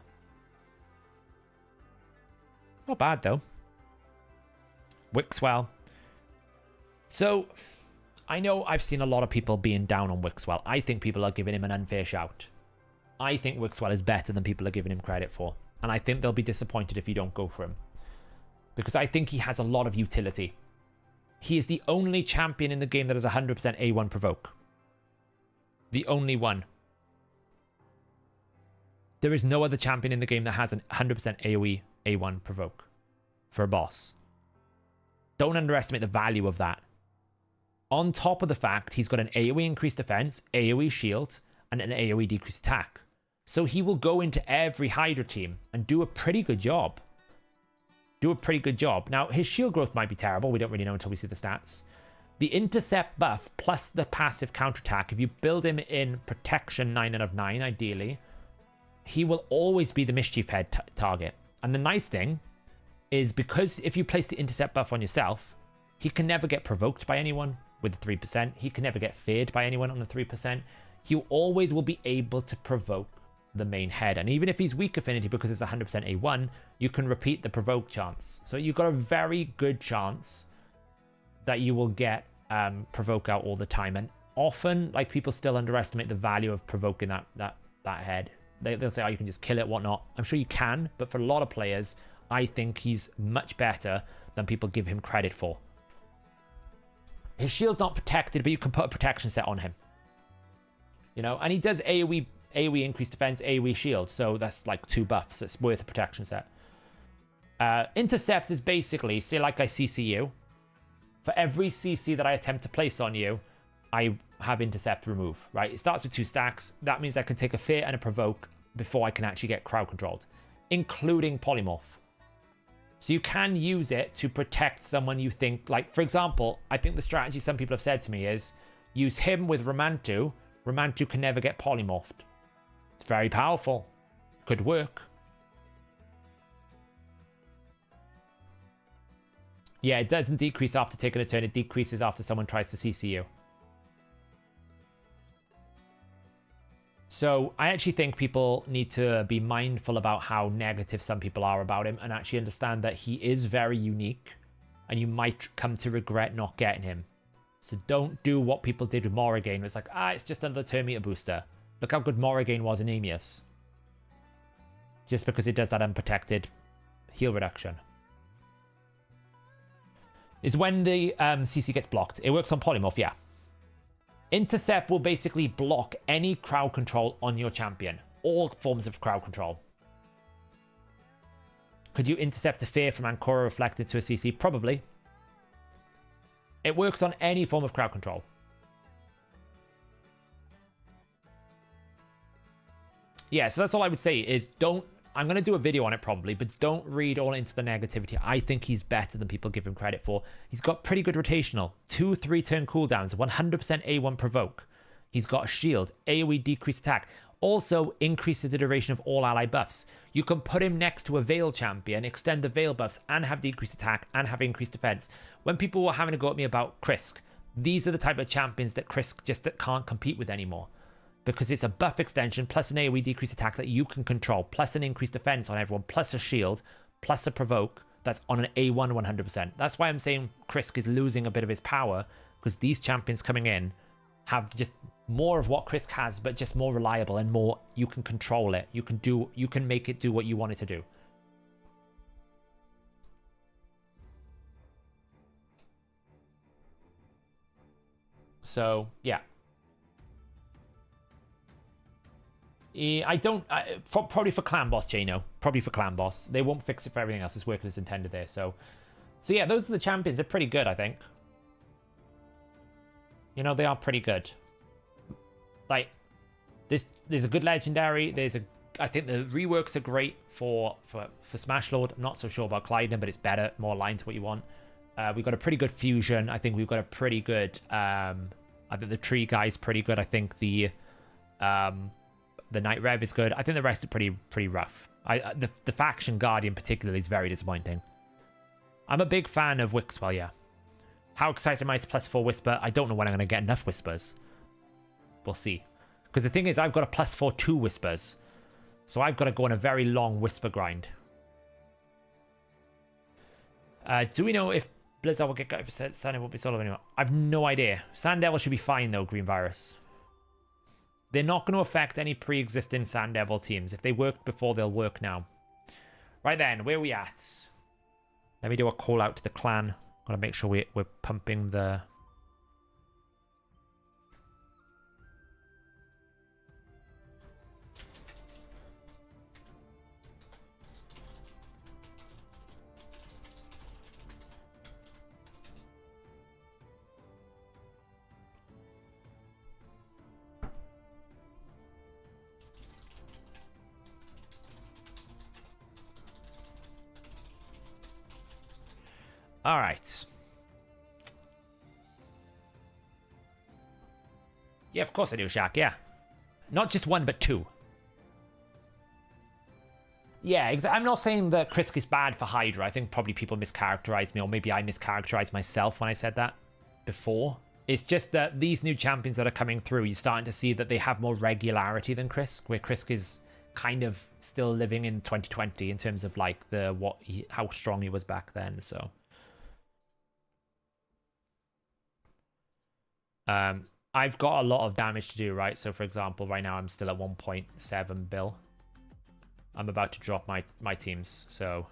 Not bad, though. Wixwell. So, I know I've seen a lot of people being down on Wixwell. I think people are giving him an unfair shout. I think Wixwell is better than people are giving him credit for. And I think they'll be disappointed if you don't go for him. Because I think he has a lot of utility. He is the only champion in the game that has 100% A1 provoke. The only one. There is no other champion in the game that has an 100% AoE A1 provoke for a boss. Don't underestimate the value of that. On top of the fact, he's got an AoE increased defense, AoE shield, and an AoE decreased attack. So he will go into every Hydra team and do a pretty good job. Now, his shield growth might be terrible. We don't really know until we see the stats. The intercept buff plus the passive counterattack, if you build him in protection 9 out of 9, ideally, he will always be the mischief head target. And the nice thing is because if you place the intercept buff on yourself, he can never get provoked by anyone with the 3%. He can never get feared by anyone on the 3%. You always will be able to provoke the main head. And even if he's weak affinity because it's 100% A1, you can repeat the provoke chance. So you've got a very good chance that you will get provoke out all the time. And often, like, people still underestimate the value of provoking that head. They'll say, oh, you can just kill it, whatnot. I'm sure you can, but for a lot of players, I think he's much better than people give him credit for. His shield's not protected, but you can put a protection set on him. You know, and he does AoE increased defense, AoE shield, so that's like 2 buffs. It's worth a protection set. Intercept is basically, say like I CC you. For every CC that I attempt to place on you, I have intercept remove, right? It starts with 2 stacks. That means I can take a fear and a provoke before I can actually get crowd controlled, including polymorph. So you can use it to protect someone you think, like, for example, I think the strategy some people have said to me is use him with Romantu. Romantu can never get polymorphed. It's very powerful. Could work. Yeah, it doesn't decrease after taking a turn. It decreases after someone tries to CC you. So I actually think people need to be mindful about how negative some people are about him and actually understand that he is very unique and you might come to regret not getting him. So don't do what people did with Morrigan. It's like, it's just another turn meter booster. Look how good Morrigan was in Amius. Just because it does that unprotected heal reduction. Is when the CC gets blocked. It works on polymorph, yeah. Intercept will basically block any crowd control on your champion. All forms of crowd control. Could you intercept a fear from Ancora reflected to a CC? Probably. It works on any form of crowd control. Yeah, so that's all I would say is don't... I'm going to do a video on it probably, but don't read all into the negativity. I think he's better than people give him credit for. He's got pretty good rotational. 2 3-turn cooldowns, 100% A1 provoke. He's got a shield, AoE decreased attack. Also increases the duration of all ally buffs. You can put him next to a Veil champion, extend the Veil buffs, and have decreased attack, and have increased defense. When people were having to go at me about Krisk, these are the type of champions that Krisk just can't compete with anymore. Because it's a buff extension, plus an AoE decreased attack that you can control, plus an increased defense on everyone, plus a shield, plus a provoke that's on an A1 100%. That's why I'm saying Krisk is losing a bit of his power, because these champions coming in have just more of what Krisk has, but just more reliable and more, you can control it. You can make it do what you want it to do. So, yeah. Probably for clan boss, Chano. Probably for clan boss. They won't fix it for everything else. It's working as intended there. So yeah, those are the champions. They're pretty good, I think. You know, they are pretty good. Like, there's a good legendary. I think the reworks are great for Smash Lord. I'm not so sure about Clyden, but it's better, more aligned to what you want. We've got a pretty good fusion. I think we've got a pretty good. I think the tree guy's pretty good. I think the Night Rev is good. I think the rest are pretty rough. The faction Guardian particularly is very disappointing. I'm a big fan of Wixwell, yeah. How excited am I to +4 Whisper? I don't know when I'm going to get enough Whispers. We'll see. Because the thing is, I've got a +4 2 Whispers. So I've got to go on a very long Whisper grind. Do we know if Blizzard will get gutted for Sand won't be solo anymore? I've no idea. Sand Devil should be fine though, Green Virus. They're not going to affect any pre-existing Sand Devil teams. If they worked before, they'll work now. Right then, where are we at? Let me do a call out to the clan. Gotta make sure we're pumping the... All right. Yeah, of course I do, Shaq. Yeah. Not just one, but two. Yeah, I'm not saying that Krisk is bad for Hydra. I think probably people mischaracterized me, or maybe I mischaracterized myself when I said that before. It's just that these new champions that are coming through, you're starting to see that they have more regularity than Krisk, where Krisk is kind of still living in 2020 in terms of like how strong he was back then. So, I've got a lot of damage to do, right? So, for example, right now I'm still at 1.7 bill. I'm about to drop my teams, so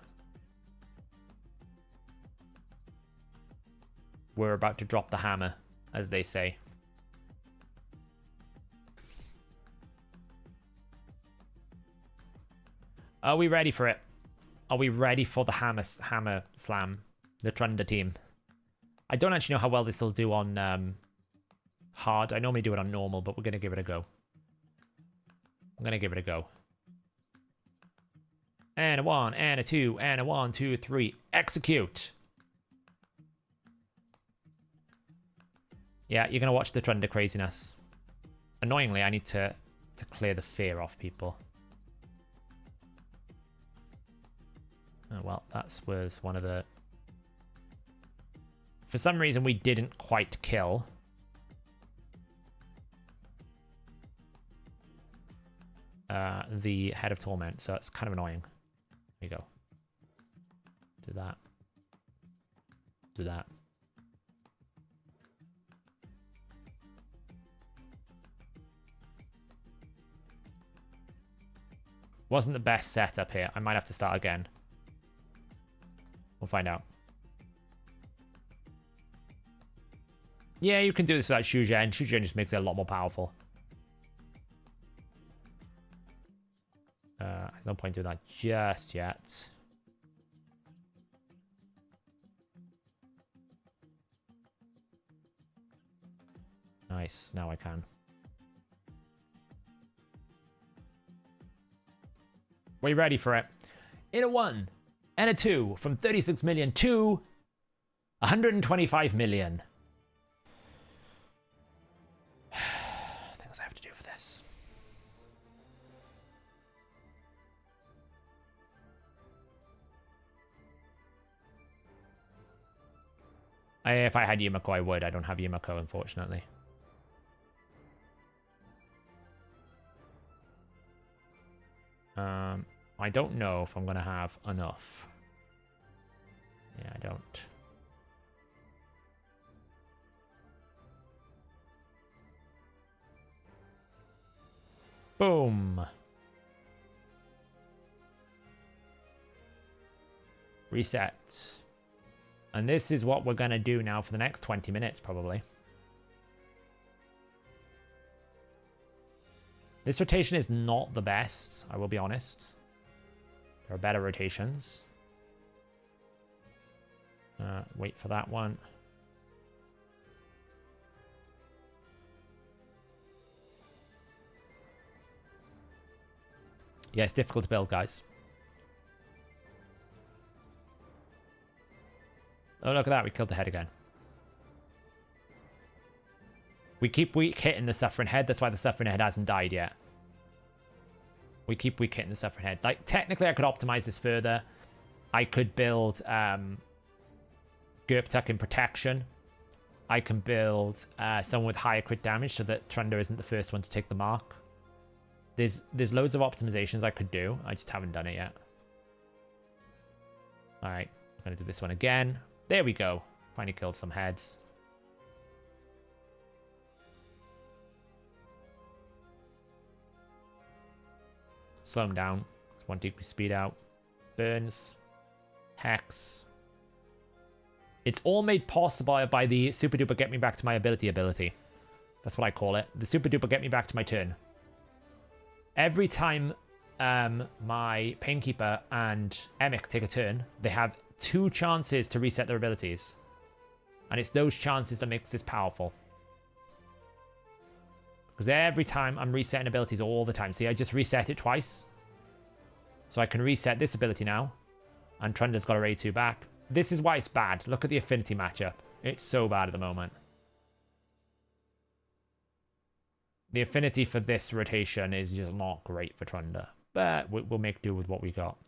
we're about to drop the hammer, as they say. Are we ready for it? Are we ready for the hammer slam? The Trunder team. I don't actually know how well this will do on hard. I normally do it on normal, but we're gonna give it a go. I'm gonna give it a go. And a 1, and a 2, and a 1, 2, 3. Execute. Yeah, you're going to watch the Trunder craziness. Annoyingly, I need to clear the fear off people. Oh, well, that was one of the... For some reason, we didn't quite kill. The Head of Torment, so it's kind of annoying. There you go. Do that. Do that. Wasn't the best setup here. I might have to start again. We'll find out. Yeah, you can do this without Shujen. Shujen just makes it a lot more powerful. There's no point doing that just yet. Nice, now I can. Are you ready for it? In a 1 and a 2 from 36 million to 125 million. Things I have to do for this. If I had Yumiko, I would. I don't have Yumiko, unfortunately. I don't know if I'm going to have enough. Yeah, I don't. Boom. Reset. And this is what we're going to do now for the next 20 minutes, probably. This rotation is not the best, I will be honest. There are better rotations. Wait for that one. Yeah, it's difficult to build, guys. Oh, look at that. We killed the head again. We keep weak hitting the Suffering Head. That's why the Suffering Head hasn't died yet. We keep weak hitting the Suffering Head. Like, technically, I could optimize this further. I could build Gurptuk in protection. I can build someone with higher crit damage so that Trunder isn't the first one to take the mark. There's loads of optimizations I could do. I just haven't done it yet. Alright. I'm going to do this one again. There we go. Finally killed some heads. Slow him down. One decrease speed out. Burns. Hex. It's all made possible by the super duper get me back to my ability. That's what I call it. The super duper get me back to my turn. Every time my Painkeeper and Emic take a turn, they have 2 chances to reset their abilities. And it's those chances that makes this powerful. Because every time I'm resetting abilities all the time. See, I just reset it twice. So I can reset this ability now. And Trunder's got her A2 back. This is why it's bad. Look at the affinity matchup. It's so bad at the moment. The affinity for this rotation is just not great for Trunder. But we'll make do with what we got.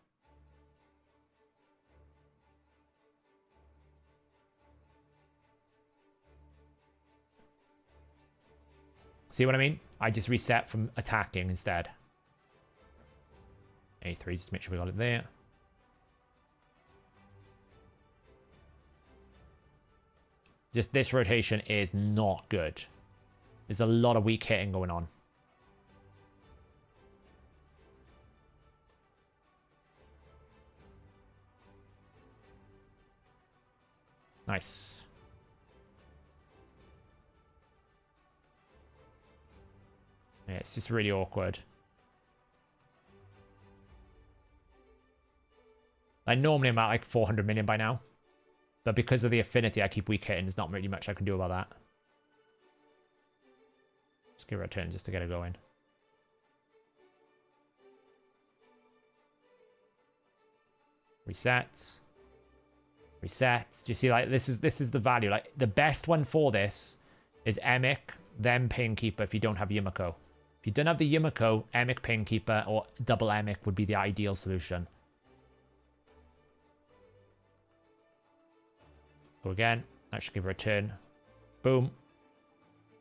See what I mean? I just reset from attacking instead. A3, just to make sure we got it there. Just this rotation is not good. There's a lot of weak hitting going on. Nice. Yeah, it's just really awkward. Like, normally I'm at like 400 million by now. But because of the affinity, I keep weak hitting. There's not really much I can do about that. Just give her a turn just to get her going. Reset. Reset. Do you see, like, this is the value. Like, the best one for this is Emic, then Painkeeper if you don't have Yumiko. If you don't have the Yumiko, Emic, Painkeeper, or double Emic would be the ideal solution. Go again. That should give her a turn. Boom.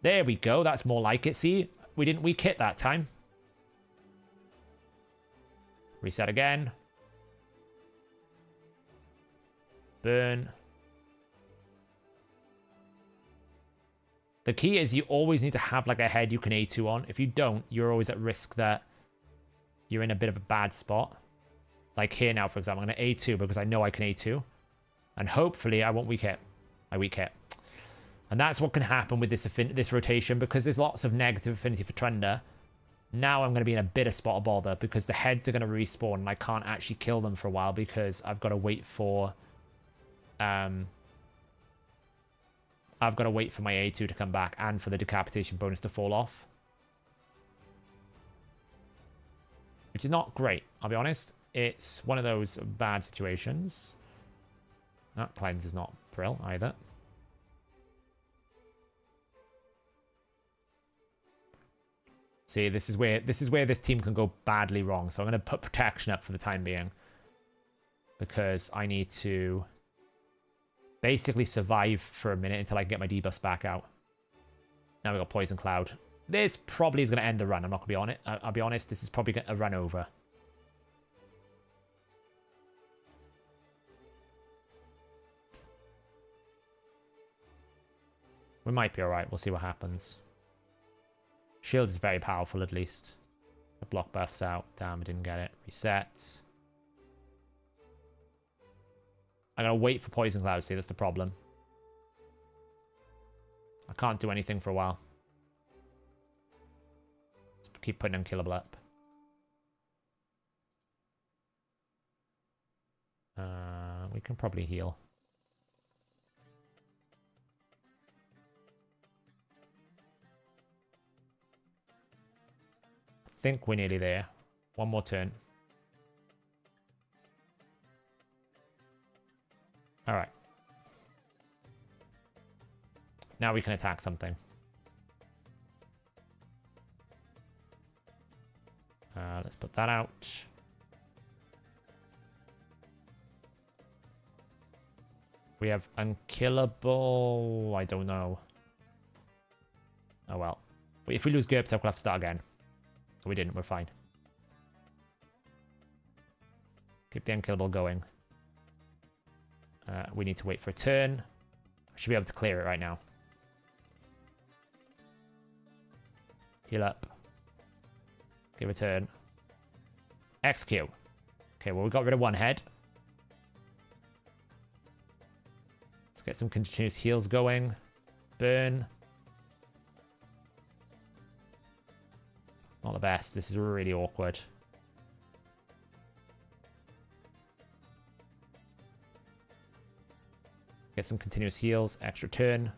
There we go. That's more like it. See? We didn't weak hit that time. Reset again. Burn. The key is you always need to have like a head you can A2 on. If you don't, you're always at risk that you're in a bit of a bad spot. Like here now, for example, I'm going to A2 because I know I can A2. And hopefully I won't weak hit. I weak hit. And that's what can happen with this rotation, because there's lots of negative affinity for Trender. Now I'm going to be in a bit of spot of bother because the heads are going to respawn and I can't actually kill them for a while because I've got to wait for... I've got to wait for my A2 to come back and for the decapitation bonus to fall off. Which is not great, I'll be honest. It's one of those bad situations. That cleanse is not Prill either. See, this is where this team can go badly wrong. So I'm going to put protection up for the time being. Because I need to basically survive for a minute until I can get my debuffs back out. Now we've got Poison Cloud. This probably is going to end the run. I'm not going to be on it. I'll be honest, this is probably a run over. We might be alright. We'll see what happens. Shield is very powerful, at least. The block buff's out. Damn, I didn't get it. Reset. I gotta wait for Poison Cloud. See, that's the problem. I can't do anything for a while. Just keep putting Unkillable up. We can probably heal. I think we're nearly there. One more turn. Alright. Now we can attack something. Let's put that out. We have Unkillable. I don't know. Oh well. If we lose GURPS, we'll have to start again. So we didn't. We're fine. Keep the Unkillable going. We need to wait for a turn. I should be able to clear it right now. Heal up. Give a turn. Execute. Okay, well, we got rid of one head. Let's get some continuous heals going. Burn. Not the best. This is really awkward. Get some continuous heals. Extra turn.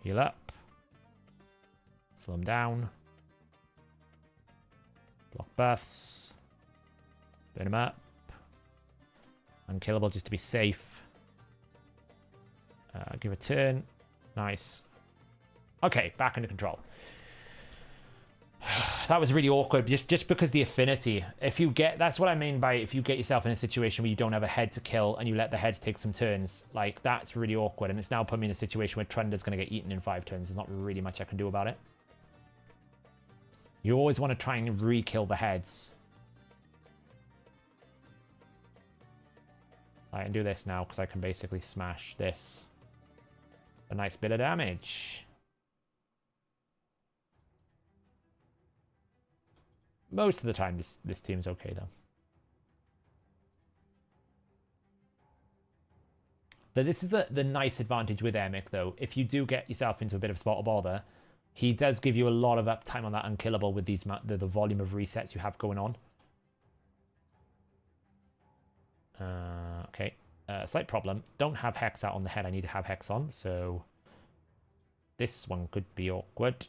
Heal up. Slow him down. Block buffs. Burn him up. Unkillable just to be safe. Give a turn. Nice. Okay, back under control. That was really awkward, just because the affinity. If you get, that's what I mean by if you get yourself in a situation where you don't have a head to kill and you let the heads take some turns, like that's really awkward. And it's now put me in a situation where Trunder's going to get eaten in 5 turns. There's not really much I can do about it. You always want to try and re-kill the heads. I can do this now because I can basically smash this. A nice bit of damage. Most of the time, this team's okay, though. But this is the nice advantage with Emic, though. If you do get yourself into a bit of spot of bother, he does give you a lot of uptime on that unkillable with these the volume of resets you have going on. Okay. Slight problem. Don't have Hex out on the head. I need to have Hex on, so this one could be awkward.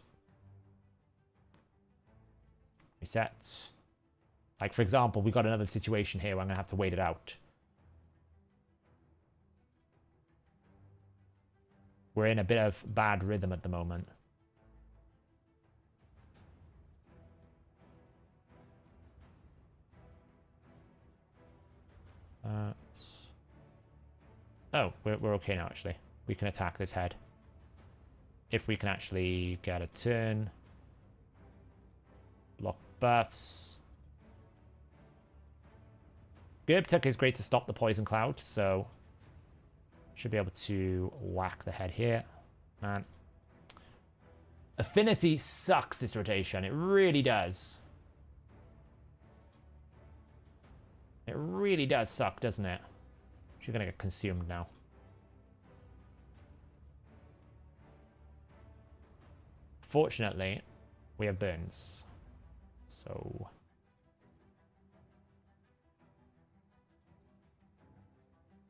Reset. Like, for example, we got another situation here where I'm going to have to wait it out. We're in a bit of bad rhythm at the moment. Oh, we're okay now, actually. We can attack this head. If we can actually get a turn. Block buffs. Gerbtuck is great to stop the poison cloud, so should be able to whack the head here. Man. Affinity sucks this rotation. It really does. It really does suck, doesn't it? She's gonna get consumed now. Fortunately, we have burns. So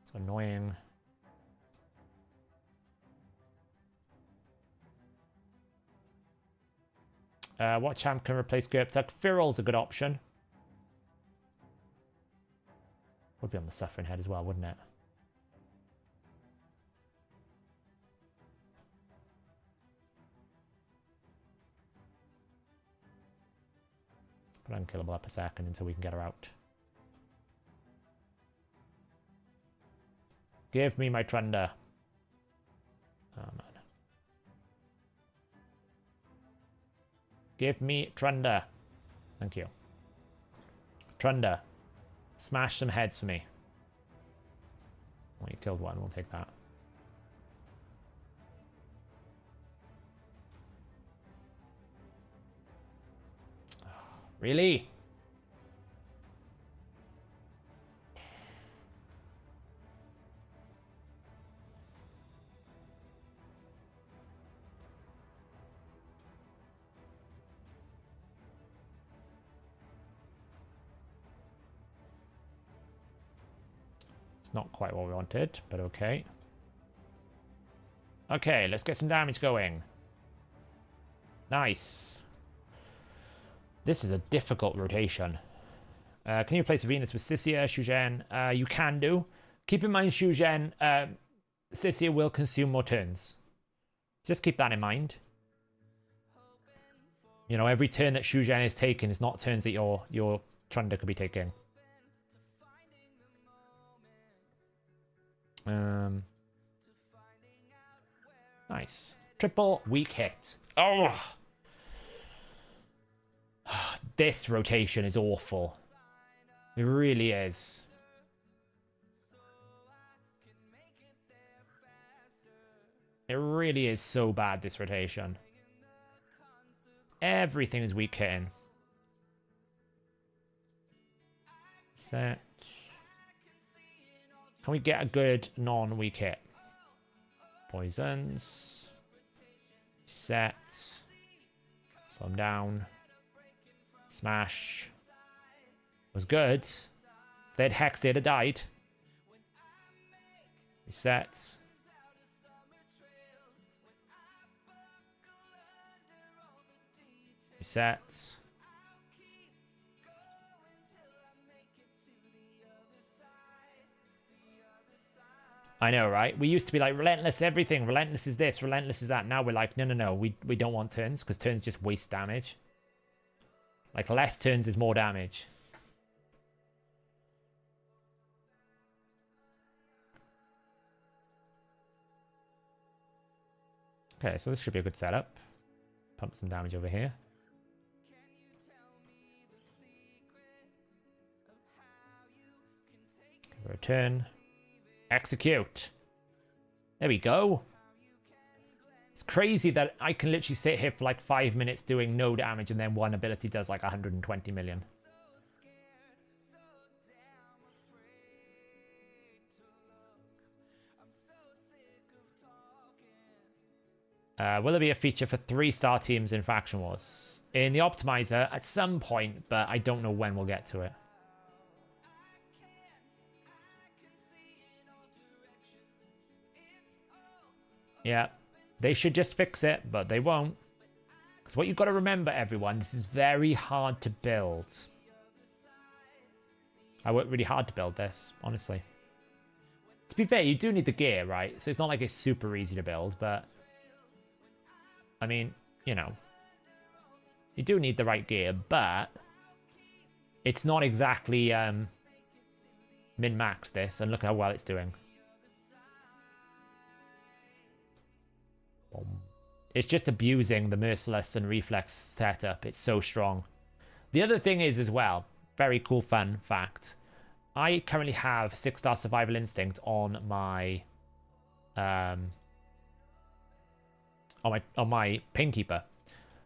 it's annoying. What champ can replace Gerbtuck? Firol's a good option. Would be on the Suffering Head as well, wouldn't it? Put Unkillable up a second until we can get her out. Give me my Trunder. Oh, man. Give me Trunder. Thank you. Trunder. Smash some heads for me. Well, you killed one. We'll take that. Really? It's not quite what we wanted, but okay. Okay, let's get some damage going. Nice. This is a difficult rotation. Can you replace Venus with Sisia, Shuzhen? You can do. Keep in mind, Shuzhen, Sisia will consume more turns. Just keep that in mind. You know, every turn that Shuzhen is taking is not turns that your Trunder could be taking. Nice. Triple weak hit. Oh! This rotation is awful. It really is. It really is so bad, this rotation. Everything is weak hitting. Set. Can we get a good non-weak hit? Poisons. Set. Slow him down. Smash. Was good. If they'd hexed, they'd have died. Reset. Reset. I know, right? We used to be like, relentless everything. Relentless is this, relentless is that. Now we're like, no. We don't want turns, because turns just waste damage. Like, less turns is more damage. Okay, so this should be a good setup. Pump some damage over here. Return. Execute. There we go. It's crazy that I can literally sit here for like 5 minutes doing no damage and then one ability does like 120 million. Will there be a feature for 3-star teams in Faction Wars? In the Optimizer, at some point, but I don't know when we'll get to it. Yeah, they should just fix it, but they won't. Because what you've got to remember, everyone, this is very hard to build. I worked really hard to build this, honestly. To be fair, you do need the gear, right? So it's not like it's super easy to build, but... I mean, you know. You do need the right gear, but... It's not exactly min-max this, and look how well it's doing. It's just abusing the Merciless and Reflex setup. It's so strong. The other thing is as well, very cool fun fact, I currently have 6-star Survival Instinct on my on my Pinkeeper.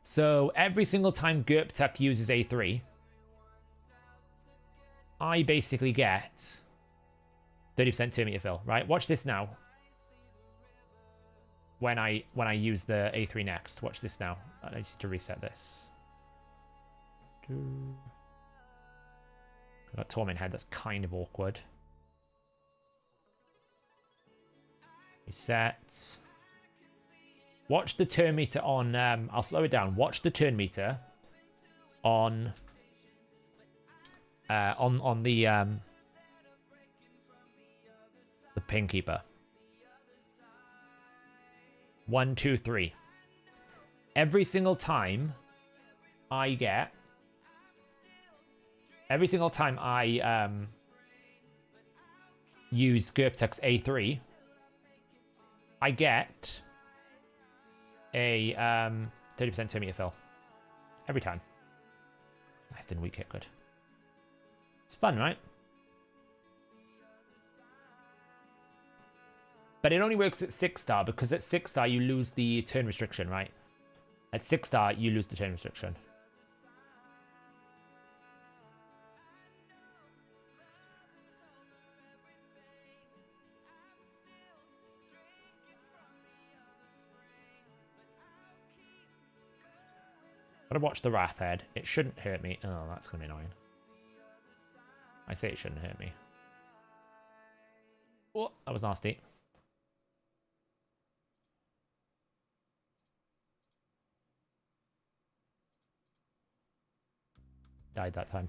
So every single time Gerptuck uses A3, I basically get 30% turn meter fill, right? Watch this now. When I use the A3 next. Watch this now. I need to reset this. I've got Torment Head, that's kind of awkward. Reset. Watch the turn meter on I'll slow it down. Watch the turn meter on the Pinkeeper. 1, 2, 3. Every single time I use Gerptuck's A3, I get a 30% turn meter fill. Every time. Nice, didn't weak hit, good. It's fun, right? But it only works at 6-star, because at 6-star you lose the turn restriction, right? At 6-star you lose the turn restriction. Gotta watch the Wrath Head. It shouldn't hurt me. Oh, that's gonna be annoying. I say it shouldn't hurt me. Oh, that was nasty. Died that time.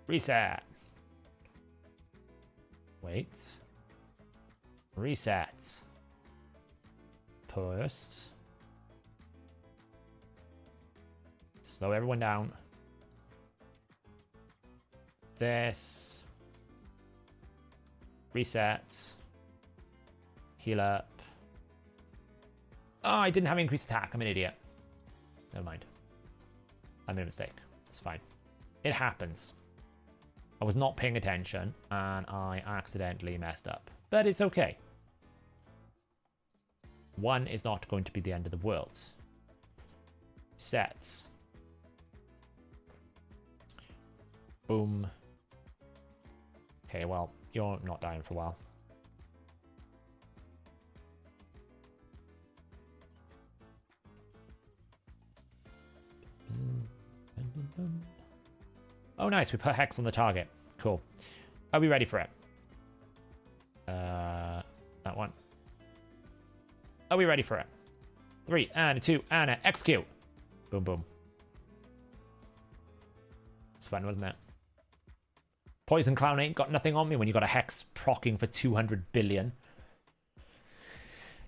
Reset. Wait. Reset. Post. Slow everyone down. This. Reset. Heal up. Oh, I didn't have increased attack. I'm an idiot. Never mind. I made a mistake. It's fine. It happens. I was not paying attention and I accidentally messed up. But it's okay. 1 is not going to be the end of the world. Sets. Boom. Okay, well, you're not dying for a while. Oh, nice. We put Hex on the target. Cool. Are we ready for it? That one. Are we ready for it? 3 and a 2 and a execute. Boom, boom. It's fun, wasn't it? Poison Clown ain't got nothing on me when you got a Hex procking for 200 billion.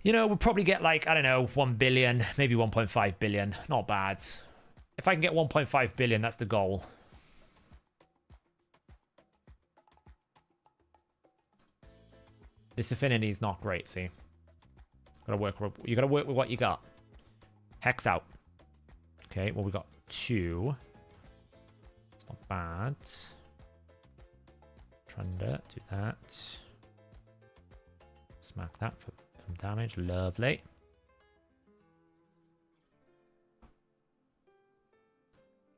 You know, we'll probably get like, I don't know, 1 billion, maybe 1.5 billion. Not bad. If I can get 1.5 billion, that's the goal. This affinity is not great, see? You gotta work with what you got. Hex out. Okay, well, we got 2. It's not bad. Trunda, do that. Smack that for some damage. Lovely.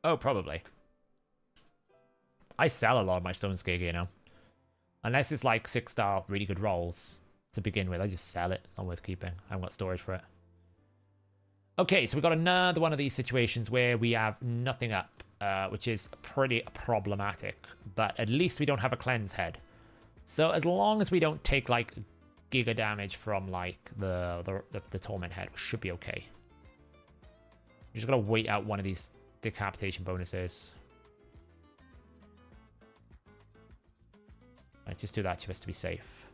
Oh, probably. I sell a lot of my Stone Skig, you know. Unless it's like 6-star really good rolls to begin with. I just sell it. It's not worth keeping. I haven't got storage for it. Okay, so we've got another one of these situations where we have nothing up, which is pretty problematic. But at least we don't have a cleanse head. So as long as we don't take like giga damage from like the torment head, we should be okay. We just gotta wait out one of these decapitation bonuses. Right, just do that to us to be safe.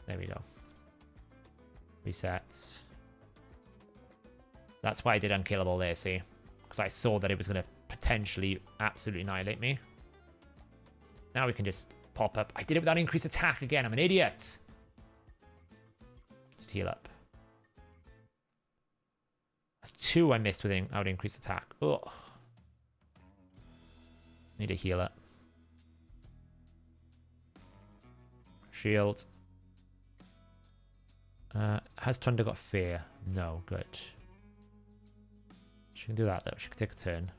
There we go. Resets. That's why I did unkillable there, see? Because I saw that it was going to potentially absolutely annihilate me. Now we can just pop up. I did it without increased attack again. I'm an idiot. Just heal up. That's 2 I missed without increased attack. Ugh. Need to heal up. Shield. Has Thunder got fear? No, good. She can do that though. She can take a turn.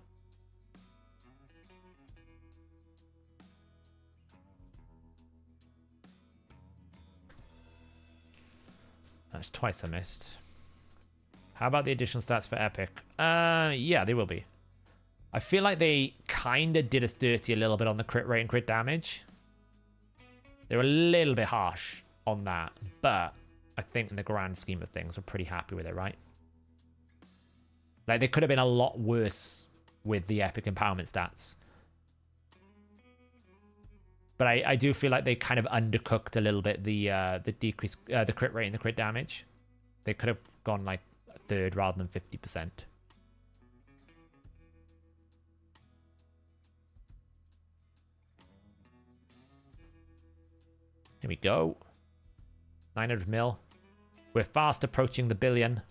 That's twice I missed. How about the additional stats for Epic? Yeah, they will be. I feel like they kind of did us dirty a little bit on the crit rate and crit damage. They were a little bit harsh on that, but I think in the grand scheme of things, we're pretty happy with it, right? Like, they could have been a lot worse with the Epic Empowerment stats. But I do feel like they kind of undercooked a little bit the decrease, the crit rate and the crit damage. They could have gone like a third rather than 50%. Here we go. 900 mil. We're fast approaching the billion.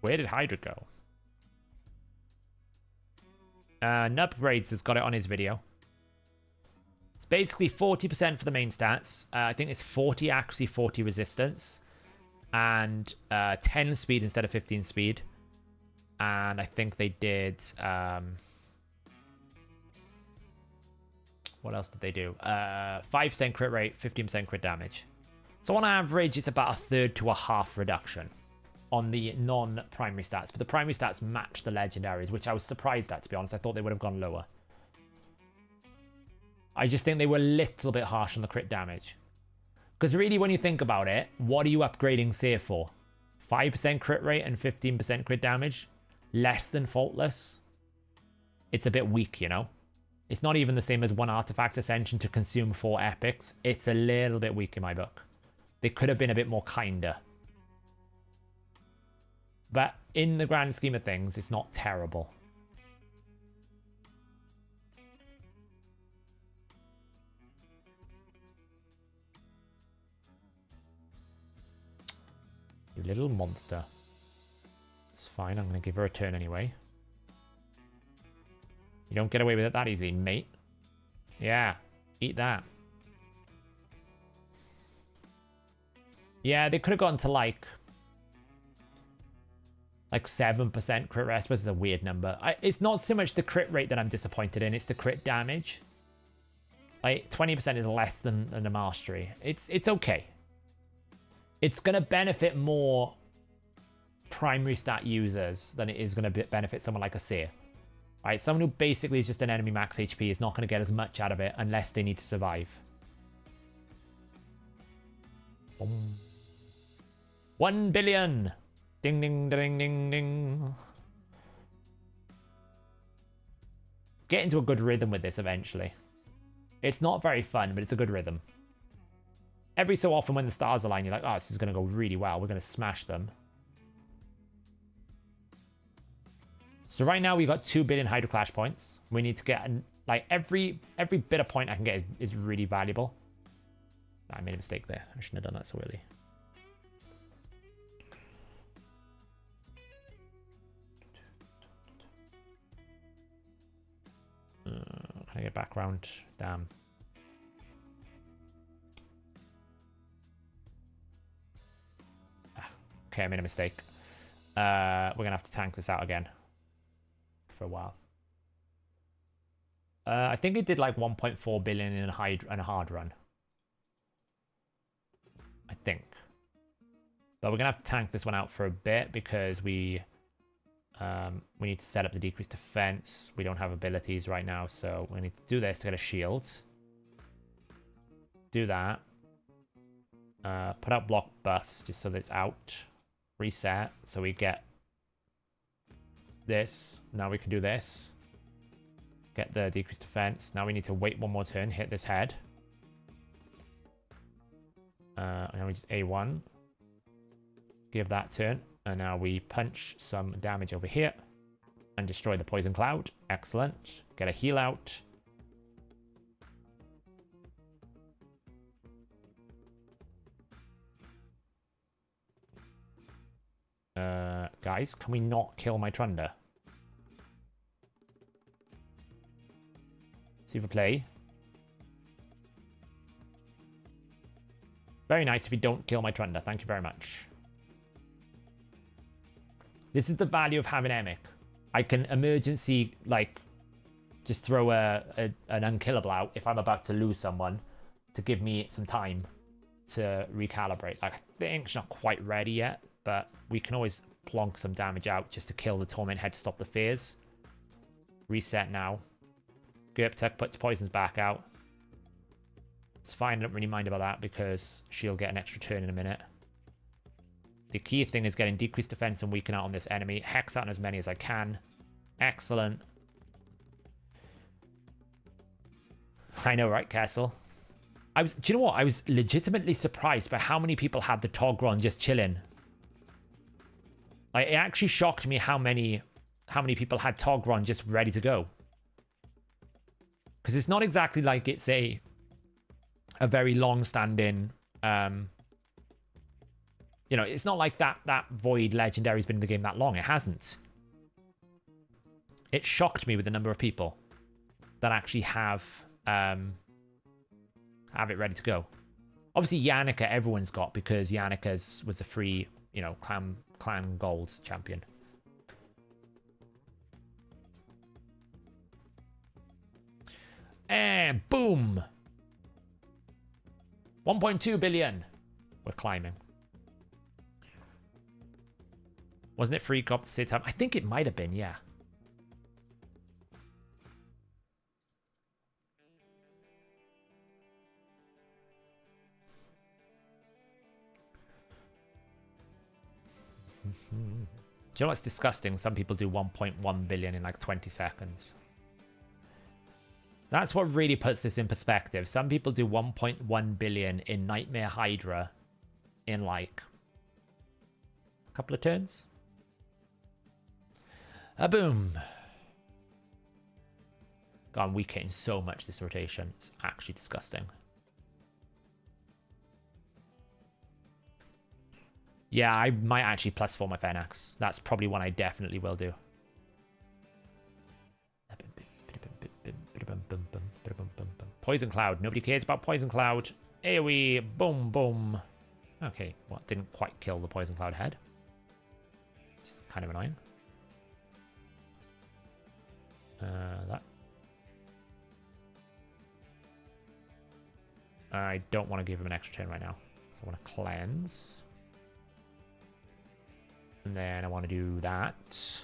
Where did Hydra go? Nub Raids has got it on his video. It's basically 40% for the main stats. I think it's 40 accuracy, 40 resistance. And 10 speed instead of 15 speed. And I think they did... what else did they do? 5% crit rate, 15% crit damage. So on average, it's about a third to a half reduction on the non-primary stats. But the primary stats match the legendaries, which I was surprised at, to be honest. I thought they would have gone lower. I just think they were a little bit harsh on the crit damage. Because really, when you think about it, what are you upgrading Seer for? 5% crit rate and 15% crit damage? Less than Faultless? It's a bit weak, you know? It's not even the same as 1 artifact ascension to consume 4 epics. It's a little bit weak in my book. They could have been a bit more kinder. But in the grand scheme of things, it's not terrible. You little monster. It's fine, I'm going to give her a turn anyway. You don't get away with it that easily, mate. Yeah, Eat that. Yeah, they could have gone to like 7% crit rate. I suppose it's a weird number. It's not so much the crit rate that I'm disappointed in, it's the crit damage. Like 20% is less than a mastery. It's okay. It's gonna benefit more primary stat users than it is gonna benefit someone like a seer. Right, someone who basically is just an enemy max HP is not gonna get as much out of it unless they need to survive. Boom. 1 billion. Ding, ding, ding, ding, ding. Get into a good rhythm with this eventually. It's not very fun, but it's a good rhythm. Every so often when the stars align, you're like, oh, this is going to go really well. We're going to smash them. So right now we've got 2 billion Hydra Clash points. We need to get, like, every bit of point I can get is really valuable. I made a mistake there. I shouldn't have done that so early. Can I get back round? Damn. Okay, I made a mistake. We're going to have to tank this out again for a while. I think it did like 1.4 billion in a hard run. I think. But we're going to have to tank this one out for a bit because we need to set up the decreased defense. We don't have abilities right now, so we need to do this to get a shield. Do that. Put out block buffs just so that it's out. Reset, so we get this. Now we can do this. Get the decreased defense. Now we need to wait one more turn, hit this head. And now we just A1. Give that turn. And now we punch some damage over here. And destroy the poison cloud. Excellent. Get a heal out. Guys, can we not kill my Trunder? See if we play. Very nice if you don't kill my Trunder. Thank you very much. This is the value of having Emic. I can emergency, like, just throw an unkillable out if I'm about to lose someone to give me some time to recalibrate. Like, I think it's not quite ready yet, but we can always plonk some damage out just to kill the Torment Head to stop the fears. Reset now. Gerptuck puts poisons back out. It's fine, I don't really mind about that because she'll get an extra turn in a minute. The key thing is getting decreased defense and weaken out on this enemy. Hex out on as many as I can. Excellent. I know, right, Kessel? Do you know what? I was legitimately surprised by how many people had the Togron just chilling. Like, it actually shocked me how many people had Togron just ready to go. Because it's not exactly like it's a very long-standing, you know, it's not like that Void Legendary's been in the game that long. It hasn't. It shocked me with the number of people that actually have it ready to go. Obviously, Yannicka everyone's got because Yannicka was a free, you know, clan gold champion. And boom! 1.2 billion. We're climbing. Wasn't it free cop to sit up? I think it might have been, yeah. Do you know what's disgusting? Some people do 1.1 billion in like 20 seconds. That's what really puts this in perspective. Some people do 1.1 billion in Nightmare Hydra in like a couple of turns. Boom. God, I'm weakening so much this rotation. It's actually disgusting. Yeah, I might actually +4 my Fenax. That's probably one I definitely will do. Poison Cloud. Nobody cares about Poison Cloud. AoE. Boom, boom. Okay, well, didn't quite kill the Poison Cloud head. It's kind of annoying. That. I don't want to give him an extra turn right now. So I want to cleanse. And then I want to do that.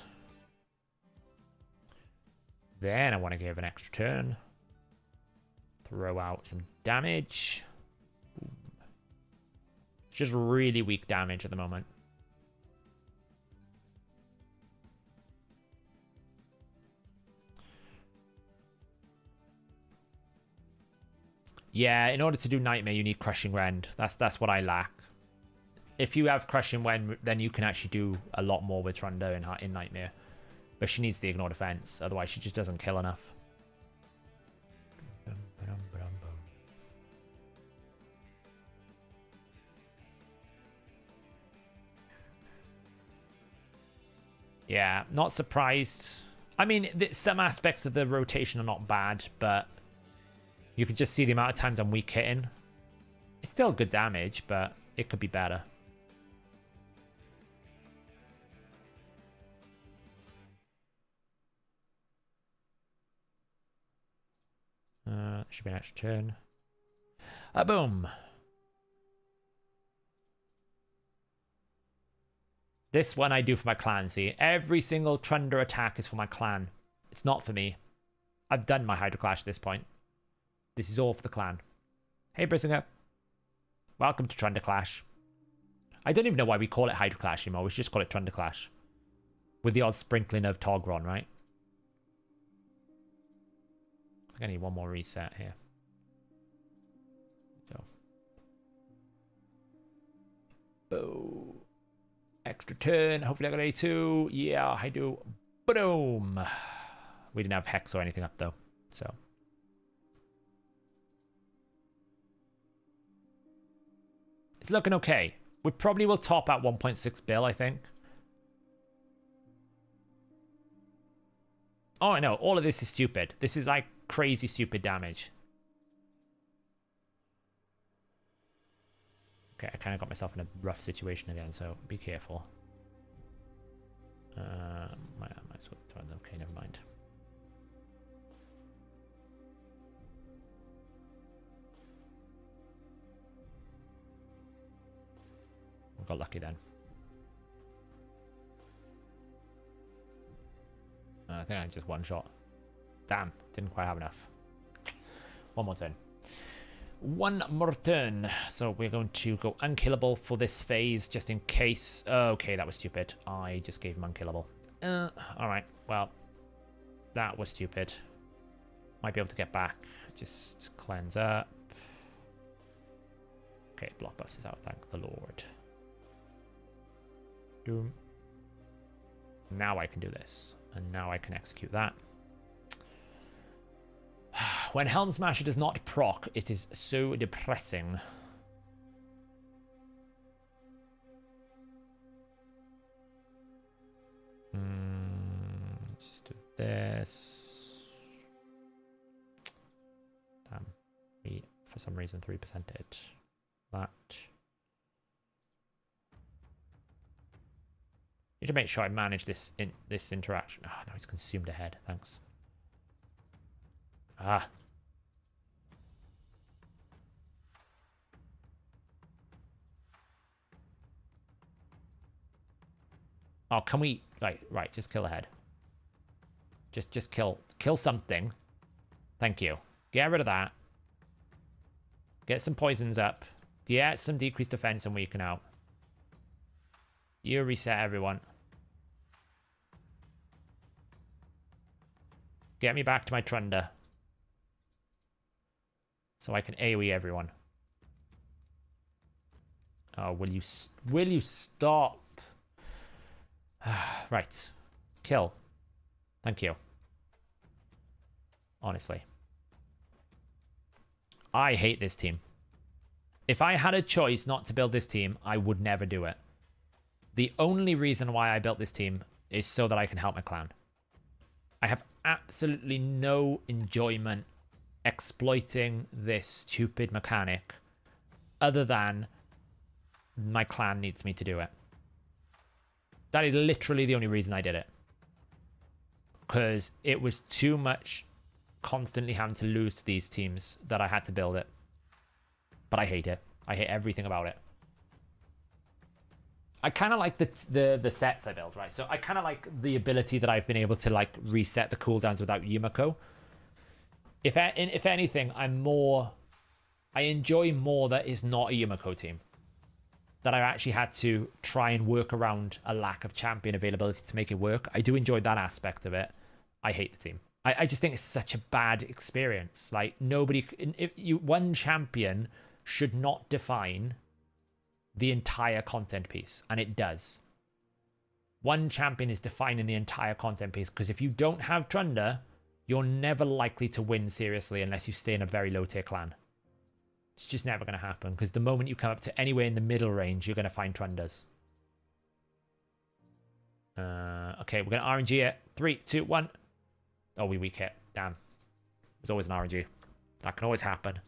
Then I want to give an extra turn. Throw out some damage. Boom. It's just really weak damage at the moment. Yeah, in order to do Nightmare, you need Crushing Rend. That's what I lack. If you have Crushing Rend, then you can actually do a lot more with Trunda in Nightmare. But she needs the Ignore Defense, otherwise she just doesn't kill enough. Yeah, not surprised. I mean, some aspects of the rotation are not bad, but you can just see the amount of times I'm weak hitting. It's still good damage, but it could be better. Should be an extra turn. Boom. This one I do for my clan, see? Every single Trunda attack is for my clan. It's not for me. I've done my Hydra Clash at this point. This is all for the clan. Hey, Brissinger. Welcome to Trunda Clash. I don't even know why we call it Hydra Clash anymore. We should just call it Trunda Clash. With the odd sprinkling of Togron, right? I think I need one more reset here. So. Boom. Extra turn. Hopefully I got A2. Yeah, I do. Boom. We didn't have Hex or anything up though. So. It's looking okay. We probably will top at 1.6 bill, I think. Oh, I know. All of this is stupid. This is like crazy stupid damage. Okay, I kind of got myself in a rough situation again, so be careful. Might as well turn. Okay, never mind. I got lucky then. I think I just one shot. Damn, didn't quite have enough. One more turn. One more turn. So we're going to go unkillable for this phase, just in case. Okay, that was stupid. I just gave him unkillable. Alright, well, that was stupid. Might be able to get back. Just cleanse up. Okay, block buffs is out, thank the Lord. Doom. Now I can do this. And now I can execute that. When Helm Smasher does not proc, it is so depressing. Let's just do this. Damn. We, for some reason, 3%ed that. Need to make sure I manage this interaction. Oh, no, it's consumed ahead. Thanks. Ah. Oh, can we... Right, just kill ahead. Just kill something. Thank you. Get rid of that. Get some poisons up. Get some decreased defense and weaken out. You reset everyone. Get me back to my Trunda. So I can AoE everyone. Oh, will you stop? Right. Kill. Thank you. Honestly. I hate this team. If I had a choice not to build this team, I would never do it. The only reason why I built this team is so that I can help my clan. I have absolutely no enjoyment exploiting this stupid mechanic other than my clan needs me to do it. That is literally the only reason I did it. Because it was too much constantly having to lose to these teams that I had to build it. But I hate it. I hate everything about it. I kind of like the sets I built, right? So I kind of like the ability that I've been able to like reset the cooldowns without Yumiko. If anything, I enjoy more that it's not a Yumiko team. That I actually had to try and work around a lack of champion availability to make it work. I do enjoy that aspect of it. I hate the team. I just think it's such a bad experience. Like, one champion should not define the entire content piece, and it does. One champion is defining the entire content piece, because if you don't have Trunder, you're never likely to win seriously unless you stay in a very low tier clan. It's just never going to happen, because the moment you come up to anywhere in the middle range, you're going to find Trunders. Okay, we're going to RNG it. 3, 2, 1. Oh, we weak hit. Damn. There's always an RNG. That can always happen.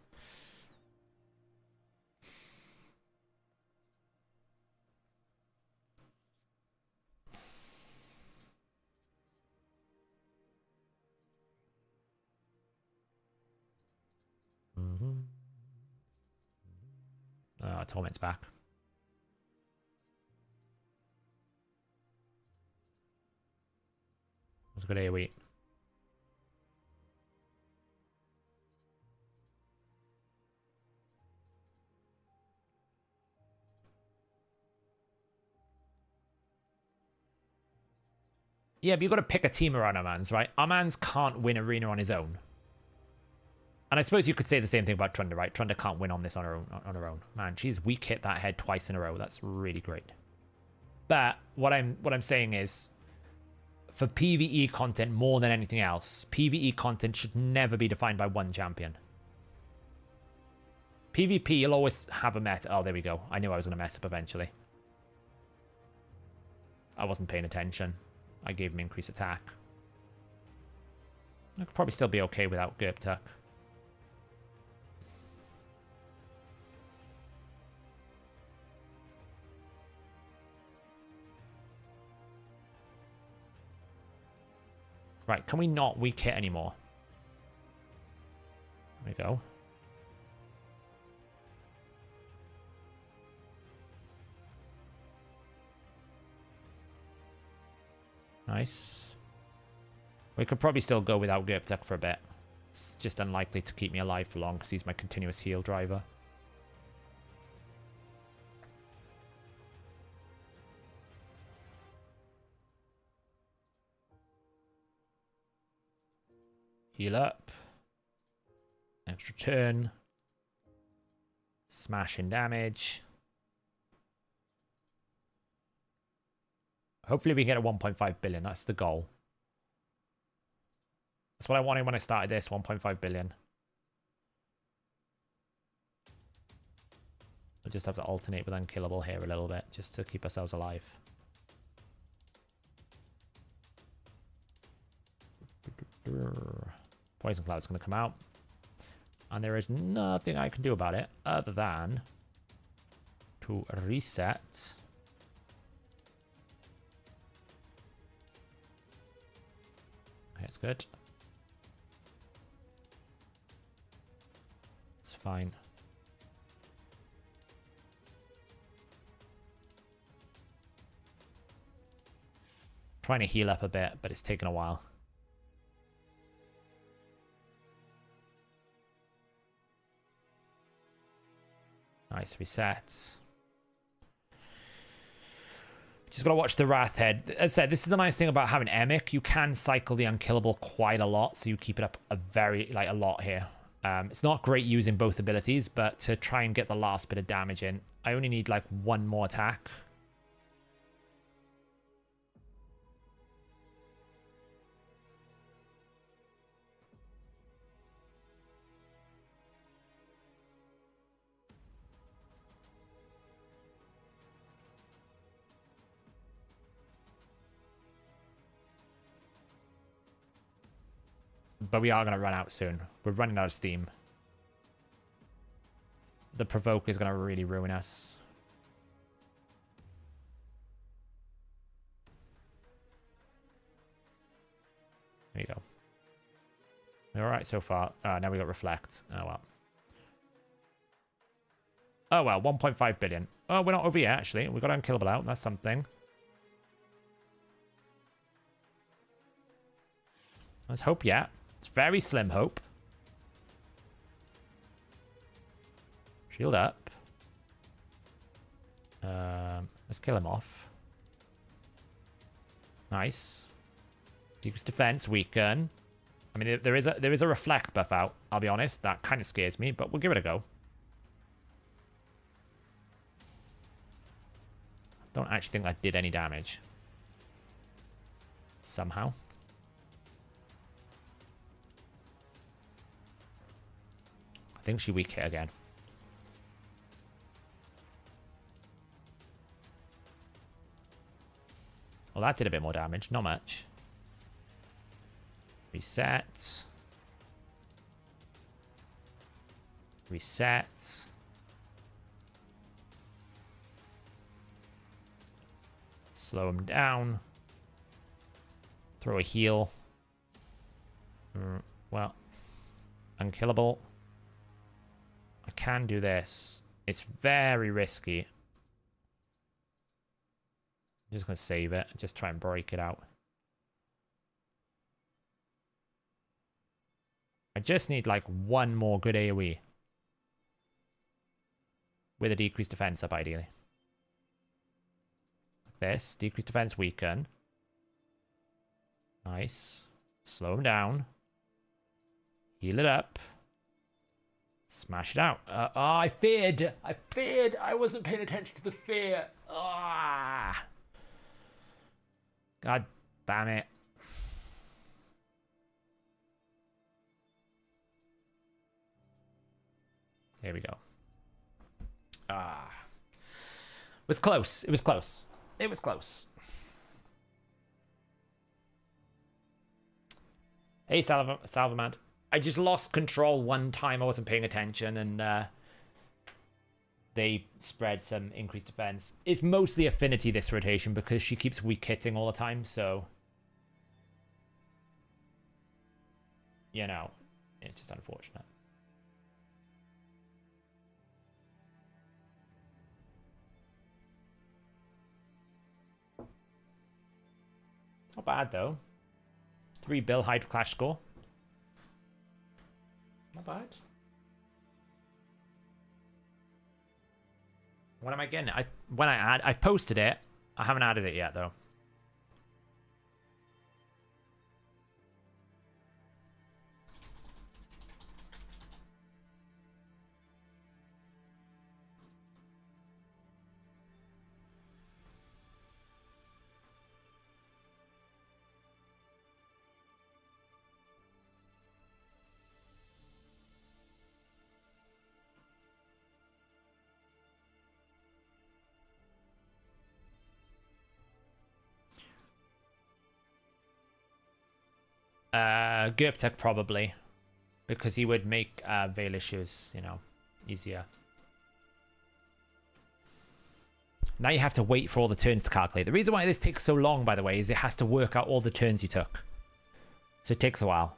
Torment's back. That's a good AoE. Yeah, but you've got to pick a team around Armanz, right? Armanz can't win Arena on his own. And I suppose you could say the same thing about Trunder, right? Trunder can't win on this on her own. Man, she's weak hit that head twice in a row. That's really great. But what I'm saying is, for PvE content more than anything else, PvE content should never be defined by one champion. PvP, you'll always have a meta. Oh, there we go. I knew I was going to mess up eventually. I wasn't paying attention. I gave him increased attack. I could probably still be okay without Gerp Tuck. Right, can we not weak hit anymore? There we go. Nice. We could probably still go without Gerptek for a bit. It's just unlikely to keep me alive for long because he's my continuous heal driver. Heal up. Extra turn. Smashing damage. Hopefully we get a 1.5 billion. That's the goal. That's what I wanted when I started this. 1.5 billion. We'll just have to alternate with Unkillable here a little bit just to keep ourselves alive. Poison Cloud's going to come out. And there is nothing I can do about it other than to reset. Okay, it's good. It's fine. Trying to heal up a bit, but it's taken a while. Nice reset. Just gotta watch the Wrath Head. As I said, this is the nice thing about having Emic. You can cycle the Unkillable quite a lot, so you keep it up a lot here. It's not great using both abilities, but to try and get the last bit of damage in, I only need like one more attack. But we are going to run out soon. We're running out of steam. The provoke is going to really ruin us. There you go. We're alright so far. Now we got reflect. Oh well. Oh well, 1.5 billion. Oh, we're not over yet, actually. We got unkillable out. That's something. Let's hope yet. It's very slim hope. Shield up. Let's kill him off. Nice. Decrease defense, weaken. I mean, there is a reflect buff out. I'll be honest, that kind of scares me, but we'll give it a go. Don't actually think that did any damage. Somehow. I think she weak hit again. Well, that did a bit more damage. Not much. Reset. Reset. Slow him down. Throw a heal. Well, unkillable. I can do this. It's very risky. I'm just going to save it. Just try and break it out. I just need like one more good AoE. With a decreased defense up, ideally. Like this. Decreased defense, weaken. Nice. Slow him down. Heal it up. Smash it out. Oh, I feared. I feared. I wasn't paying attention to the fear. Ah. God damn it. Here we go. Ah. It was close. It was close. It was close. Hey, Salvamad. I just lost control one time. I wasn't paying attention, and they spread some increased defense. It's mostly affinity this rotation because she keeps weak hitting all the time, so you know, it's just unfortunate. Not bad though. 3 bill Hydra Clash score. Not bad. What am I getting? I've posted it. I haven't added it yet though. Gerptech probably, because he would make Veil issues, you know, easier. Now you have to wait for all the turns to calculate. The reason why this takes so long, by the way, is it has to work out all the turns you took. So it takes a while.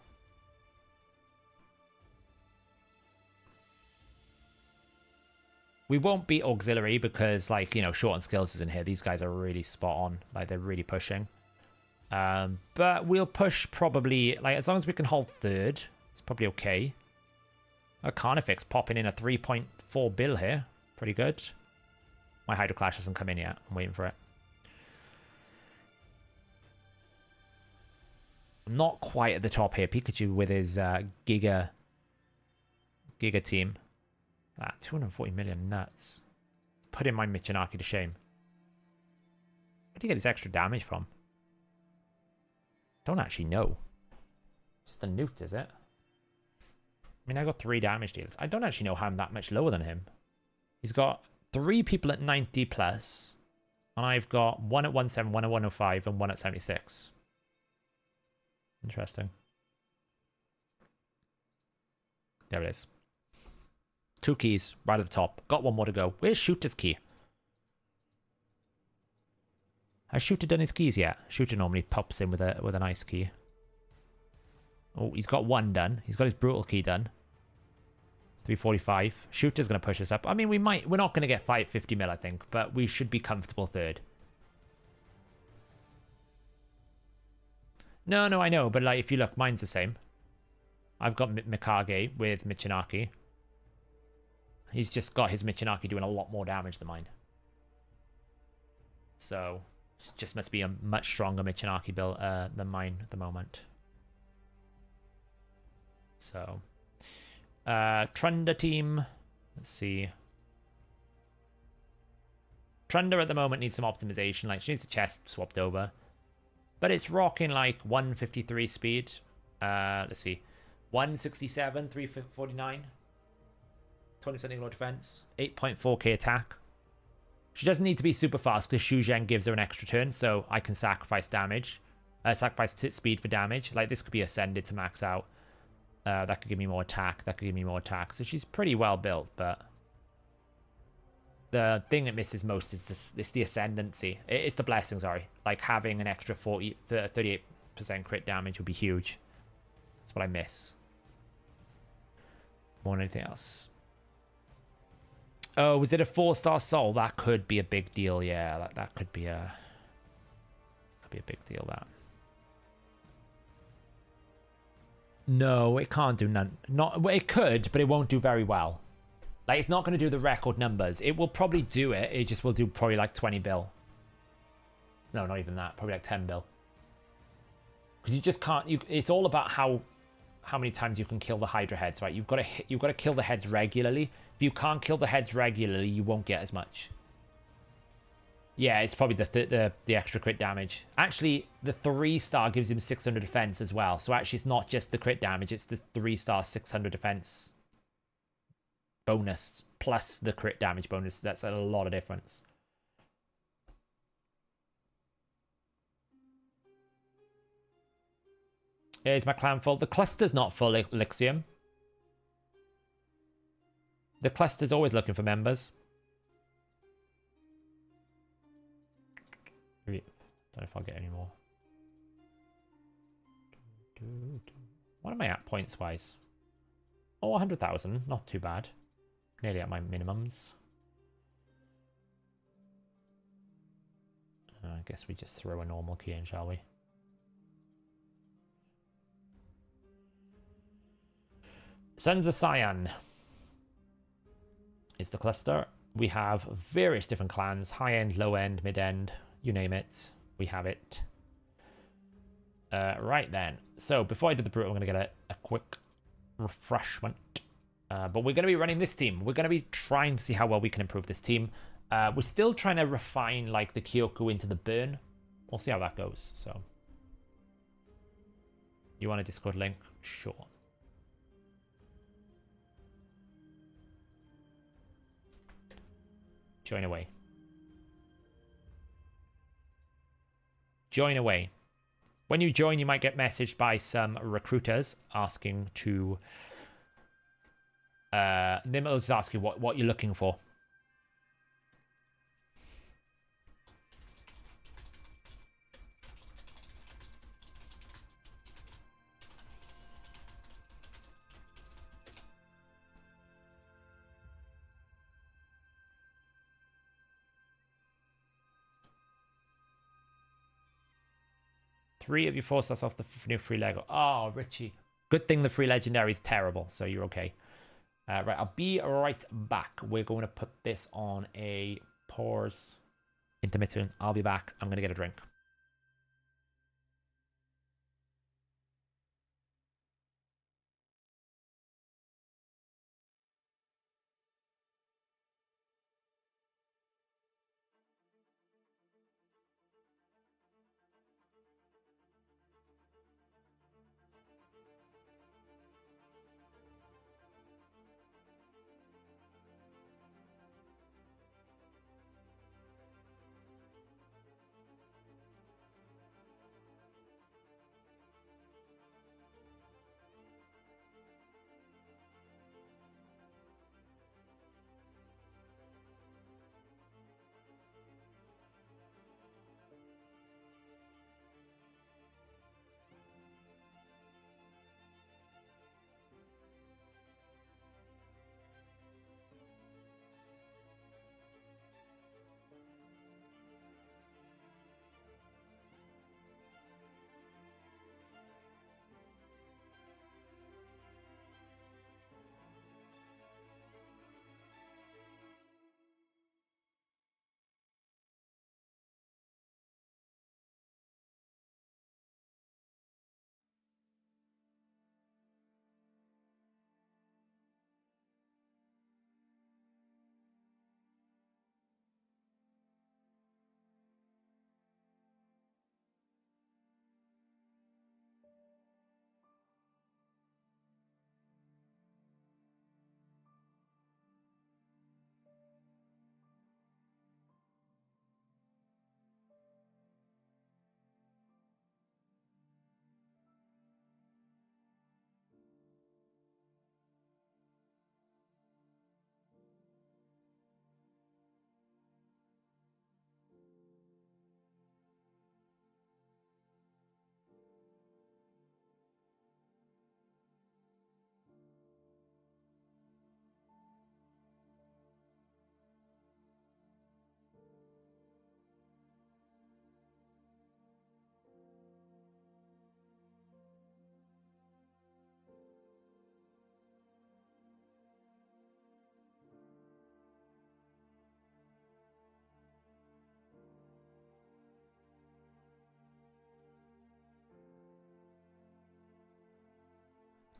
We won't beat Auxiliary because, like, you know, Short on Skills is in here. These guys are really spot on. Like, they're really pushing. But we'll push probably, like, as long as we can hold third, it's probably okay. A Carnifex popping in a 3.4 bill here. Pretty good. My Hydro Clash hasn't come in yet. I'm waiting for it. I'm not quite at the top here. Pikachu with his Giga team. 240 million nuts. Putting my Michinaki to shame. Where do you get this extra damage from? Don't actually know. Just a newt, is it? I mean, I got 3 damage deals. I don't actually know how I'm that much lower than him. He's got 3 people at 90 plus, and I've got 1 at 107, 1 at 105, and 1 at 76. Interesting. There it is. 2 keys right at the top. Got 1 more to go. Where's Shooter's key? Has Shooter done his keys yet? Shooter normally pops in with a nice key. Oh, he's got 1 done. He's got his brutal key done. 345. Shooter's going to push us up. I mean, we're not going to get 550 mil, I think, but we should be comfortable 3rd. No, I know, but like if you look, mine's the same. I've got Mikage with Michinaki. He's just got his Michinaki doing a lot more damage than mine. So, it just must be a much stronger Michinaki build than mine at the moment. So, Trunda team. Let's see. Trunda at the moment needs some optimization. Like, she needs the chest swapped over. But it's rocking like 153 speed. Let's see. 167, 349. 20% ignore defense. 8.4k attack. She doesn't need to be super fast because Shu Zheng gives her an extra turn, so I can sacrifice damage. Sacrifice speed for damage. Like, this could be ascended to max out. That could give me more attack. That could give me more attack. So she's pretty well built, but the thing that misses most is it's the ascendancy. It's the blessing, sorry. Like, having an extra 38% crit damage would be huge. That's what I miss. More than anything else. Oh, was it a 4-star soul? That could be a big deal. Yeah, that could be a big deal. That. No, it can't do none. Well, it could, but it won't do very well. Like, it's not going to do the record numbers. It will probably do it. It just will do probably like 20 bill. No, not even that. Probably like 10 bill. Because you just can't. It's all about how many times you can kill the Hydra heads, right? You've got to kill the heads regularly. If you can't kill the heads regularly, you won't get as much. Yeah, it's probably the extra crit damage. Actually, the 3-star gives him 600 defense as well. So actually, it's not just the crit damage. It's the 3-star 600 defense bonus plus the crit damage bonus. That's a lot of difference. Is my clan full? The cluster's not full, Elixium. The cluster's always looking for members. Don't know if I'll get any more. What am I at points-wise? Oh, 100,000. Not too bad. Nearly at my minimums. I guess we just throw a normal key in, shall we? Sons of Cyan is the cluster. We have various different clans. High-end, low-end, mid-end. You name it. We have it. Right then. So before I do the brutal, I'm going to get a quick refreshment. But we're going to be running this team. We're going to be trying to see how well we can improve this team. We're still trying to refine like the Kyoku into the burn. We'll see how that goes. So you want a Discord link? Sure. Join away. Join away. When you join, you might get messaged by some recruiters asking to... they'll just ask you what you're looking for. Three of you forced us off the new free Lego. Oh, Richie. Good thing the free legendary is terrible, so you're okay. Right, I'll be right back. We're going to put this on a pause intermittent. I'll be back. I'm going to get a drink.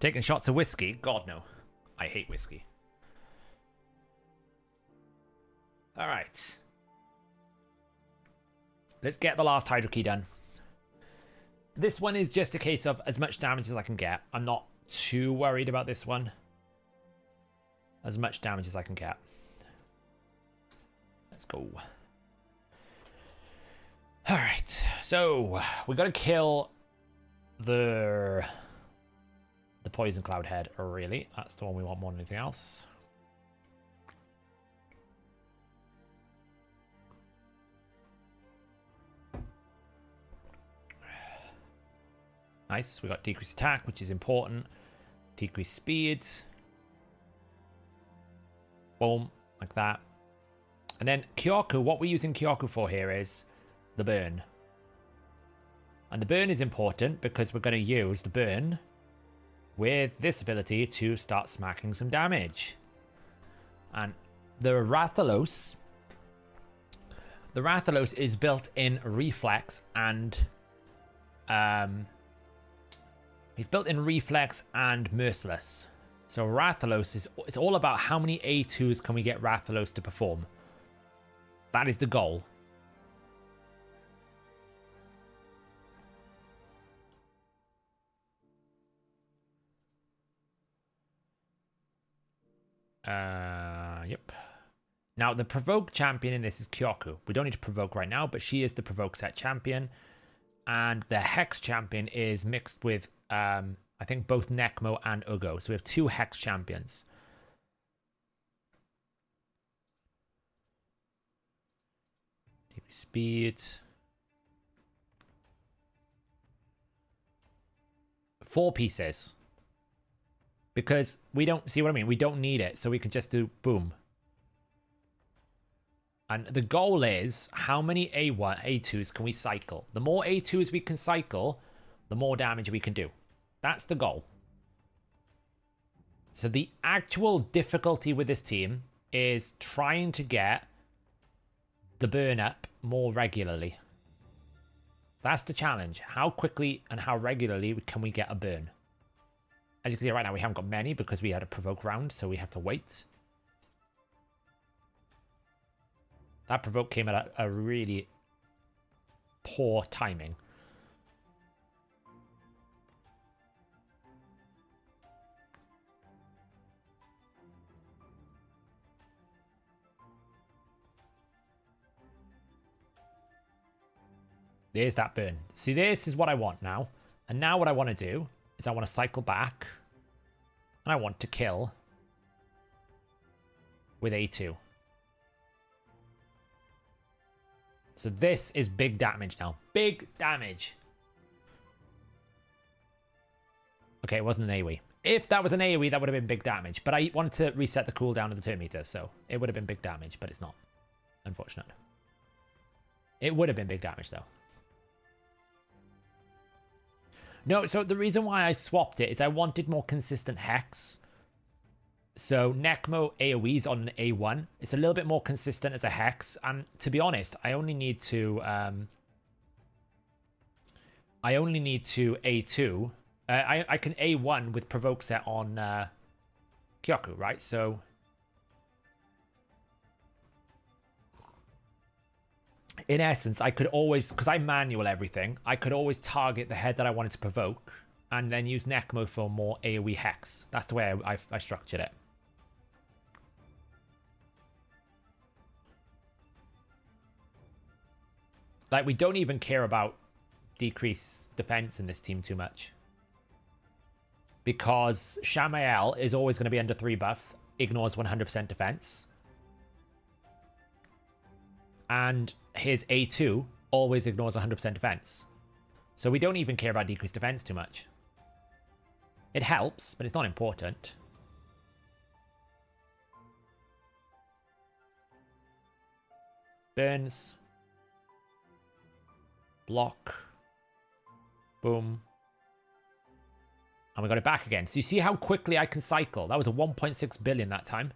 Taking shots of whiskey? God, no. I hate whiskey. Alright. Let's get the last Hydra key done. This one is just a case of as much damage as I can get. I'm not too worried about this one. As much damage as I can get. Let's go. Alright, so we gotta kill the poison cloud head, really. That's the one we want more than anything else. Nice, we got decreased attack, which is important. Decreased speed. Boom, like that. And then Kyoku, what we're using Kyoku for here is the burn. And the burn is important because we're going to use the burn with this ability to start smacking some damage. And the Rathalos is built in reflex and he's built in reflex and merciless. So Rathalos is, it's all about how many A2s can we get Rathalos to perform. That is the goal. Yep. Now, the provoke champion in this is Kyoku. We don't need to provoke right now, but she is the provoke set champion. And the hex champion is mixed with, I think, both Nekmo and Ugo. So we have 2 hex champions. Speed. 4 pieces. Because we don't, see what I mean? We don't need it, so we can just do boom. And the goal is, how many A2s can we cycle? The more A2s we can cycle, the more damage we can do. That's the goal. So the actual difficulty with this team is trying to get the burn up more regularly. That's the challenge. How quickly and how regularly can we get a burn? As you can see right now, we haven't got many because we had a provoke round, so we have to wait. That provoke came at a really poor timing. There's that burn. See, this is what I want now. And now what I want to do is I want to cycle back. And I want to kill with A2. So this is big damage now. Big damage. Okay, it wasn't an AoE. If that was an AoE, that would have been big damage. But I wanted to reset the cooldown of the turn meter, so it would have been big damage, but it's not. Unfortunate. It would have been big damage, though. No, so the reason why I swapped it is I wanted more consistent hex. So Nekmo AoEs on an A1. It's a little bit more consistent as a hex. And to be honest, I only need to A2. I can A1 with provoke set on Kyoku, right? So in essence, I could always, because I manual everything, I could always target the head that I wanted to provoke and then use Nekmo for more AoE hex. That's the way I structured it. Like, we don't even care about decreased defense in this team too much. Because Shamael is always going to be under 3 buffs, ignores 100% defense. And his A2 always ignores 100% defense. So we don't even care about decreased defense too much. It helps, but it's not important. Burns. Block. Boom. And we got it back again. So you see how quickly I can cycle. That was a 1.6 billion that time.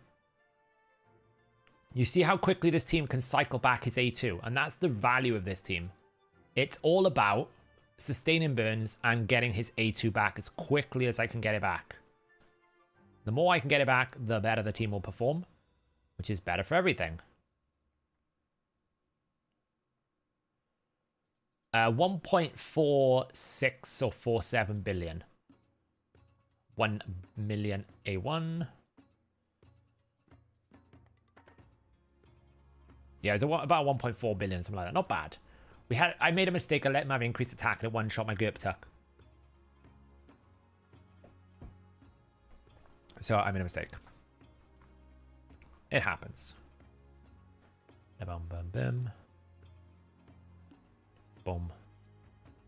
You see how quickly this team can cycle back his A2. And that's the value of this team. It's all about sustaining burns and getting his A2 back as quickly as I can get it back. The more I can get it back, the better the team will perform, which is better for everything. 1.46 or 47 billion. 1 million A1. Yeah, it was about 1.4 billion, something like that. Not bad. I made a mistake. I let him have increased attack and it one-shot my Gerp Tuck. So I made a mistake. It happens. Boom, boom, boom. Boom.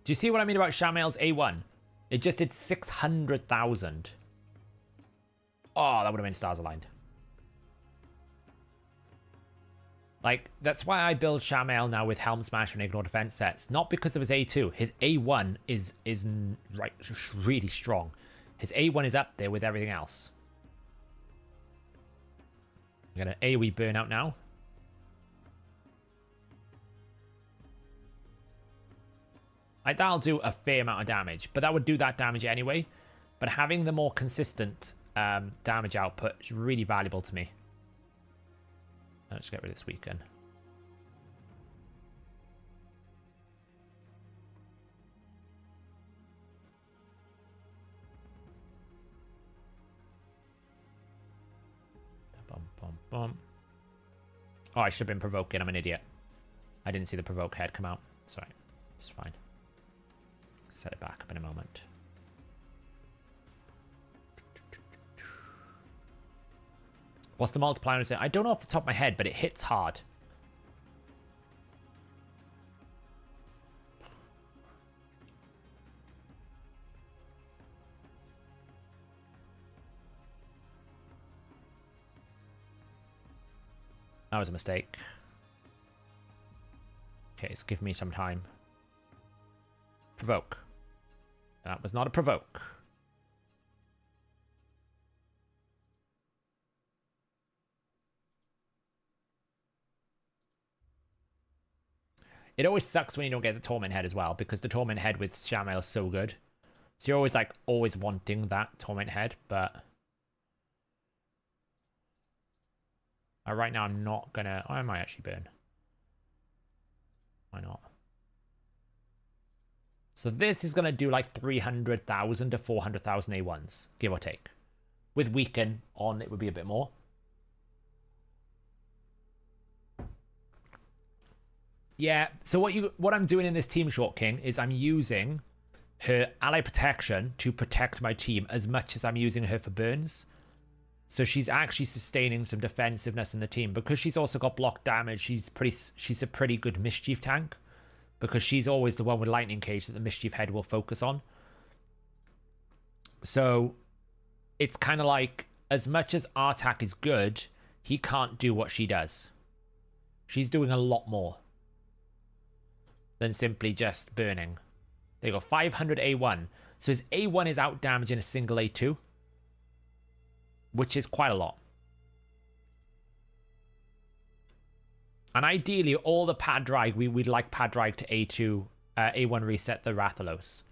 Do you see what I mean about Shamail's A1? It just did 600,000. Oh, that would have been stars aligned. Like, that's why I build Shamail now with Helm Smash and Ignore Defense sets. Not because of his A2. His A1 is right, really strong. His A1 is up there with everything else. I'm going to AoE burnout now. Like, that'll do a fair amount of damage. But that would do that damage anyway. But having the more consistent damage output is really valuable to me. Let's get rid of this weekend. Bum, bum, bum. Oh, I should have been provoking. I'm an idiot. I didn't see the provoke head come out. Sorry. It's fine. Set it back up in a moment. What's the multiplier on it? I don't know off the top of my head, but it hits hard. That was a mistake. Okay, it's give me some time. Provoke. That was not a provoke. It always sucks when you don't get the Torment Head as well, because the Torment Head with Shamail is so good. So you're always like, always wanting that Torment Head, but... right now I'm not gonna... Oh, I might actually burn. Why not? So this is gonna do like 300,000 to 400,000 A1s, give or take. With Weaken on, it would be a bit more. Yeah, so what I'm doing in this Team Short King is I'm using her ally protection to protect my team as much as I'm using her for burns. So she's actually sustaining some defensiveness in the team. Because she's also got block damage, she's a pretty good Mischief tank. Because she's always the one with Lightning Cage that the Mischief Head will focus on. So it's kind of like, as much as Artak is good, he can't do what she does. She's doing a lot more than simply just burning. There you go, 500 A1. So his A1 is out damaging a single A2, which is quite a lot. And ideally, all the pad drag, we'd like pad drag to A2, A1 reset the Rathalos.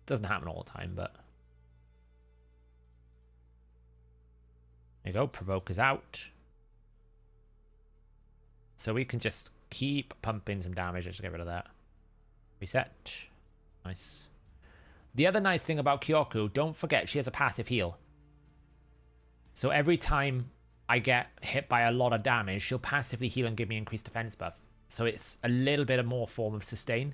Doesn't happen all the time, but... There you go, Provoke is out. So we can just keep pumping some damage. Let's get rid of that. Reset. Nice. The other nice thing about Kyoku, don't forget she has a passive heal. So every time I get hit by a lot of damage, she'll passively heal and give me increased defense buff. So it's a little bit of more form of sustain.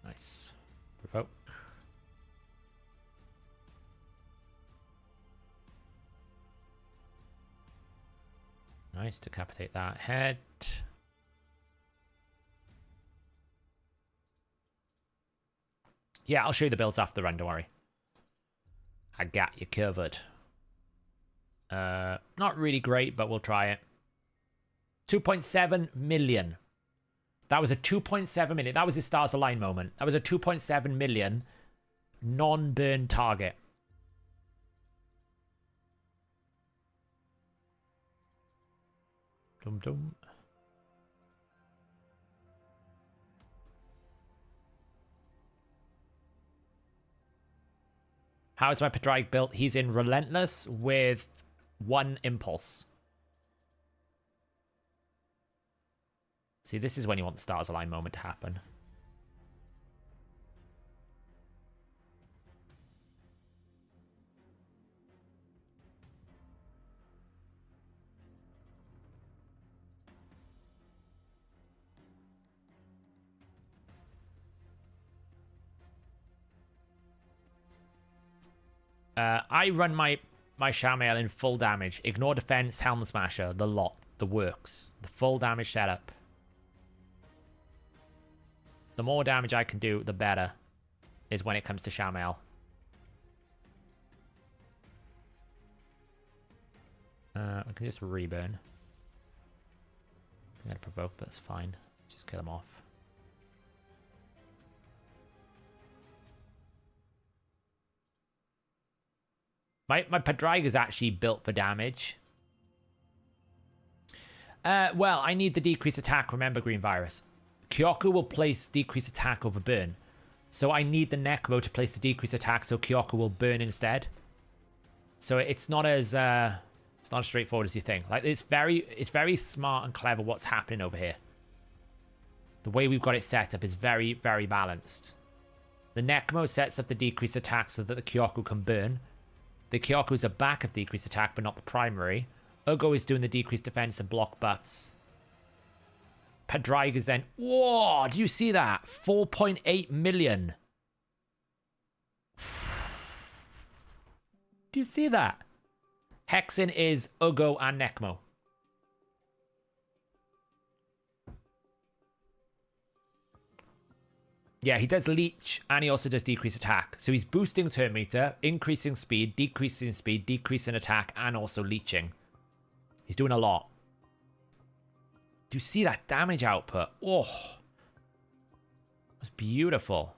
Nice. Provoke. Nice, decapitate that head. Yeah, I'll show you the builds after the run, don't worry. I got you covered. Not really great, but we'll try it. 2.7 million. That was a 2.7 million. That was his Stars Align moment. That was a 2.7 million non-burn target. Dum dum. How is my Padraig built? He's in Relentless with 1 Impulse. See, this is when you want the stars align moment to happen. I run my Shamael in full damage. Ignore defense, Helm Smasher, the lot, the works. The full damage setup. The more damage I can do, the better. Is when it comes to Shamael. I can just reburn. I'm gonna provoke, but that's fine. Just kill him off. My Padraig is actually built for damage. Well, I need the decreased attack. Remember, Green Virus. Kyoku will place decreased attack over burn. So I need the Necmo to place the decreased attack so Kyoku will burn instead. So it's not as straightforward as you think. Like it's very smart and clever what's happening over here. The way we've got it set up is very, very balanced. The Necmo sets up the decreased attack so that the Kyoku can burn. The Kyoku is a backup decreased attack, but not the primary. Ugo is doing the decreased defense and block buffs. Padraig is then... Whoa! Do you see that? 4.8 million. Do you see that? Hexen is Ugo and Necmo. Yeah, he does leech, and he also does decrease attack. So he's boosting turn meter, increasing speed, decreasing attack, and also leeching. He's doing a lot. Do you see that damage output? Oh, it's beautiful.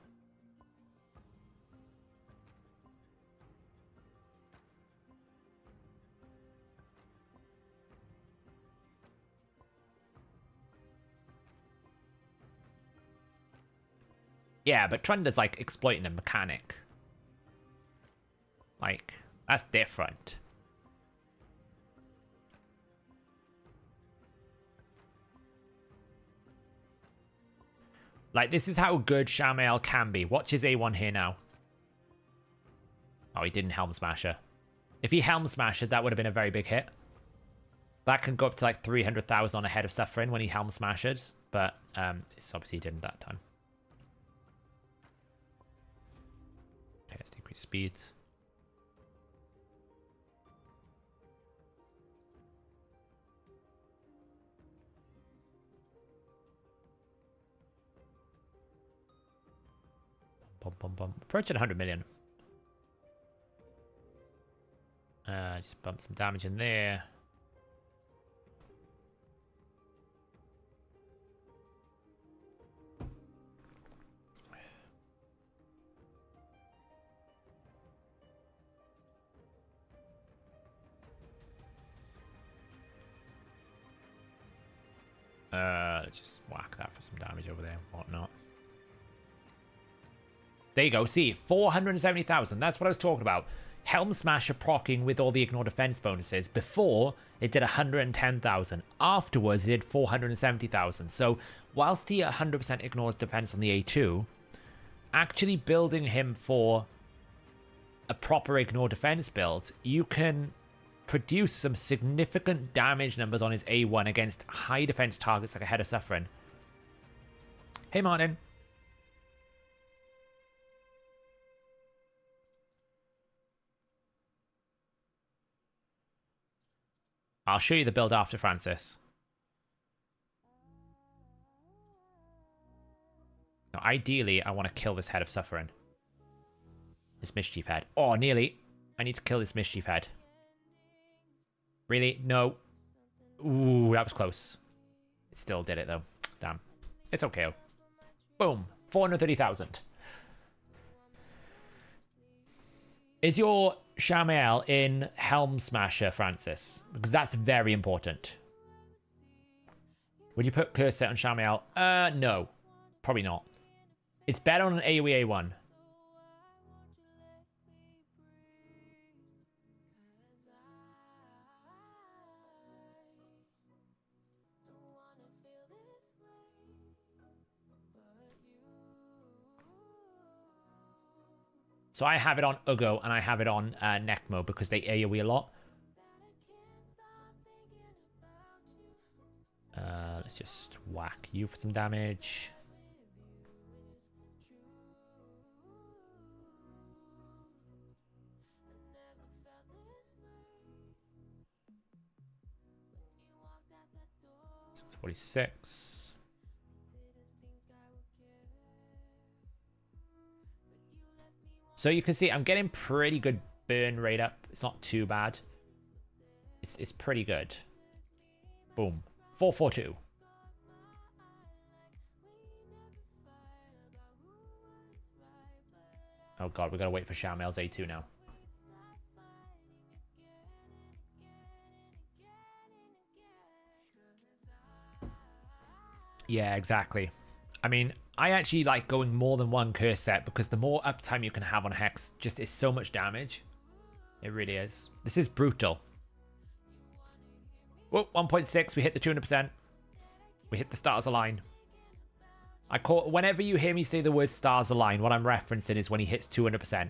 Yeah, but Trunder's like exploiting a mechanic. Like, that's different. Like, this is how good Shamael can be. Watch his A1 here now. Oh, he didn't Helm Smasher. If he Helm Smashed, that would have been a very big hit. That can go up to like 300,000 on a Head of Suffering when he Helm Smashes. But it's obviously he didn't that time. Okay, let's decrease speed. Bum, bum, bum. Approaching 100 million. Just bump some damage in there. Let's just whack that for some damage over there, whatnot. There you go. See, 470,000. That's what I was talking about. Helm Smasher proccing with all the ignore defense bonuses. Before, it did 110,000. Afterwards, it did 470,000. So, whilst he 100% ignores defense on the A2, actually building him for a proper ignore defense build, you can produce some significant damage numbers on his A1 against high defense targets like a Head of Suffering. Hey, Martin. I'll show you the build after, Francis. Now, ideally, I want to kill this Head of Suffering. This Mischief Head. Oh, nearly. I need to kill this Mischief Head. Really? No. Ooh, that was close. It still did it, though. Damn. It's okay. Boom. 430,000. Is your Shamael in Helm Smasher, Francis? Because that's very important. Would you put curse set on Shamiel? No. Probably not. It's better on an AoE A1. So I have it on Ugo and I have it on Necmo because they AoE a lot. Let's just whack you for some damage. So 46. So you can see I'm getting pretty good burn rate up. It's not too bad. It's pretty good. Boom. 442. Oh god, we gotta wait for Shamiel's A2 now. Yeah, exactly. I mean, I actually like going more than one curse set because the more uptime you can have on Hex just is so much damage. It really is. This is brutal. Whoa, 1.6, we hit the 200%. We hit the stars align. Whenever you hear me say the word stars align, what I'm referencing is when he hits 200%.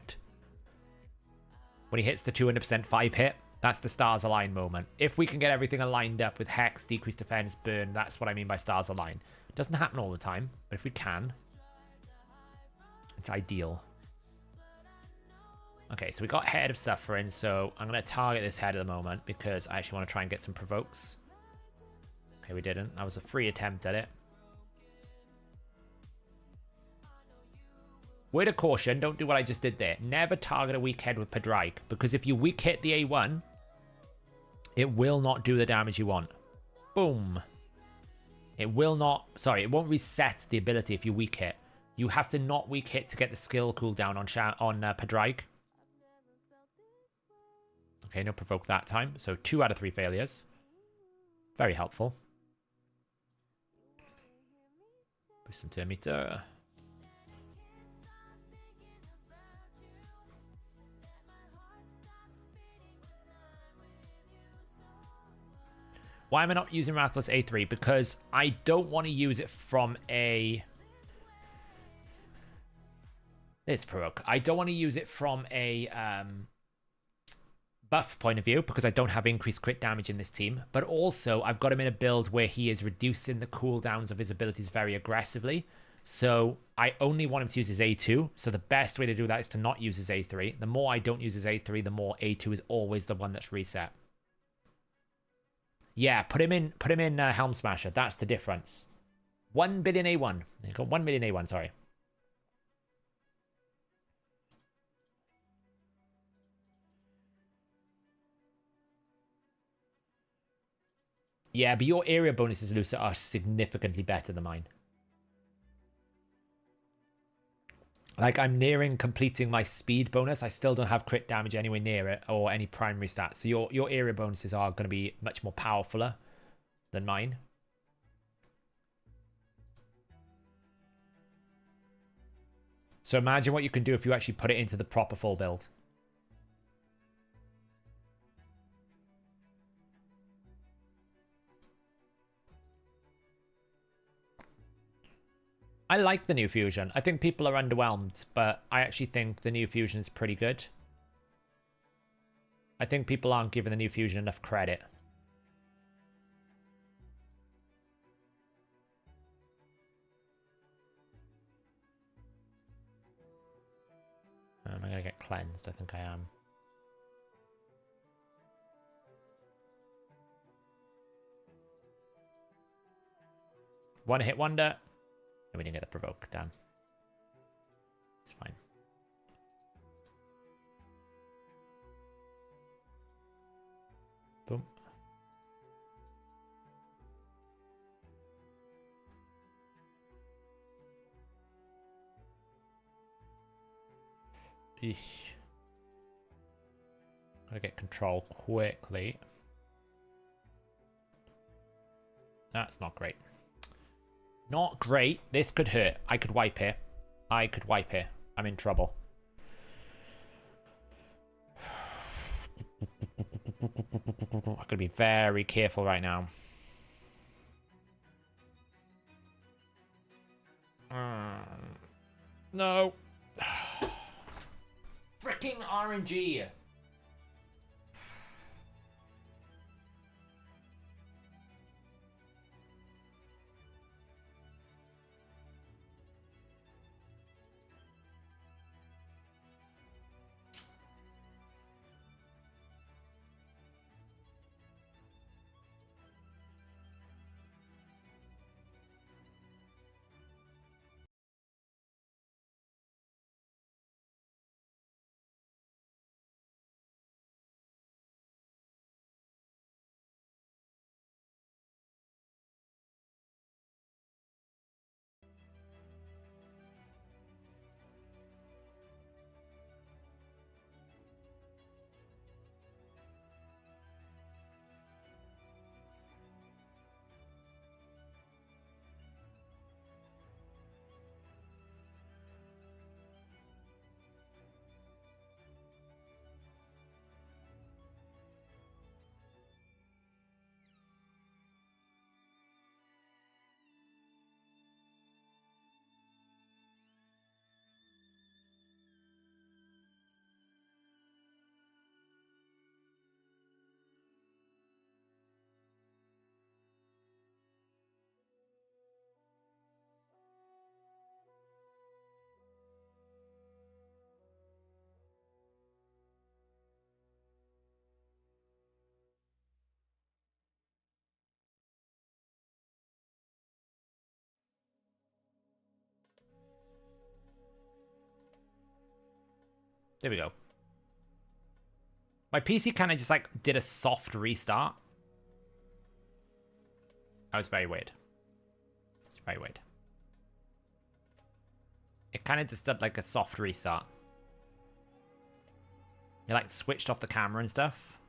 When he hits the 200% 5 hit, that's the stars align moment. If we can get everything aligned up with Hex, decreased defense, burn, that's what I mean by stars align. It doesn't happen all the time, but if we can, it's ideal. Okay, so we got Head of Suffering, so I'm going to target this head at the moment because I actually want to try and get some provokes. Okay, we didn't. That was a free attempt at it. Word of caution, don't do what I just did there. Never target a weak head with Padraig, because if you weak hit the A1, it will not do the damage you want. Boom. It will not, sorry, it won't reset the ability if you weak hit. You have to not weak hit to get the skill cooldown on Padraig. Okay, no provoke that time. So 2 out of 3 failures. Very helpful. Boost some turn meter. Why am I not using Rathless A3? Because I don't want to use it from a... It's provoke. I don't want to use it from a buff point of view because I don't have increased crit damage in this team. But also, I've got him in a build where he is reducing the cooldowns of his abilities very aggressively. So I only want him to use his A2. So the best way to do that is to not use his A3. The more I don't use his A3, the more A2 is always the one that's reset. Yeah, put him in Helm Smasher. That's the difference. 1 billion A1. You've got 1 million A1, sorry. Yeah, but your area bonuses, Lucia, are significantly better than mine. Like, I'm nearing completing my speed bonus. I still don't have crit damage anywhere near it or any primary stats. So your area bonuses are going to be much more powerful than mine. So imagine what you can do if you actually put it into the proper full build. I like the new fusion. I think people are underwhelmed, but I actually think the new fusion is pretty good. I think people aren't giving the new fusion enough credit. Am I going to get cleansed? I think I am. One hit wonder. And we didn't get the provoke. Damn. It's fine. Boom. Eesh. Gotta get control quickly. That's not great. Not great. This could hurt. I could wipe here. I could wipe here. I'm in trouble. I'm going to be very careful right now. No. Freaking RNG. There we go. My PC kind of just like did a soft restart. That was very weird. It's very weird. It kind of just did like a soft restart. It like switched off the camera and stuff.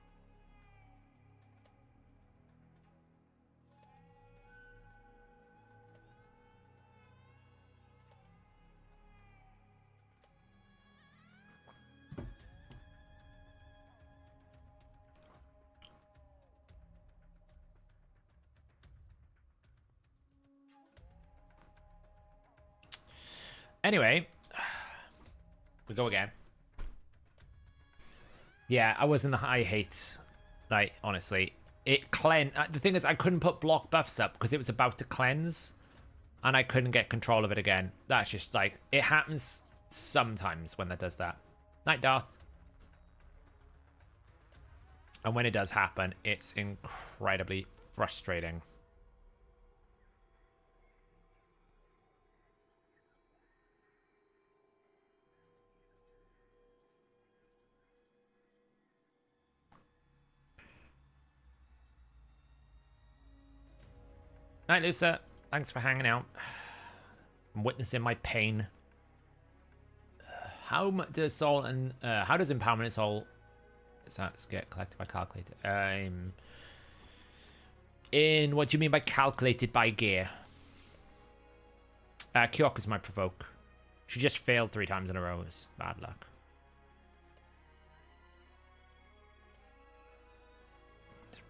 Anyway, we go again. Yeah, I was in the high hate. Like, honestly. It cleansed. The thing is, I couldn't put block buffs up because it was about to cleanse. And I couldn't get control of it again. That's just like, it happens sometimes when that does that. Night, Darth. And when it does happen, it's incredibly frustrating. Night, Lusa. Thanks for hanging out. I'm witnessing my pain. How does soul and how does empowerment and soul stats get collected by calculator? In what do you mean by calculated by gear? Kyok is my provoke. She just failed 3 times in a row. It's just bad luck.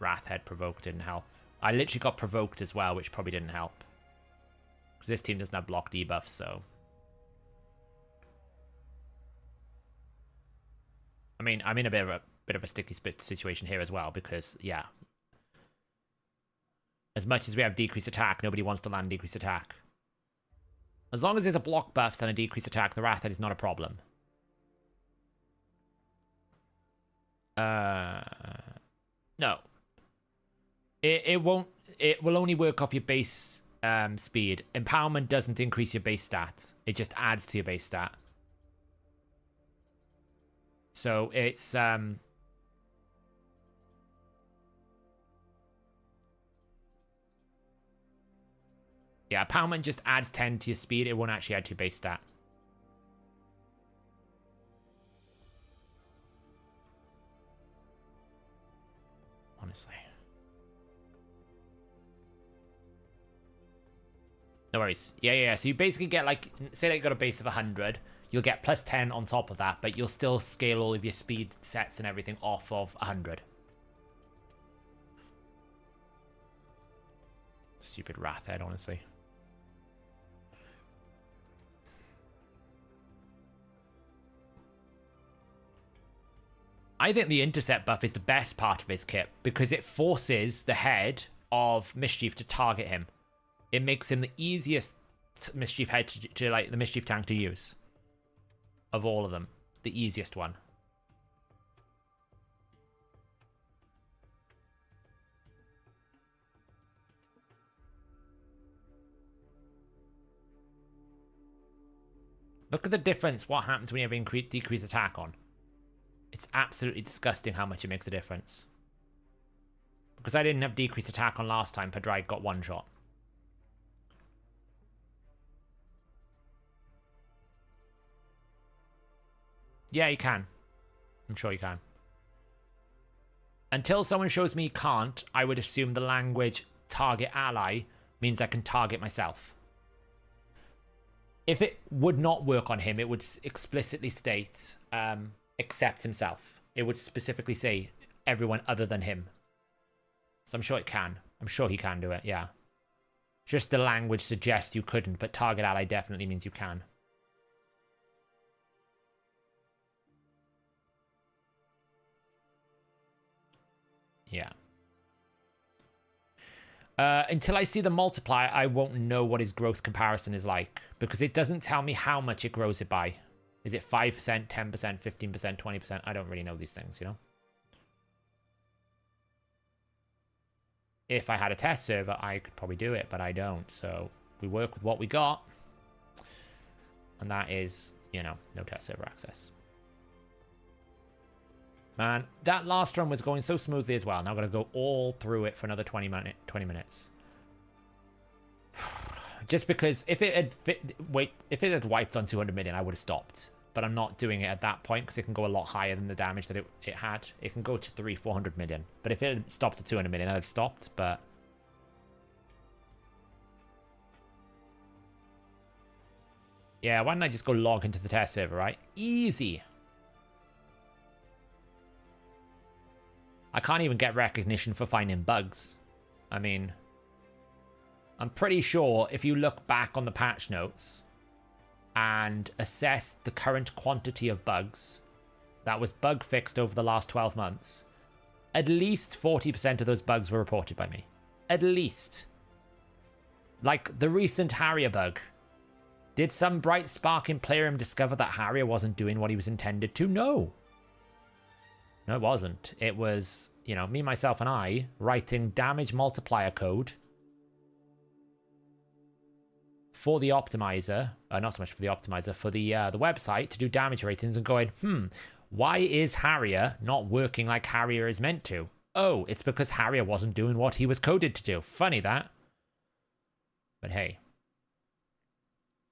Wrathhead provoke didn't help. I literally got provoked as well, which probably didn't help. Because this team doesn't have block debuffs, so... I mean, I'm in a bit of a sticky situation here as well, because, yeah. As much as we have decreased attack, nobody wants to land decreased attack. As long as there's a block buffs and a decreased attack, the Wrathhead is not a problem. No. It won't. It will only work off your base speed. Empowerment doesn't increase your base stat. It just adds to your base stat. So it's yeah, empowerment just adds 10 to your speed. It won't actually add to your base stat. Honestly. No worries. Yeah. So you basically get, like, say that you got a base of 100. You'll get plus 10 on top of that, but you'll still scale all of your speed sets and everything off of 100. Stupid Wrathhead, honestly. I think the intercept buff is the best part of his kit because it forces the head of Mischief to target him. It makes him the easiest Mischief head to like the Mischief tank to use. Of all of them, the easiest one. Look at the difference, what happens when you have decreased attack on. It's absolutely disgusting how much it makes a difference. Because I didn't have decreased attack on last time, Padraig got one shot. Yeah, you can. I'm sure you can. Until someone shows me you can't, I would assume the language target ally means I can target myself. If it would not work on him, it would explicitly state except himself. It would specifically say everyone other than him. So I'm sure it can. I'm sure he can do it, yeah. Just the language suggests you couldn't, but target ally definitely means you can. Yeah. Until I see the multiplier, I won't know what his growth comparison is like. Because it doesn't tell me how much it grows it by. Is it 5%, 10%, 15%, 20%? I don't really know these things, you know? If I had a test server, I could probably do it, but I don't. So we work with what we got. And that is, you know, no test server access. Man, that last run was going so smoothly as well. Now I've got to go all through it for another 20 minutes. Just because if it had wiped on 200 million, I would have stopped. But I'm not doing it at that point because it can go a lot higher than the damage that it had. It can go to 400 million. But if it had stopped at 200 million, I'd have stopped. But yeah, why don't I just go log into the test server, right? Easy. I can't even get recognition for finding bugs. I mean, I'm pretty sure if you look back on the patch notes and assess the current quantity of bugs that was bug fixed over the last 12 months, at least 40% of those bugs were reported by me. At least. Like the recent Harrier bug. Did some bright spark in Playroom discover that Harrier wasn't doing what he was intended to? No. No, it wasn't. It was, you know, me, myself, and I writing damage multiplier code for the optimizer, not so much for the optimizer, for the website to do damage ratings and going, why is Harrier not working like Harrier is meant to? Oh, it's because Harrier wasn't doing what he was coded to do. Funny that. But hey,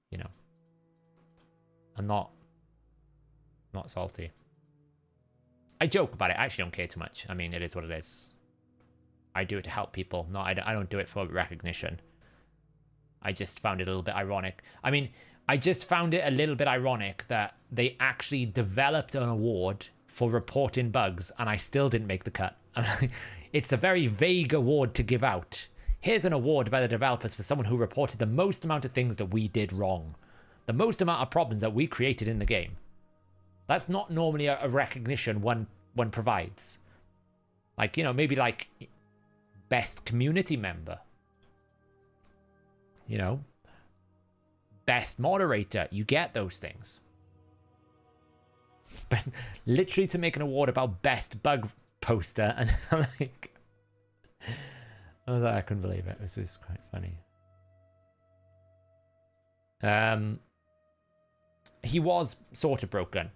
you know, I'm not salty. I joke about it. I actually don't care too much. I mean, it is what it is. I do it to help people. No, I don't do it for recognition. I just found it a little bit ironic. I mean, I just found it a little bit ironic that they actually developed an award for reporting bugs, and I still didn't make the cut. It's a very vague award to give out. Here's an award by the developers for someone who reported the most amount of things that we did wrong. The most amount of problems that we created in the game. That's not normally a recognition one provides. Like, you know, maybe like best community member. You know, best moderator. You get those things. But literally to make an award about best bug poster, and I'm like, I couldn't believe it. It was just quite funny. He was sort of broken.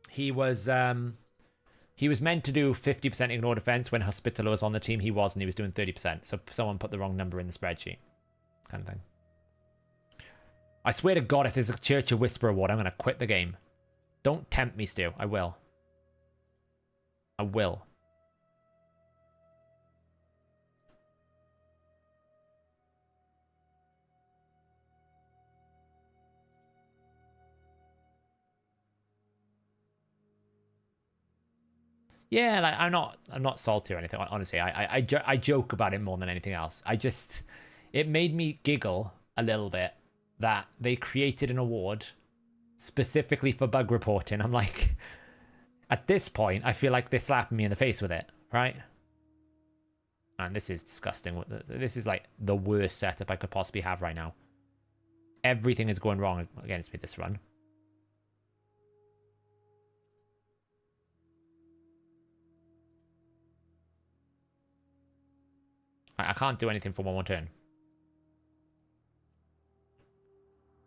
He was meant to do 50% ignore defense when Hospitaller was on the team. He wasn't. He was doing 30%. So someone put the wrong number in the spreadsheet. Kind of thing. I swear to God, if there's a Church of Whisper award, I'm going to quit the game. Don't tempt me, Stu. I will. I will. Yeah, like I'm not salty or anything. Honestly, I joke about it more than anything else. It made me giggle a little bit that they created an award specifically for bug reporting. I'm like, at this point, I feel like they're slapping me in the face with it, right? And this is disgusting. This is like the worst setup I could possibly have right now. Everything is going wrong against me this run. I can't do anything for one more turn.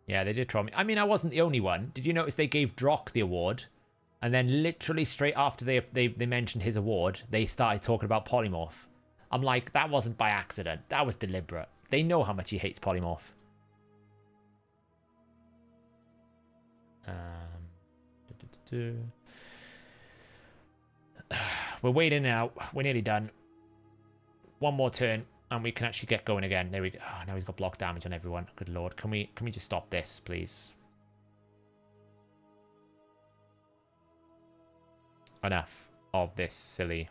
Yeah, they did troll me. I mean, I wasn't the only one. Did you notice they gave Drock the award? And then literally straight after they mentioned his award, they started talking about Polymorph. I'm like, that wasn't by accident. That was deliberate. They know how much he hates Polymorph. We're waiting out. We're nearly done. One more turn, and we can actually get going again. There we go. Oh, now he's got block damage on everyone. Good lord. Can we just stop this, please? Enough of this silly.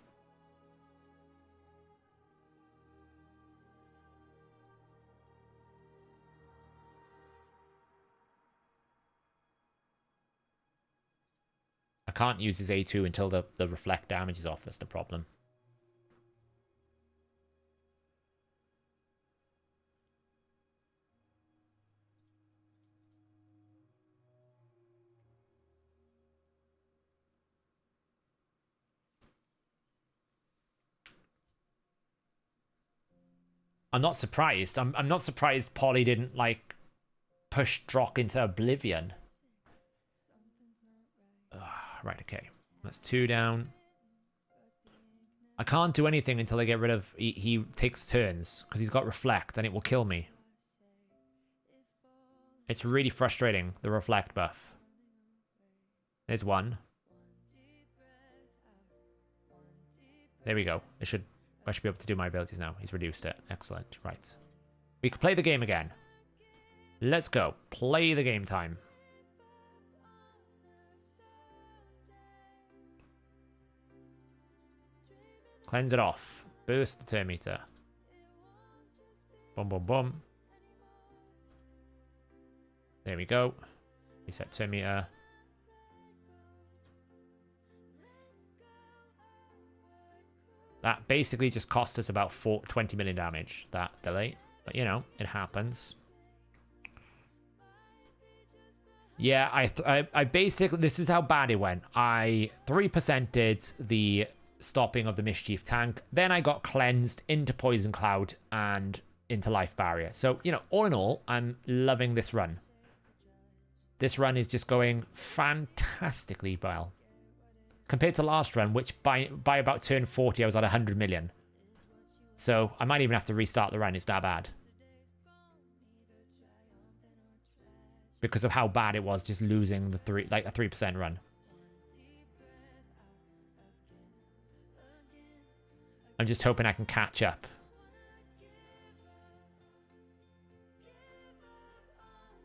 I can't use his A2 until the reflect damage is off. That's the problem. I'm not surprised. I'm not surprised Polly didn't like push Drock into oblivion. Right, okay. That's 2 down. I can't do anything until I get rid of... He takes turns, because he's got Reflect, and it will kill me. It's really frustrating, the Reflect buff. There's one. There we go. I should be able to do my abilities now. He's reduced it. Excellent. Right. We can play the game again. Let's go. Play the game time. Cleanse it off. Burst the turn meter. Boom, boom, boom. There we go. Reset turn meter. That basically just cost us about 20 million damage, that delay. But, you know, it happens. Yeah, I basically... This is how bad it went. I 3%'ed the stopping of the Mischief tank. Then I got cleansed into Poison Cloud and into Life Barrier. So, you know, all in all, I'm loving this run. This run is just going fantastically well. Compared to last run, which by about turn 40, I was at 100 million. So I might even have to restart the run. It's that bad. Because of how bad it was just losing the a 3% run. I'm just hoping I can catch up.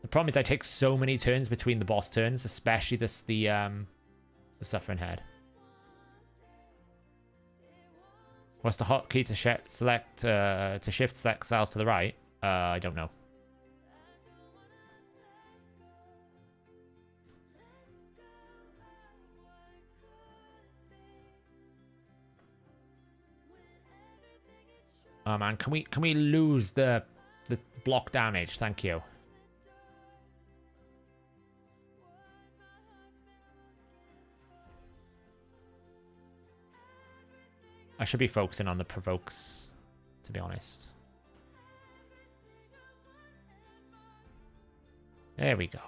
The problem is I take so many turns between the boss turns, especially the Suffering Head. What's the hotkey to shift select cells to the right? I don't know. Oh man, can we lose the block damage? Thank you. I should be focusing on the provokes, to be honest. There we go.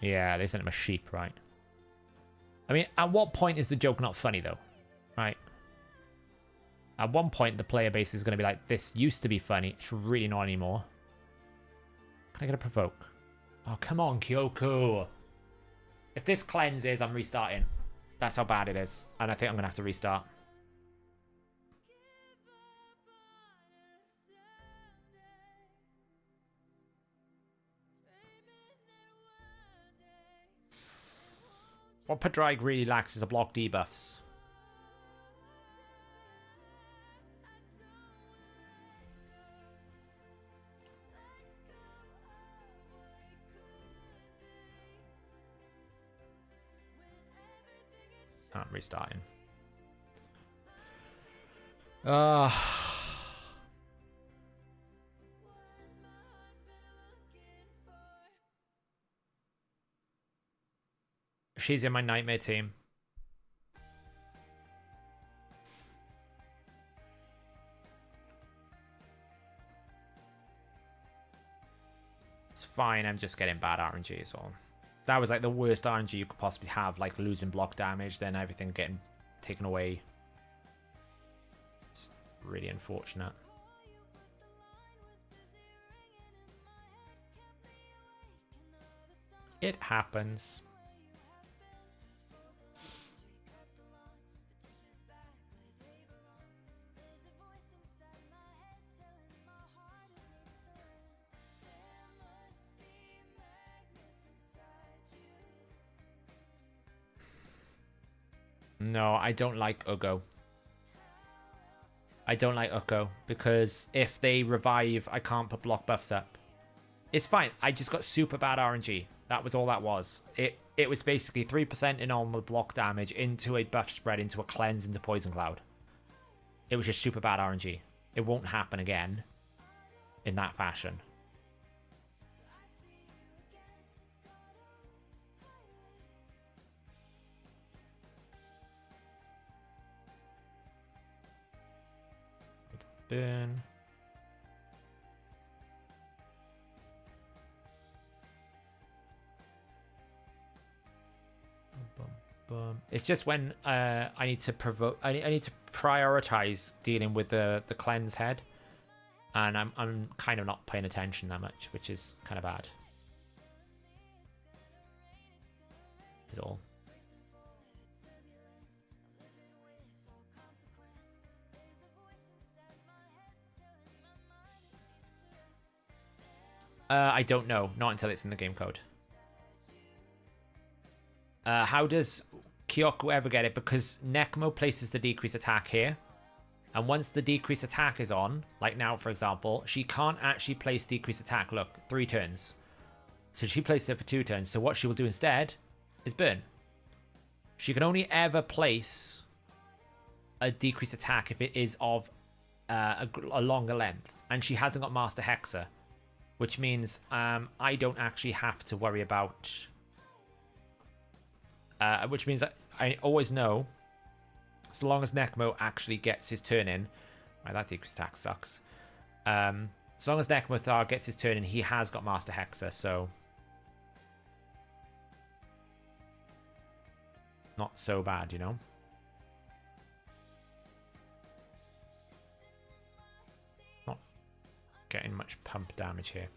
Yeah, they sent him a sheep, right? I mean, at what point is the joke not funny, though? Right? At one point, the player base is going to be like, this used to be funny. It's really not anymore. Can I get a provoke? Oh, come on, Kyoku. If this cleanses, I'm restarting. That's how bad it is. And I think I'm going to have to restart. What Pedrag really lacks is a block debuffs. I'm restarting. She's in my nightmare team. It's fine, I'm just getting bad RNG, so that was like the worst RNG you could possibly have, like losing block damage, then everything getting taken away. It's really unfortunate. It happens. No, I don't like Ugo. I don't like Ugo because if they revive, I can't put block buffs up. It's fine. I just got super bad RNG. That was all that was. It was basically 3% in normal block damage into a buff spread, into a cleanse, into Poison Cloud. It was just super bad RNG. It won't happen again in that fashion. Burn. It's just when I need to provoke. I need to prioritize dealing with the cleanse head, and I'm kind of not paying attention that much, which is kind of bad. Is all. I don't know. Not until it's in the game code. How does Kyoko ever get it? Because Nekmo places the decrease attack here. And once the decrease attack is on, like now, for example, she can't actually place decrease attack. Look, 3 turns. So she places it for 2 turns. So what she will do instead is burn. She can only ever place a decrease attack if it is of a longer length. And she hasn't got Master Hexer. Which means I don't actually have to worry about... which means I always know, so long as Nekmo actually gets his turn in... Right, that decrease attack sucks. So long as Nekmo gets his turn in, he has got Master Hexer, so... Not so bad, you know? Getting much pump damage here.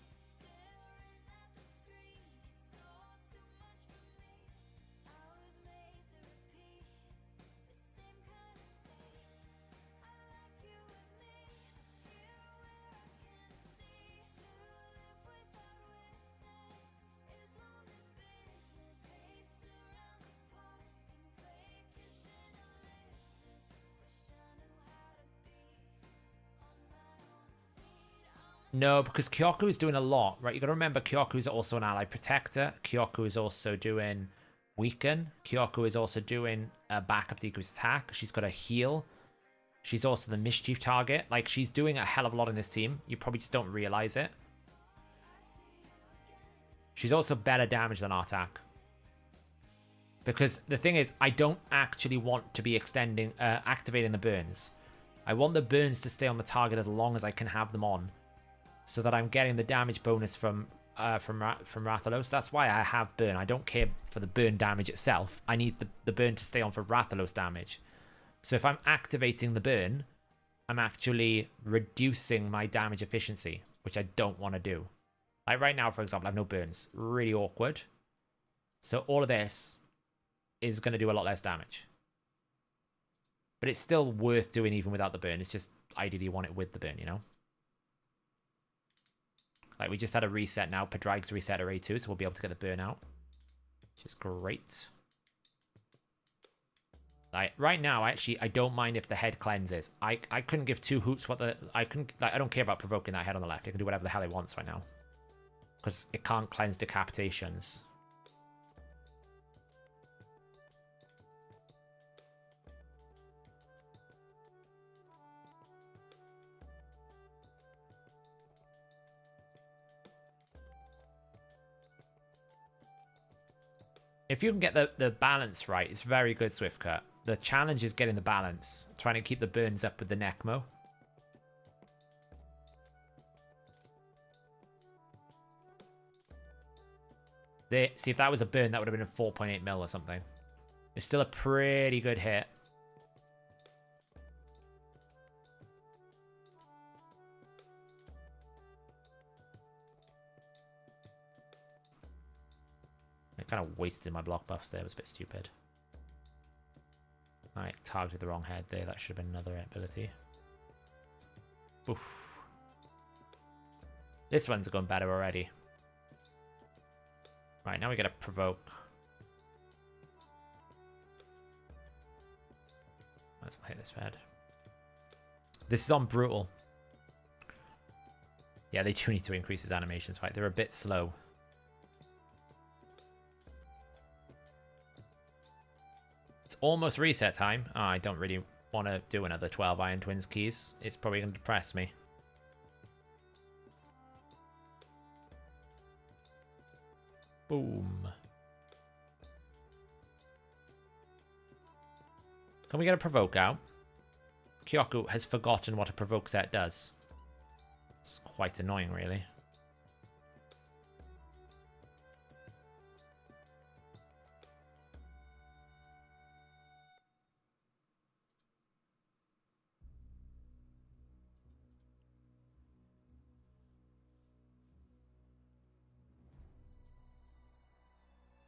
No, because Kyoko is doing a lot, right? You got to remember, Kyoko is also an ally protector. Kyoko is also doing weaken. Kyoko is also doing a backup decrease attack. She's got a heal. She's also the mischief target. Like, she's doing a hell of a lot in this team. You probably just don't realize it. She's also better damage than Artak. Because the thing is, I don't actually want to be activating the burns. I want the burns to stay on the target as long as I can have them on, so that I'm getting the damage bonus from Rathalos. That's why I have burn. I don't care for the burn damage itself. I need the burn to stay on for Rathalos damage. So if I'm activating the burn, I'm actually reducing my damage efficiency, which I don't want to do. Like right now, for example, I have no burns. Really awkward. So all of this is going to do a lot less damage. But it's still worth doing even without the burn. It's just ideally you want it with the burn, you know? Like, we just had a reset now. Pedrag's reset her A2, so we'll be able to get the burn out, which is great. Like, right now, actually, I don't mind if the head cleanses. I couldn't give two hoots what the... I don't care about provoking that head on the left. It can do whatever the hell it wants right now. Because it can't cleanse decapitations. If you can get the balance right, it's very good, Swiftcut. The challenge is getting the balance. Trying to keep the burns up with the Necmo. There, see, if that was a burn, that would have been a 4.8 mil or something. It's still a pretty good hit. I kind of wasted my block buffs there. It was a bit stupid. I targeted the wrong head there. That should have been another ability. Oof. This one's going better already. Right, now we gotta provoke. Might as well hit this head. This is on brutal. Yeah, they do need to increase his animations, right? They're a bit slow. It's almost reset time. Oh, I don't really want to do another 12 Iron Twins keys. It's probably going to depress me. Boom. Can we get a provoke out? Kyoku has forgotten what a provoke set does. It's quite annoying, really.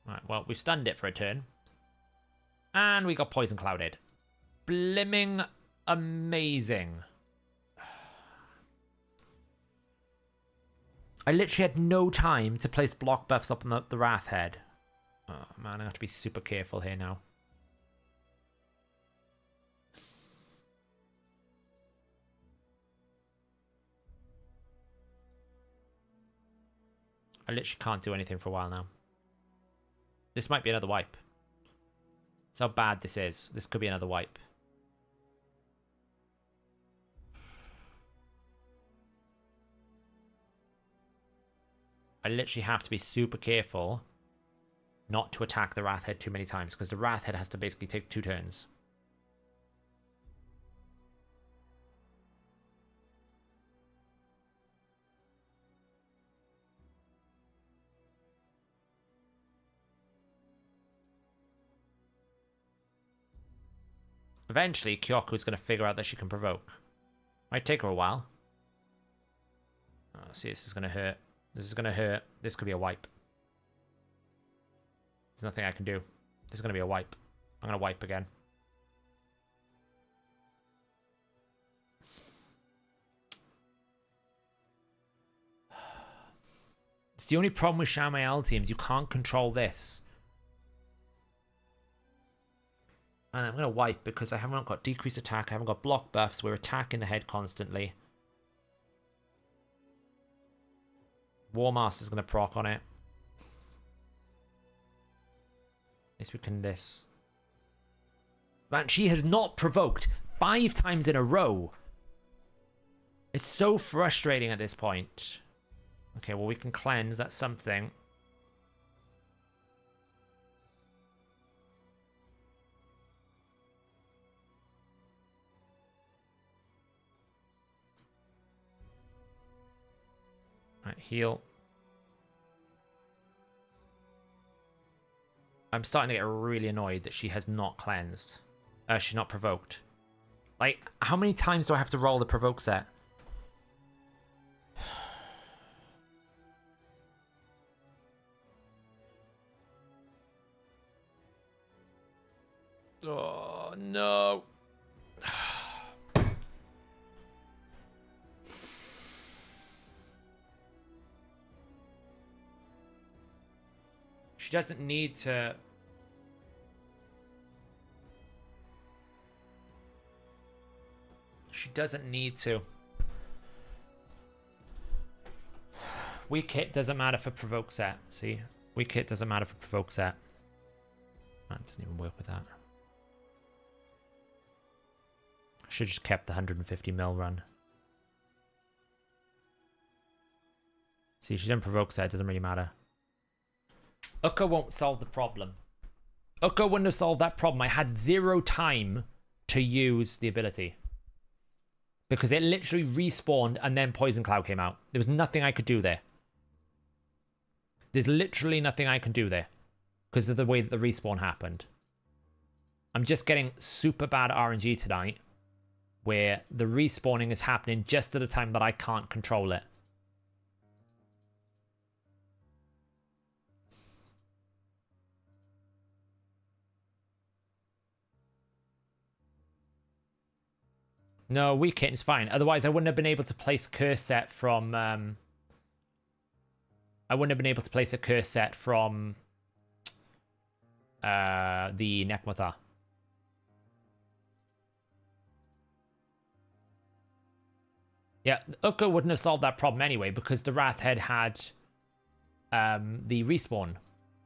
Right, well, we stunned it for a turn. And we got poison clouded. Blimming amazing. I literally had no time to place block buffs up on the Wrath head. Oh man, I have to be super careful here now. I literally can't do anything for a while now. This might be another wipe. That's how bad this is. This could be another wipe. I literally have to be super careful not to attack the Wrath Head too many times, because the Wrath Head has to basically take 2 turns. Eventually, Kyoku's going to figure out that she can provoke. Might take her a while. Oh, see, this is going to hurt. This is going to hurt. This could be a wipe. There's nothing I can do. This is going to be a wipe. I'm going to wipe again. It's the only problem with Shamael teams. You can't control this. And I'm going to wipe because I haven't got decreased attack. I haven't got block buffs. We're attacking the head constantly. War Master's going to proc on it. At least we can this. Man, she has not provoked 5 times in a row. It's so frustrating at this point. Okay, well, we can cleanse. That's something. Right, heal. I'm starting to get really annoyed that she has not cleansed. She's not provoked. Like, how many times do I have to roll the provoke set? Oh, no. She doesn't need to... doesn't need to. Weak hit doesn't matter for provoke set. See? Weak hit doesn't matter for provoke set. That doesn't even work with that. Should just kept the 150 mil run. See, she's done provoke set, it doesn't really matter. Uka won't solve the problem. Uka wouldn't have solved that problem. I had 0 time to use the ability. Because it literally respawned and then Poison Cloud came out. There was nothing I could do there. There's literally nothing I can do there. Because of the way that the respawn happened. I'm just getting super bad RNG tonight. Where the respawning is happening just at a time that I can't control it. No, weak hit is fine. Otherwise, I wouldn't have been able to place curse set from... I wouldn't have been able to place a curse set from... the Nekmathar. Yeah, Uka wouldn't have solved that problem anyway, because the Wrathhead had the respawn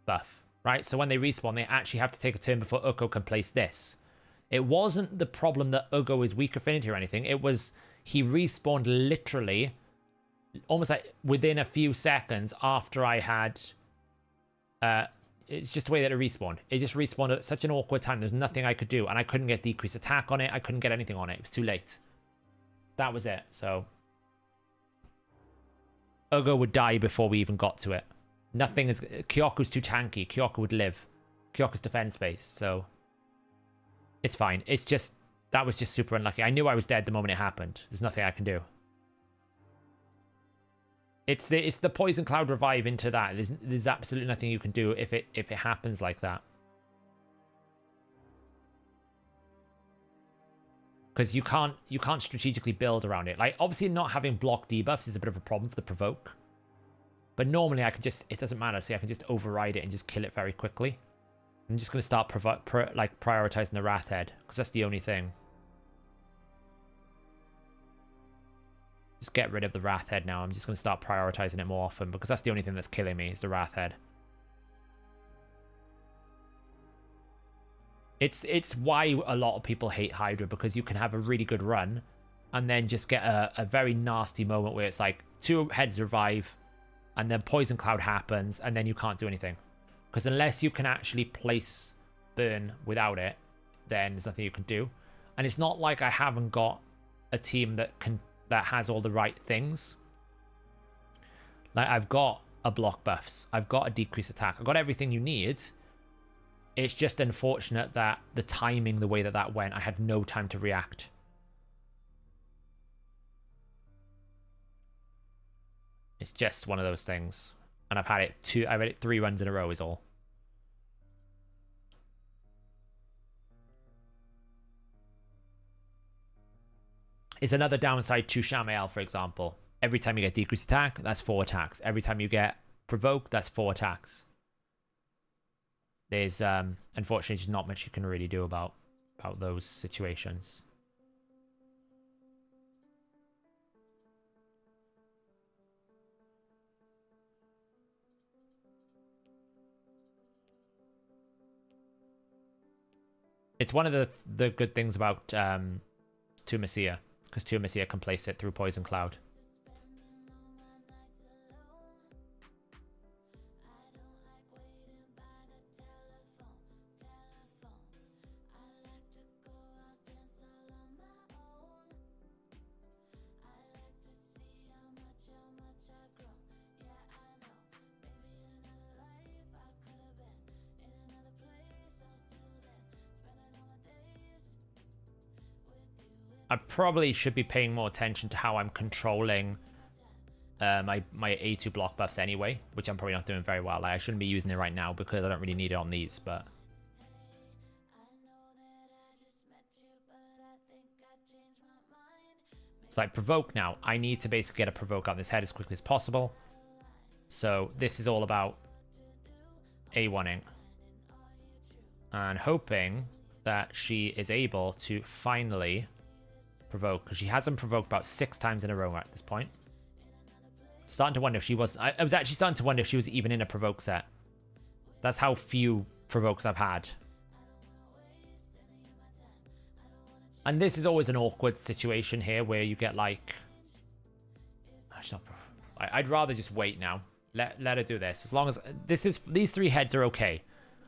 buff, right? So when they respawn, they actually have to take a turn before Uka can place this. It wasn't the problem that Ugo is weak affinity or anything. It was he respawned literally almost like within a few seconds after I had... it's just the way that it respawned. It just respawned at such an awkward time. There's nothing I could do. And I couldn't get decreased attack on it. I couldn't get anything on it. It was too late. That was it. So Ugo would die before we even got to it. Nothing is... Kyoku's too tanky. Kyoku would live. Kyoku's defense based, so... It's fine. It's just... That was just super unlucky. I knew I was dead the moment it happened. There's nothing I can do. It's the Poison Cloud revive into that. There's absolutely nothing you can do if it happens like that. Because you can't strategically build around it. Like, obviously not having block debuffs is a bit of a problem for the provoke. But normally I can just... It doesn't matter. See, I can just override it and just kill it very quickly. I'm just going to start prioritizing the Wrathhead, because that's the only thing. Just get rid of the Wrathhead now. I'm just going to start prioritizing it more often, because that's the only thing that's killing me, is the Wrathhead. It's why a lot of people hate Hydra, because you can have a really good run, and then just get a very nasty moment where it's like 2 heads revive, and then Poison Cloud happens, and then you can't do anything. Because unless you can actually place burn without it, then there's nothing you can do. And it's not like I haven't got a team that has all the right things. Like, I've got a block buffs. I've got a decreased attack. I've got everything you need. It's just unfortunate that the timing, the way that went, I had no time to react. It's just one of those things. And I've had it 3 runs in a row is all. It's another downside to Shamael, for example. Every time you get decreased attack, that's 4 attacks. Every time you get provoked, that's 4 attacks. There's unfortunately just not much you can really do about those situations. It's one of the good things about Tumacia, because Tumacia can place it through Poison Cloud. I probably should be paying more attention to how I'm controlling my A2 block buffs anyway, which I'm probably not doing very well. Like, I shouldn't be using it right now because I don't really need it on these, but... It's like provoke now. I need to basically get a provoke on this head as quickly as possible. So this is all about A1ing. And hoping that she is able to finally provoke, because she hasn't provoked about 6 times in a row at this point. Starting to wonder if she was... I was actually starting to wonder if she was even in a provoke set. That's how few provokes I've had. And this is always an awkward situation here where you get like... I'd rather just wait now. Let her do this. As long as these 3 heads are okay.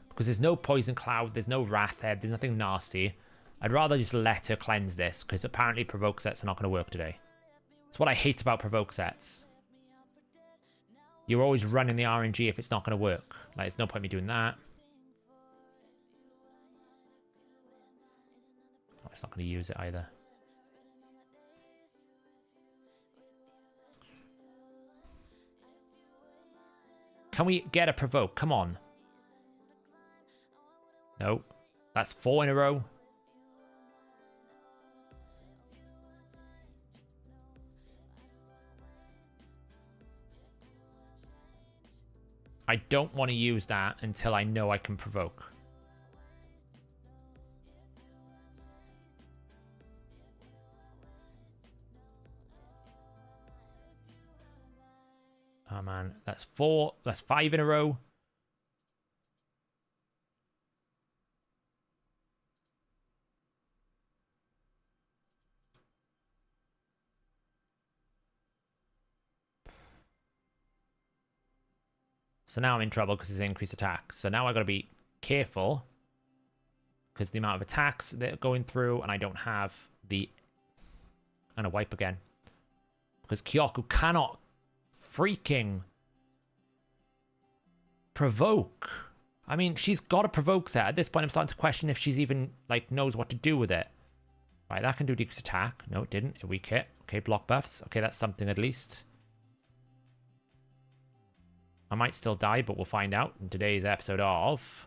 Because there's no Poison Cloud, there's no Wrath Head, there's nothing nasty. I'd rather just let her cleanse this, because apparently provoke sets are not going to work today. That's what I hate about provoke sets. You're always running the RNG if it's not going to work. Like, there's no point in me doing that. Oh, it's not going to use it either. Can we get a provoke? Come on. No. That's 4 in a row. I don't want to use that until I know I can provoke. Oh man, that's 4. That's 5 in a row. So now I'm in trouble because it's increased attack. So now I got to be careful because the amount of attacks that are going through, and I don't have the... I'm going to wipe again. Because Kyoku cannot freaking provoke. I mean, she's got a provoke set. At this point, I'm starting to question if she's even, like, knows what to do with it. Right, that can do decreased attack. No, it didn't. A weak hit. Okay, block buffs. Okay, that's something at least. I might still die, but we'll find out in today's episode of...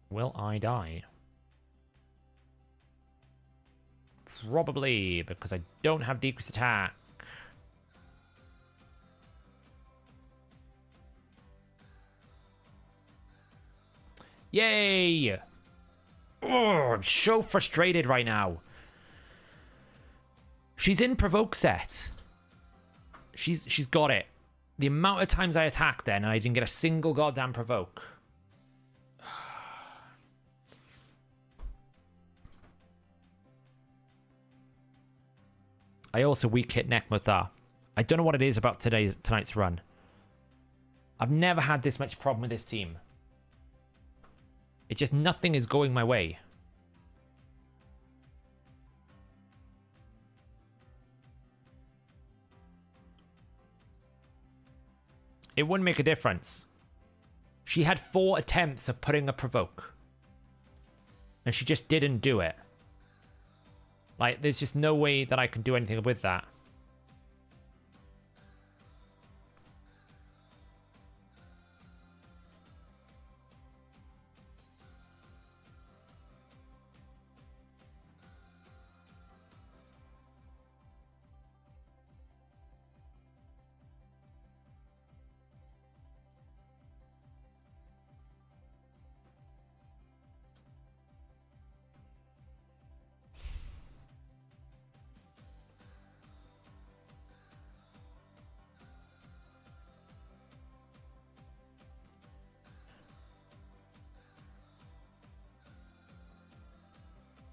Will I die? Probably, because I don't have decreased attack. Yay! Oh, I'm so frustrated right now. She's in provoke set. She's got it. The amount of times I attacked then and I didn't get a single goddamn provoke. I also weak hit Nekmuthar. I don't know what it is about tonight's run. I've never had this much problem with this team. It just, nothing is going my way. It wouldn't make a difference. She had 4 attempts of putting a provoke. And she just didn't do it. Like, there's just no way that I can do anything with that.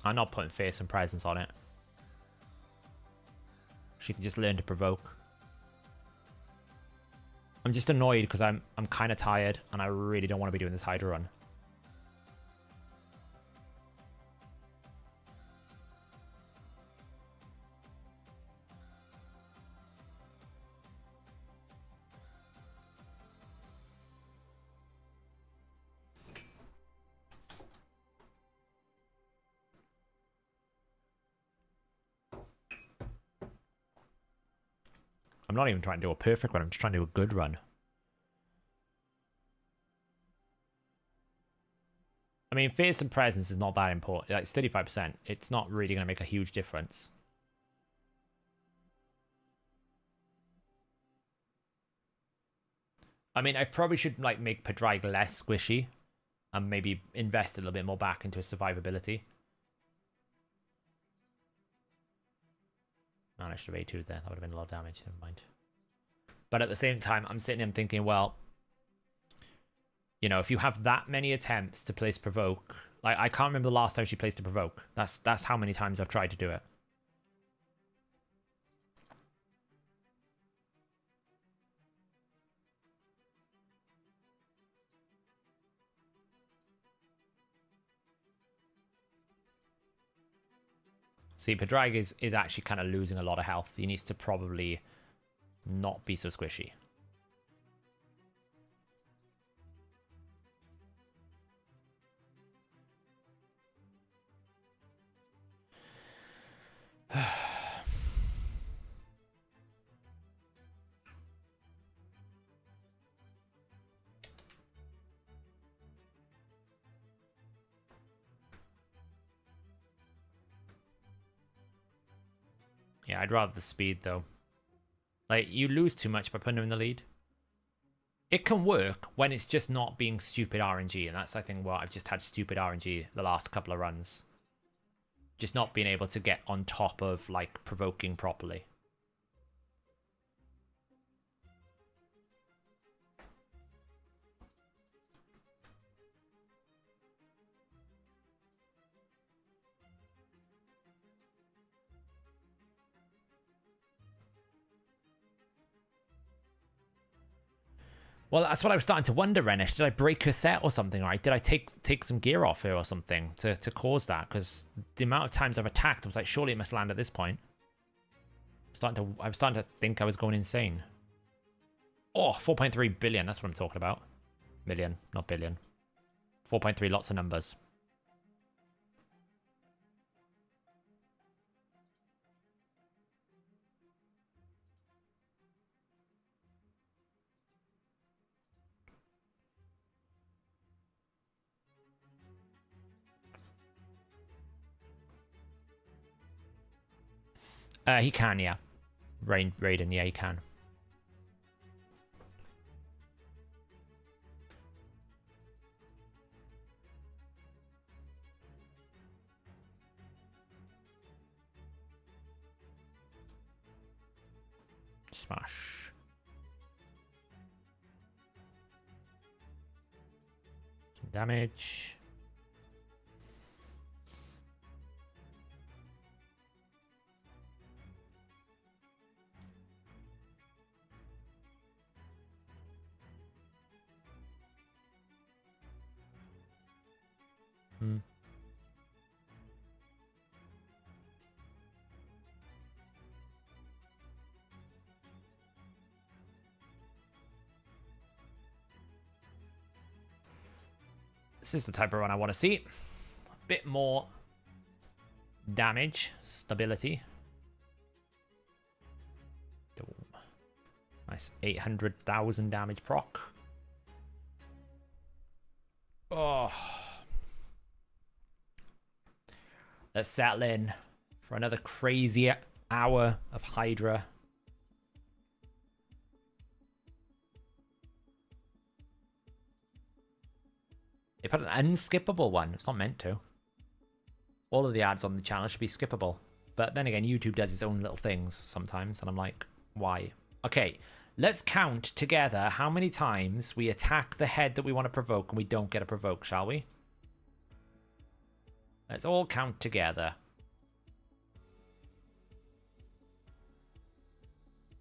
I'm not putting face and presence on it. She can just learn to provoke. I'm just annoyed because I'm kind of tired and I really don't want to be doing this Hydra run. I'm not even trying to do a perfect run, I'm just trying to do a good run. I mean, face and presence is not that important. Like, it's 35%. It's not really going to make a huge difference. I mean, I probably should, like, make Pedrig less squishy and maybe invest a little bit more back into his survivability. And I should have A2'd there. That would have been a lot of damage. Never mind. But at the same time, I'm sitting there thinking, well, you know, if you have that many attempts to place provoke, like I can't remember the last time she placed a provoke. That's how many times I've tried to do it. See, Padraig is actually kind of losing a lot of health. He needs to probably not be so squishy. Yeah, I'd rather the speed, though. Like, you lose too much by putting him in the lead. It can work when it's just not being stupid RNG, and that's, I think, what I've just had stupid RNG the last couple of runs. Just not being able to get on top of, like, provoking properly. Well, that's what I was starting to wonder, Renish. Did I break her set or something, right? Did I take some gear off her or something to cause that? Because the amount of times I've attacked, I was like, surely it must land at this point. I'm starting to think I was going insane. Oh, 4.3 billion. That's what I'm talking about. Million, not billion. 4.3, lots of numbers. He can, yeah. Raiden, yeah, he can. Smash. Some damage. Hmm. This is the type of run I want to see. A bit more damage, stability. Nice 800,000 damage proc. Oh. Let's settle in for another crazy hour of Hydra. They put an unskippable one. It's not meant to. All of the ads on the channel should be skippable. But then again, YouTube does its own little things sometimes. And I'm like, why? Okay, let's count together how many times we attack the head that we want to provoke and we don't get a provoke, shall we? Let's all count together.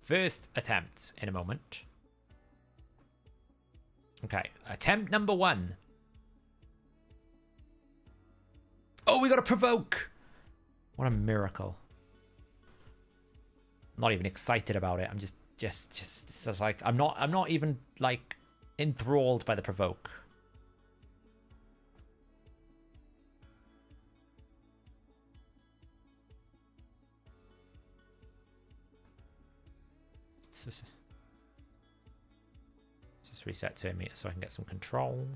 First attempt in a moment. Okay, attempt number 1. Oh, we got a provoke! What a miracle. I'm not even excited about it. I'm just like, I'm not even like enthralled by the provoke. Just reset turn meter so I can get some control.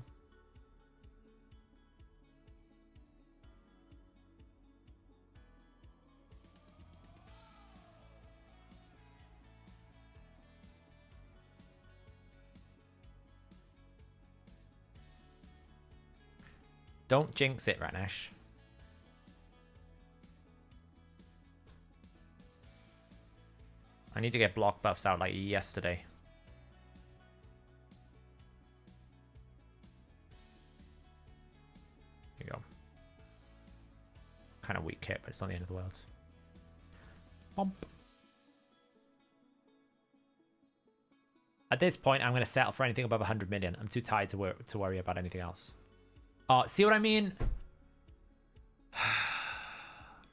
Don't jinx it, Ranesh. I need to get block buffs out like yesterday. Here you go. Kind of weak kit, but it's not the end of the world. Bump. At this point, I'm going to settle for anything above 100 million. I'm too tired to worry about anything else. See what I mean?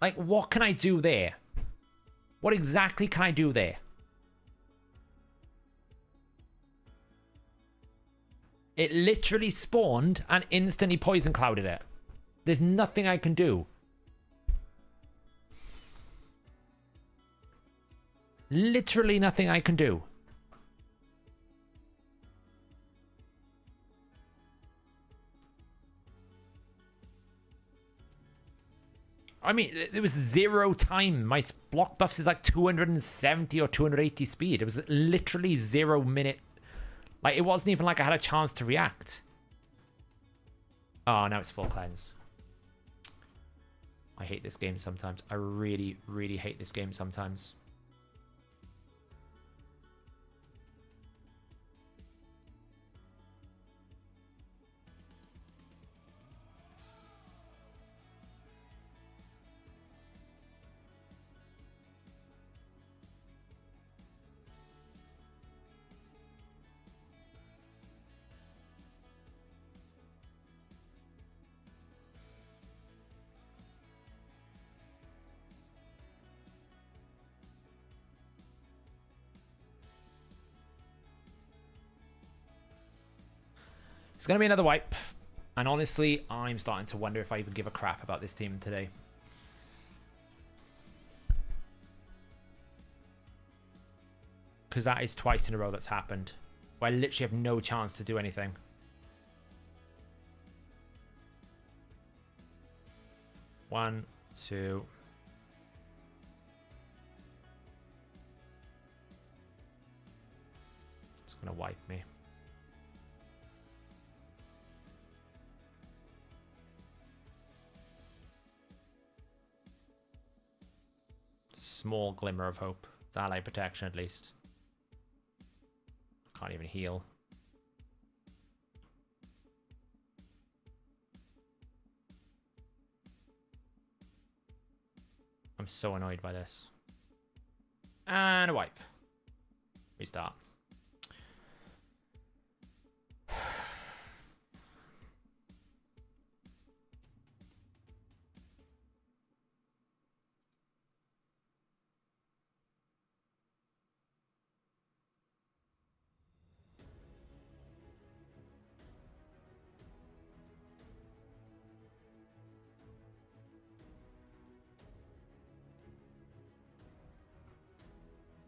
Like, what can I do there? What exactly can I do there? It literally spawned and instantly poison clouded it. There's nothing I can do. Literally nothing I can do. I mean, there was 0 time. My block buffs is like 270 or 280 speed. It was literally 0 minute. Like, it wasn't even like I had a chance to react. Oh, now it's full cleanse. I hate this game sometimes. I really, really hate this game sometimes. It's going to be another wipe. And honestly, I'm starting to wonder if I even give a crap about this team today. Because that is twice in a row that's happened. Where I literally have no chance to do anything. One, two. It's going to wipe me. Small glimmer of hope. It's ally protection at least. Can't even heal. I'm so annoyed by this. And a wipe. Restart.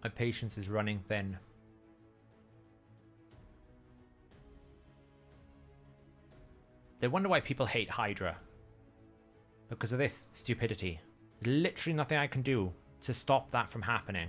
My patience is running thin. They wonder why people hate Hydra. Because of this stupidity. There's literally nothing I can do to stop that from happening.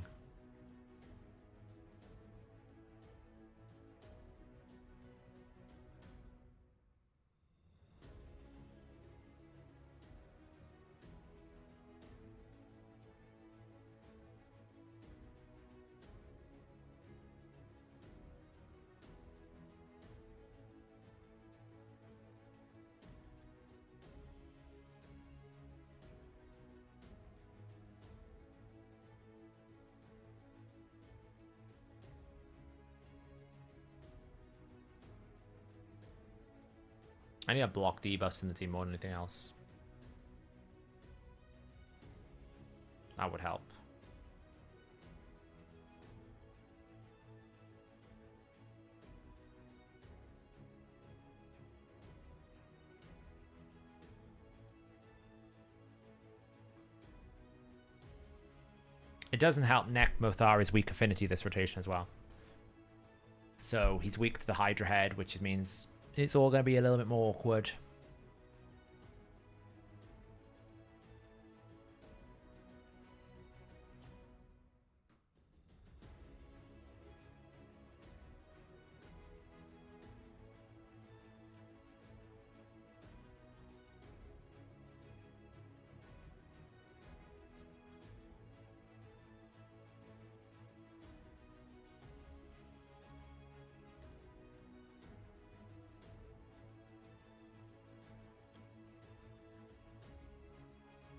I need to block debuffs in the team more than anything else. That would help. It doesn't help Nek Mothar is weak affinity this rotation as well. So he's weak to the Hydra head, which means it's all going to be a little bit more awkward.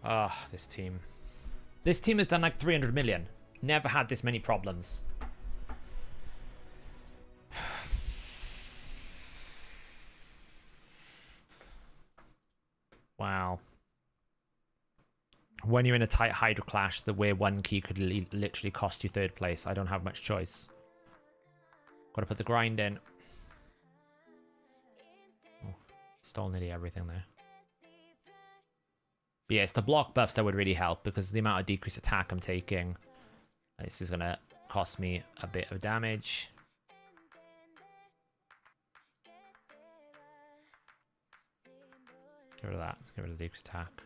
Ah, this team. This team has done like 300 million. Never had this many problems. Wow. When you're in a tight Hydra clash, the way one key could literally cost you third place. I don't have much choice. Got to put the grind in. Oh, stole nearly everything there. But yeah, it's the block buffs that would really help because the amount of decreased attack I'm taking. This is going to cost me a bit of damage. Get rid of that. Let's get rid of the decreased attack.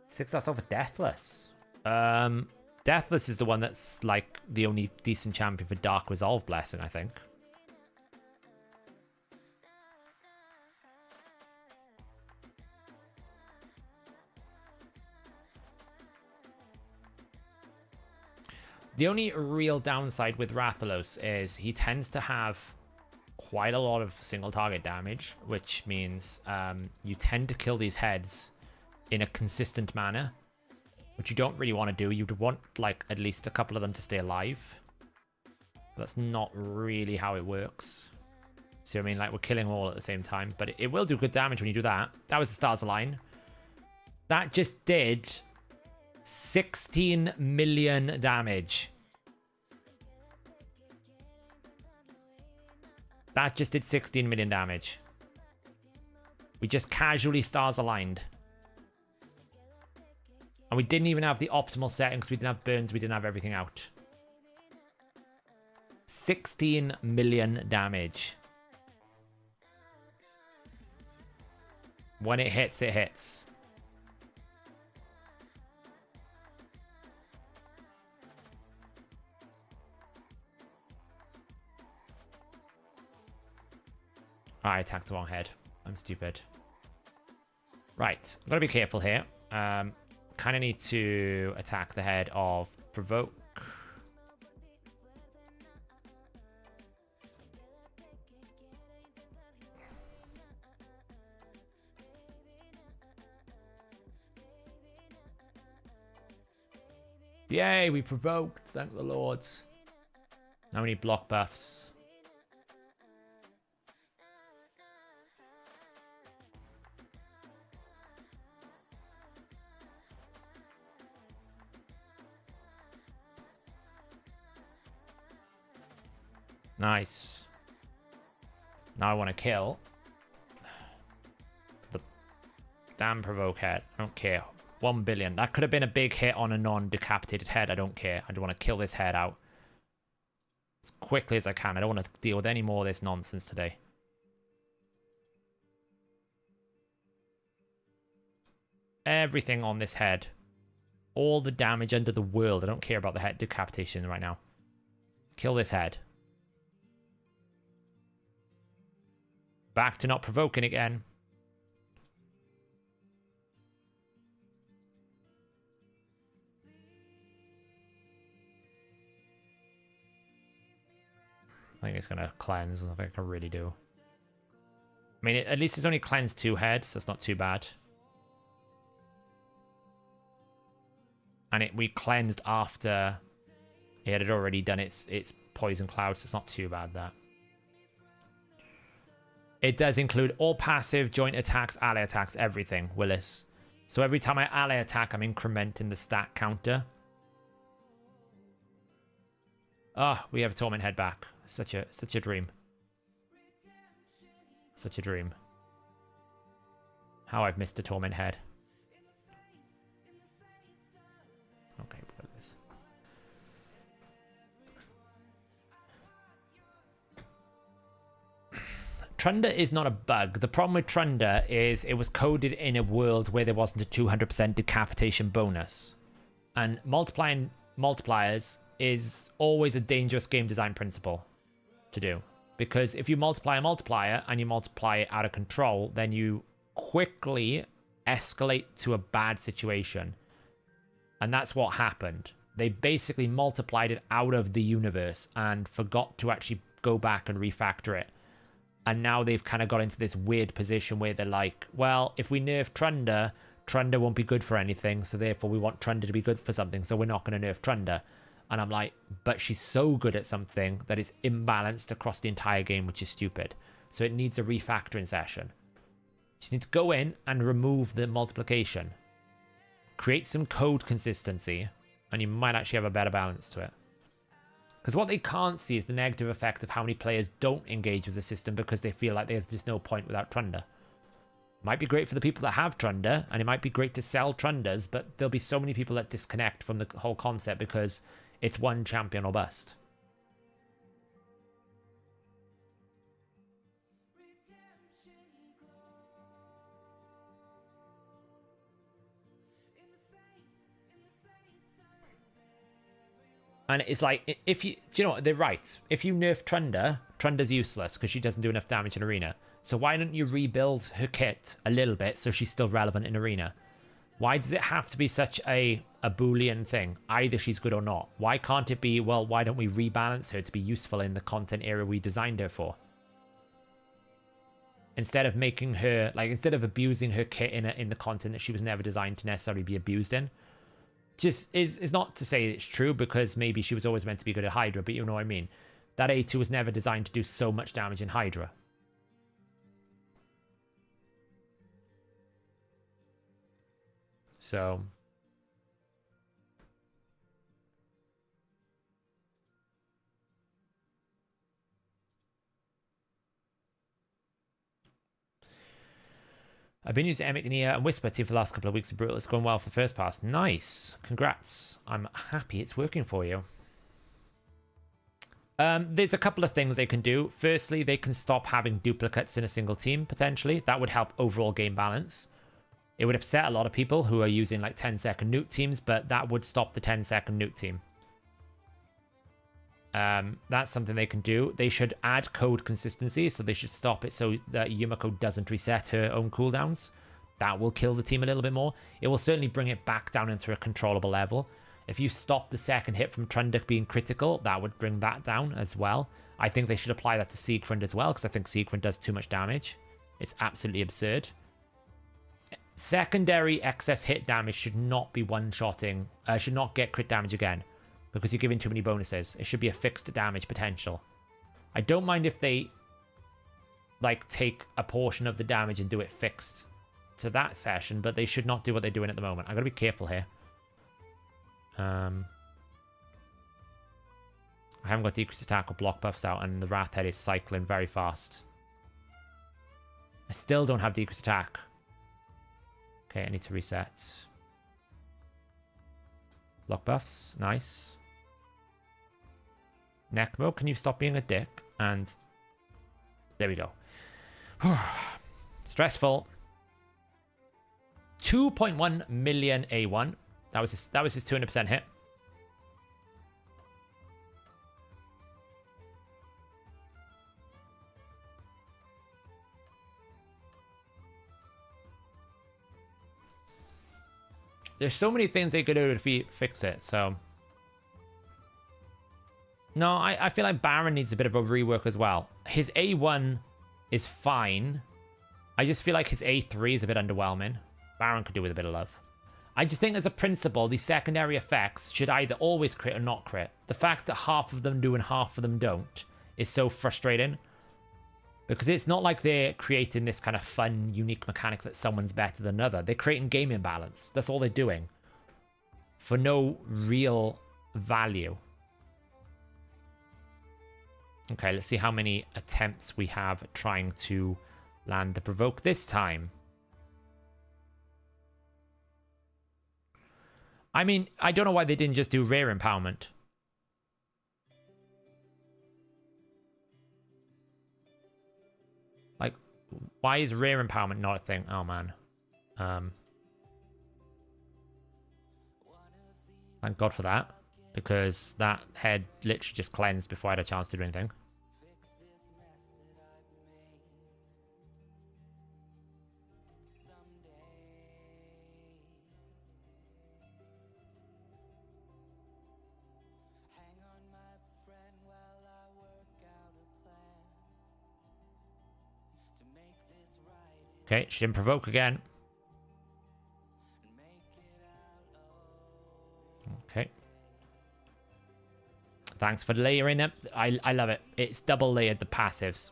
Six that's over Deathless. Deathless is the one that's like the only decent champion for Dark Resolve Blessing, I think. The only real downside with Rathalos is he tends to have quite a lot of single target damage, which means you tend to kill these heads in a consistent manner, which you don't really want to do. You'd want like at least a couple of them to stay alive. That's not really how it works. See what I mean? Like we're killing them all at the same time, but it will do good damage when you do that. That was the Stars Align. That just did 16 million damage. That just did 16 million damage. We just casually Stars Aligned. And we didn't even have the optimal settings. We didn't have burns. We didn't have everything out. 16 million damage. When it hits, it hits. I attacked the wrong head. I'm stupid. Right. I've got to be careful here. Kind of need to attack the head of Provoke. Yay, we provoked. Thank the Lord. Now we need block buffs. Nice. Now I want to kill the damn provoke head. I don't care. 1 billion. That could have been a big hit on a non-decapitated head. I don't care. I just want to kill this head out as quickly as I can. I don't want to deal with any more of this nonsense today. Everything on this head. All the damage under the world. I don't care about the head decapitation right now. Kill this head. Back to not provoking again. I think it's going to cleanse. I think I can really do. I mean, at least it's only cleansed 2 heads, so it's not too bad. And we cleansed after it had already done its poison cloud, so it's not too bad, that. It does include all passive, joint attacks, ally attacks, everything, Willis. So every time I ally attack, I'm incrementing the stat counter. Ah, we have a Torment Head back. Such a dream. Such a dream. How I've missed a Torment Head. Okay, what is this? Trunder is not a bug. The problem with Trunder is it was coded in a world where there wasn't a 200% decapitation bonus. And multiplying multipliers is always a dangerous game design principle to do. Because if you multiply a multiplier and you multiply it out of control, then you quickly escalate to a bad situation. And that's what happened. They basically multiplied it out of the universe and forgot to actually go back and refactor it. And now they've kind of got into this weird position where they're like, well, if we nerf Trunda, Trunda won't be good for anything, so therefore we want Trunda to be good for something, so we're not going to nerf Trunda. And I'm like, but she's so good at something that it's imbalanced across the entire game, which is stupid. So it needs a refactoring session. You just need to go in and remove the multiplication. Create some code consistency, and you might actually have a better balance to it. Because what they can't see is the negative effect of how many players don't engage with the system because they feel like there's just no point without Trunda. Might be great for the people that have Trunda, and it might be great to sell Trundas, but there'll be so many people that disconnect from the whole concept because it's one champion or bust. And it's like, if you, do you know what, they're right. If you nerf Trunda, Trunda's useless because she doesn't do enough damage in Arena. So why don't you rebuild her kit a little bit so she's still relevant in Arena? Why does it have to be such a Boolean thing? Either she's good or not. Why can't it be, well, why don't we rebalance her to be useful in the content area we designed her for? Instead of making her, like, instead of abusing her kit in the content that she was never designed to necessarily be abused in. Just is not to say it's true because maybe she was always meant to be good at Hydra, but you know what I mean. That A2 was never designed to do so much damage in Hydra. So I've been using Emic, Nia, and Whisper Team for the last couple of weeks of Brutal. It's going well for the first pass. Nice. Congrats. I'm happy it's working for you. There's a couple of things they can do. Firstly, they can stop having duplicates in a single team, potentially. That would help overall game balance. It would upset a lot of people who are using like 10-second nuke teams, but that would stop the 10-second nuke team. That's something they can do. They should add code consistency, so they should stop it so that Yumiko doesn't reset her own cooldowns. That will kill the team a little bit more. It will certainly bring it back down into a controllable level. If you stop the second hit from Trunduk being critical, that would bring that down as well. I think they should apply that to Siegfried as well, because I think Siegfried does too much damage. It's absolutely absurd. Secondary excess hit damage should not be one-shotting, should not get crit damage again, because you're giving too many bonuses. It should be a fixed damage potential. I don't mind if they, like, take a portion of the damage and do it fixed to that session, but they should not do what they're doing at the moment. I've got to be careful here. I haven't got decreased attack or block buffs out, and the Wrath Head is cycling very fast. I still don't have decreased attack. Okay, I need to reset. Block buffs, nice. Necmo, can you stop being a dick? And there we go. Stressful. 2.1 million A1. That was his 200% hit. There's so many things they could do to fix it, so... No, I feel like Baron needs a bit of a rework as well. His A1 is fine. I just feel like his A3 is a bit underwhelming. Baron could do with a bit of love. I just think as a principle, these secondary effects should either always crit or not crit. The fact that half of them do and half of them don't is so frustrating. Because it's not like they're creating this kind of fun, unique mechanic that someone's better than another. They're creating game imbalance. That's all they're doing. For no real value. Okay, let's see how many attempts we have trying to land the provoke this time. I mean, I don't know why they didn't just do rare empowerment. Like, why is rare empowerment not a thing? Oh, man. Thank God for that. Because that head literally just cleansed before I had a chance to do anything. Okay, she didn't provoke again. Okay. Thanks for layering it. I love it. It's double layered the passives.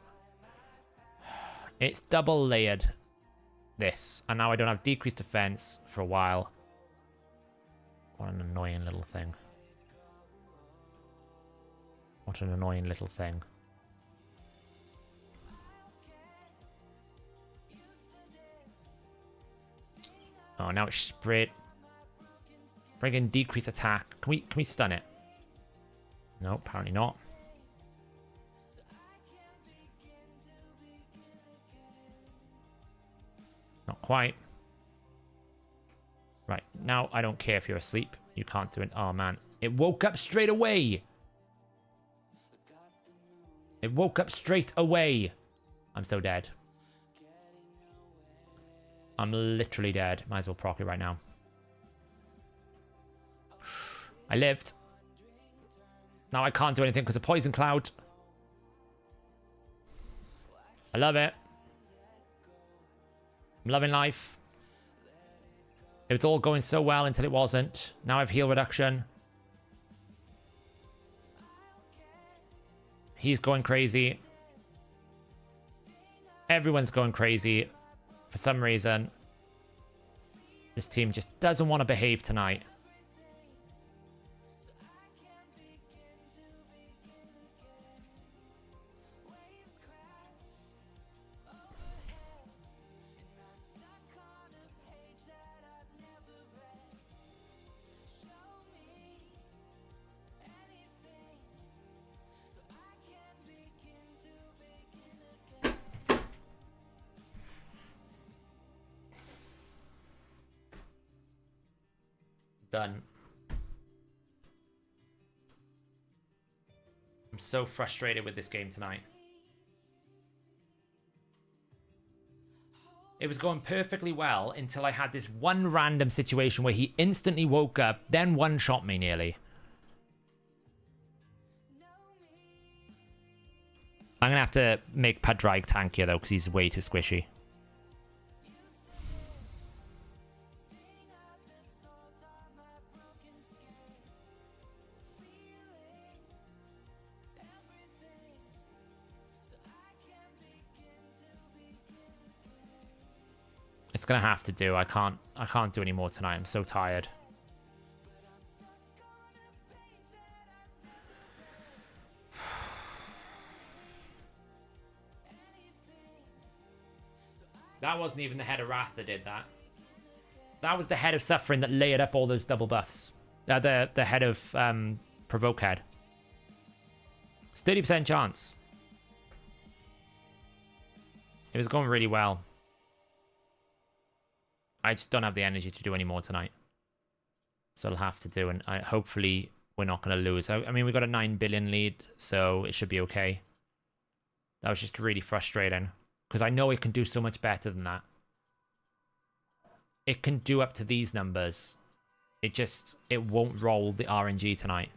It's double layered this. And now I don't have decreased defense for a while. What an annoying little thing. What an annoying little thing. Oh, now it's sprayed. Friggin' decrease attack. Can we stun it? No, apparently not. Not quite. Right, now I don't care if you're asleep. You can't do it. Oh, man. It woke up straight away. It woke up straight away. I'm so dead. I'm literally dead. Might as well proc it right now. I lived. Now I can't do anything because of Poison Cloud. I love it. I'm loving life. It was all going so well until it wasn't. Now I have heal reduction. He's going crazy. Everyone's going crazy. For some reason, this team just doesn't want to behave tonight. Done. I'm so frustrated with this game tonight. It was going perfectly well until I had this one random situation where he instantly woke up, then one-shot me nearly. I'm going to have to make Padraig tankier though, because he's way too squishy. It's gonna have to do. I can't do any more tonight. I'm so tired. That wasn't even the head of Wrath that did that. That was the head of Suffering that layered up all those double buffs. The head of Provoke head. It's 30% chance. It was going really well. I just don't have the energy to do any more tonight. So I'll have to do, and hopefully we're not going to lose. I mean, we got a 9 billion lead, so it should be okay. That was just really frustrating, because I know it can do so much better than that. It can do up to these numbers. It won't roll the RNG tonight.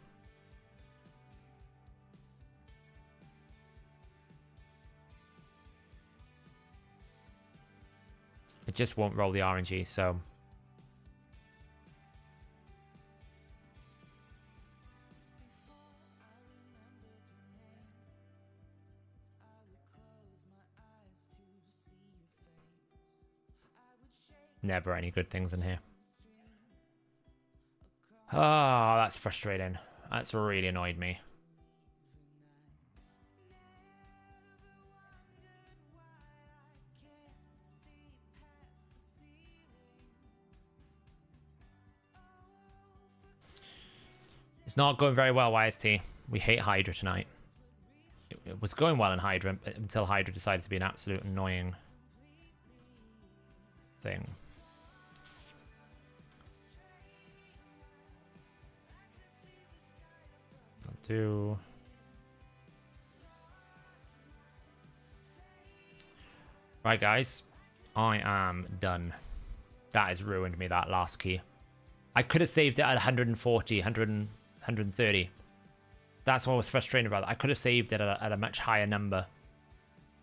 It just won't roll the RNG, so... Never any good things in here. Oh, that's frustrating. That's really annoyed me. It's not going very well, YST. We hate Hydra tonight. It was going well in Hydra until Hydra decided to be an absolute annoying thing. I'll do... Right, guys. I am done. That has ruined me, that last key. I could have saved it at 140, 130. That's what I was frustrated about. I could have saved it at a much higher number.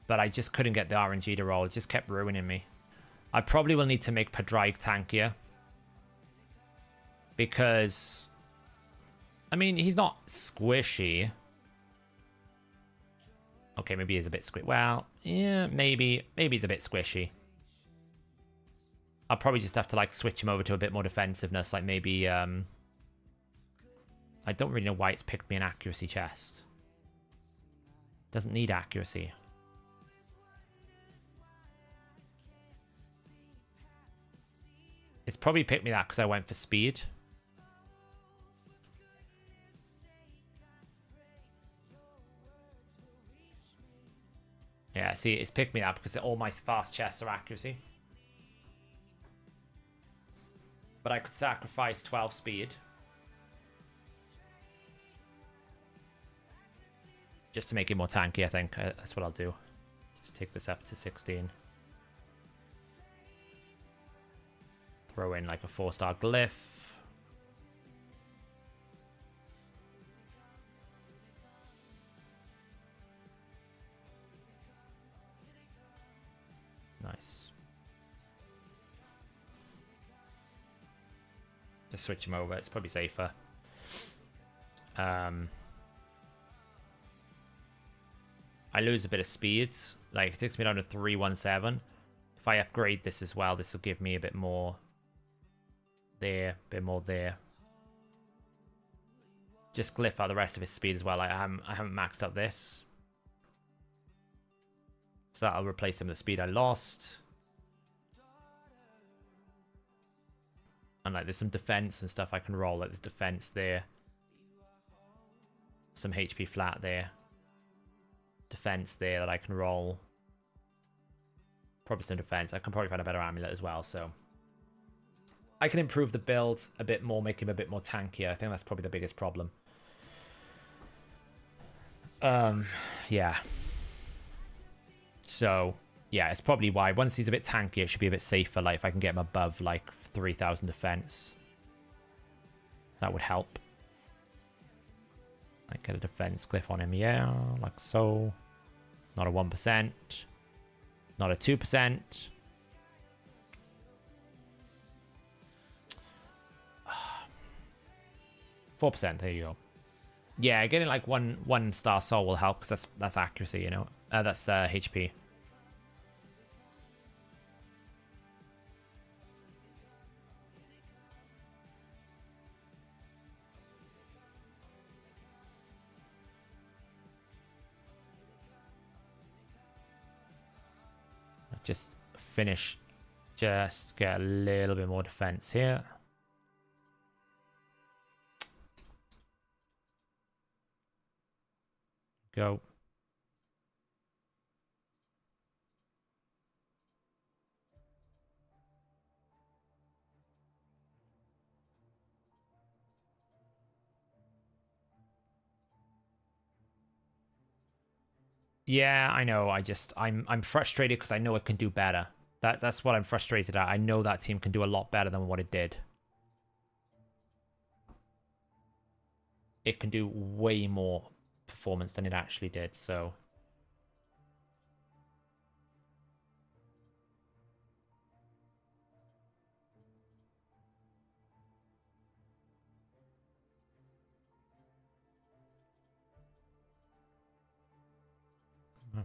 But I just couldn't get the RNG to roll. It just kept ruining me. I probably will need to make Pedrike tankier. Because, I mean, he's not squishy. Okay, maybe he's a bit squishy. Well, yeah, maybe he's a bit squishy. I'll probably just have to, like, switch him over to a bit more defensiveness. Like, maybe, I don't really know why it's picked me an accuracy chest. Doesn't need accuracy. It's probably picked me that because I went for speed. Yeah, see, it's picked me that because all my fast chests are accuracy. But I could sacrifice 12 speed. Just to make it more tanky, I think. That's what I'll do. Just take this up to 16. Throw in like a 4-star glyph. Nice. Just switch him over. It's probably safer. I lose a bit of speed. Like, it takes me down to 317. If I upgrade this as well, this will give me a bit more there, a bit more there. Just glyph out the rest of his speed as well. I haven't maxed up this. So that'll replace some of the speed I lost. And like there's some defense and stuff I can roll. Like there's defense there. Some HP flat there. Defense there that I can roll. Probably some defense. I can probably find a better amulet as well, so I can improve the build a bit more, make him a bit more tankier. I think that's probably the biggest problem. Yeah. So, yeah, it's probably why. Once he's a bit tankier, it should be a bit safer. Like, if I can get him above, like, 3,000 defense, that would help. I get a defense glyph on him, yeah, like so. Not a 1%. Not a 2%. %, there you go. Yeah, getting like one star soul will help because that's accuracy, you know. That's HP. Just finish. Just get a little bit more defense here. Go. Yeah, I know. I'm frustrated because I know it can do better. That's what I'm frustrated at. I know that team can do a lot better than what it did. It can do way more performance than it actually did, so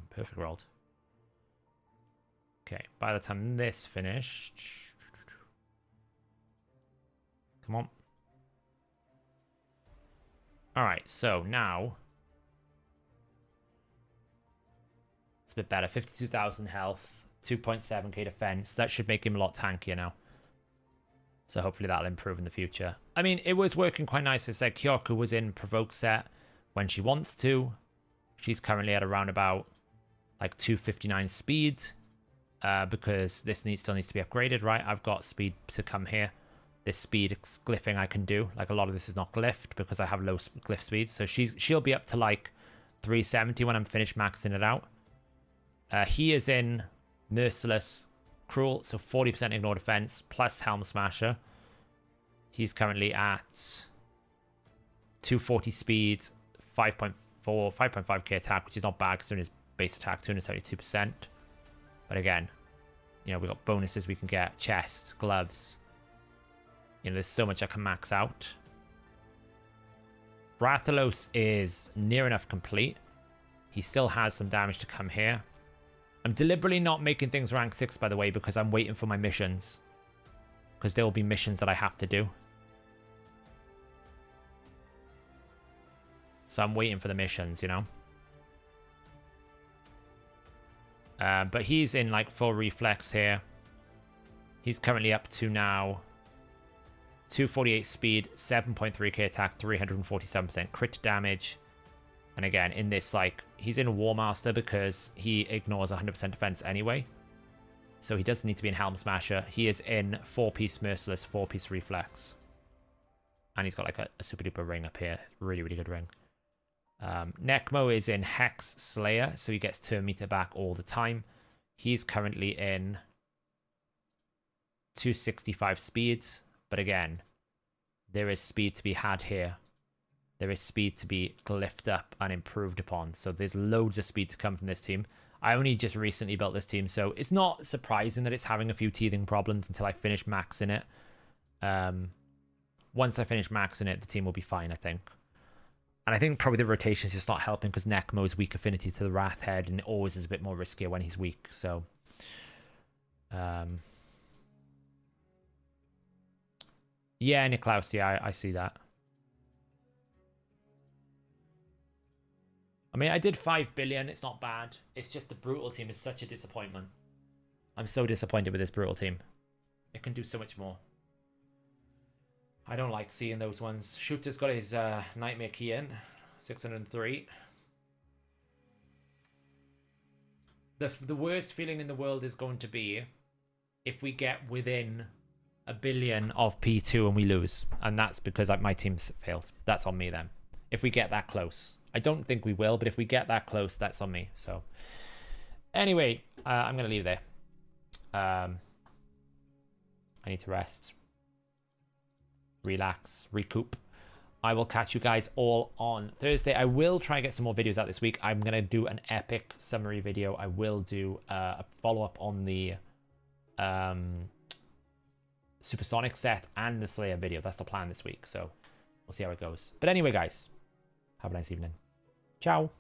perfect rolled. Okay, by the time this finished, come on. All right, so now it's a bit better. 52,000 health, 2.7k defense. That should make him a lot tankier now. So hopefully that'll improve in the future. I mean, it was working quite nice. I said Kyoku was in provoke set when she wants to. She's currently at around about like 259 speed because this still needs to be upgraded, right? I've got speed to come here. This speed glyphing I can do. Like a lot of this is not glyphed because I have low glyph speed. So she'll be up to like 370 when I'm finished maxing it out. He is in Merciless Cruel, so 40% ignore defense plus Helm Smasher. He's currently at 240 speed, 5.5k attack, which is not bad considering his base attack 272%. But again, You know, we got bonuses we can get, chest, gloves. You know, there's so much I can max out. Rathalos is near enough complete. He still has some damage to come here. I'm deliberately not making things rank 6, by the way, because I'm waiting for my missions. Because there will be missions that I have to do. So I'm waiting for the missions, you know. But he's in like full reflex here. He's currently up to now 248 speed, 7.3k attack, 347% crit damage. And again, in this, like, he's in War Master because he ignores 100% defense anyway. So he doesn't need to be in Helm Smasher. He is in 4-piece Merciless, 4-piece Reflex. And he's got like a super duper ring up here. Really, really good ring. Necmo is in Hex Slayer, so he gets turn meter back all the time. He's currently in 265 speed, but again, there is speed to be had here. There is speed to be glyphed up and improved upon, so there's loads of speed to come from this team. I only just recently built this team, so it's not surprising that it's having a few teething problems until I finish maxing it. Once I finish maxing it, the team will be fine, I think. And I think probably the rotation is just not helping because Necmo's weak affinity to the Wrath Head, and it always is a bit more riskier when he's weak. So, yeah, Niklaus, yeah, I see that. I mean, I did 5 billion. It's not bad. It's just the Brutal team is such a disappointment. I'm so disappointed with this Brutal team. It can do so much more. I don't like seeing those ones. Shooter's got his Nightmare key in. 603. The worst feeling in the world is going to be if we get within 1 billion of P2 and we lose. And that's because my team's failed. That's on me then. If we get that close. I don't think we will, but if we get that close, that's on me. So anyway, I'm going to leave there. I need to rest. Relax, recoup. I will catch you guys all on Thursday. I will try and get some more videos out this week. I'm going to do an epic summary video. I will do a follow-up on the Supersonic set and the Slayer video. That's the plan this week. So we'll see how it goes. But anyway, guys, have a nice evening. Ciao.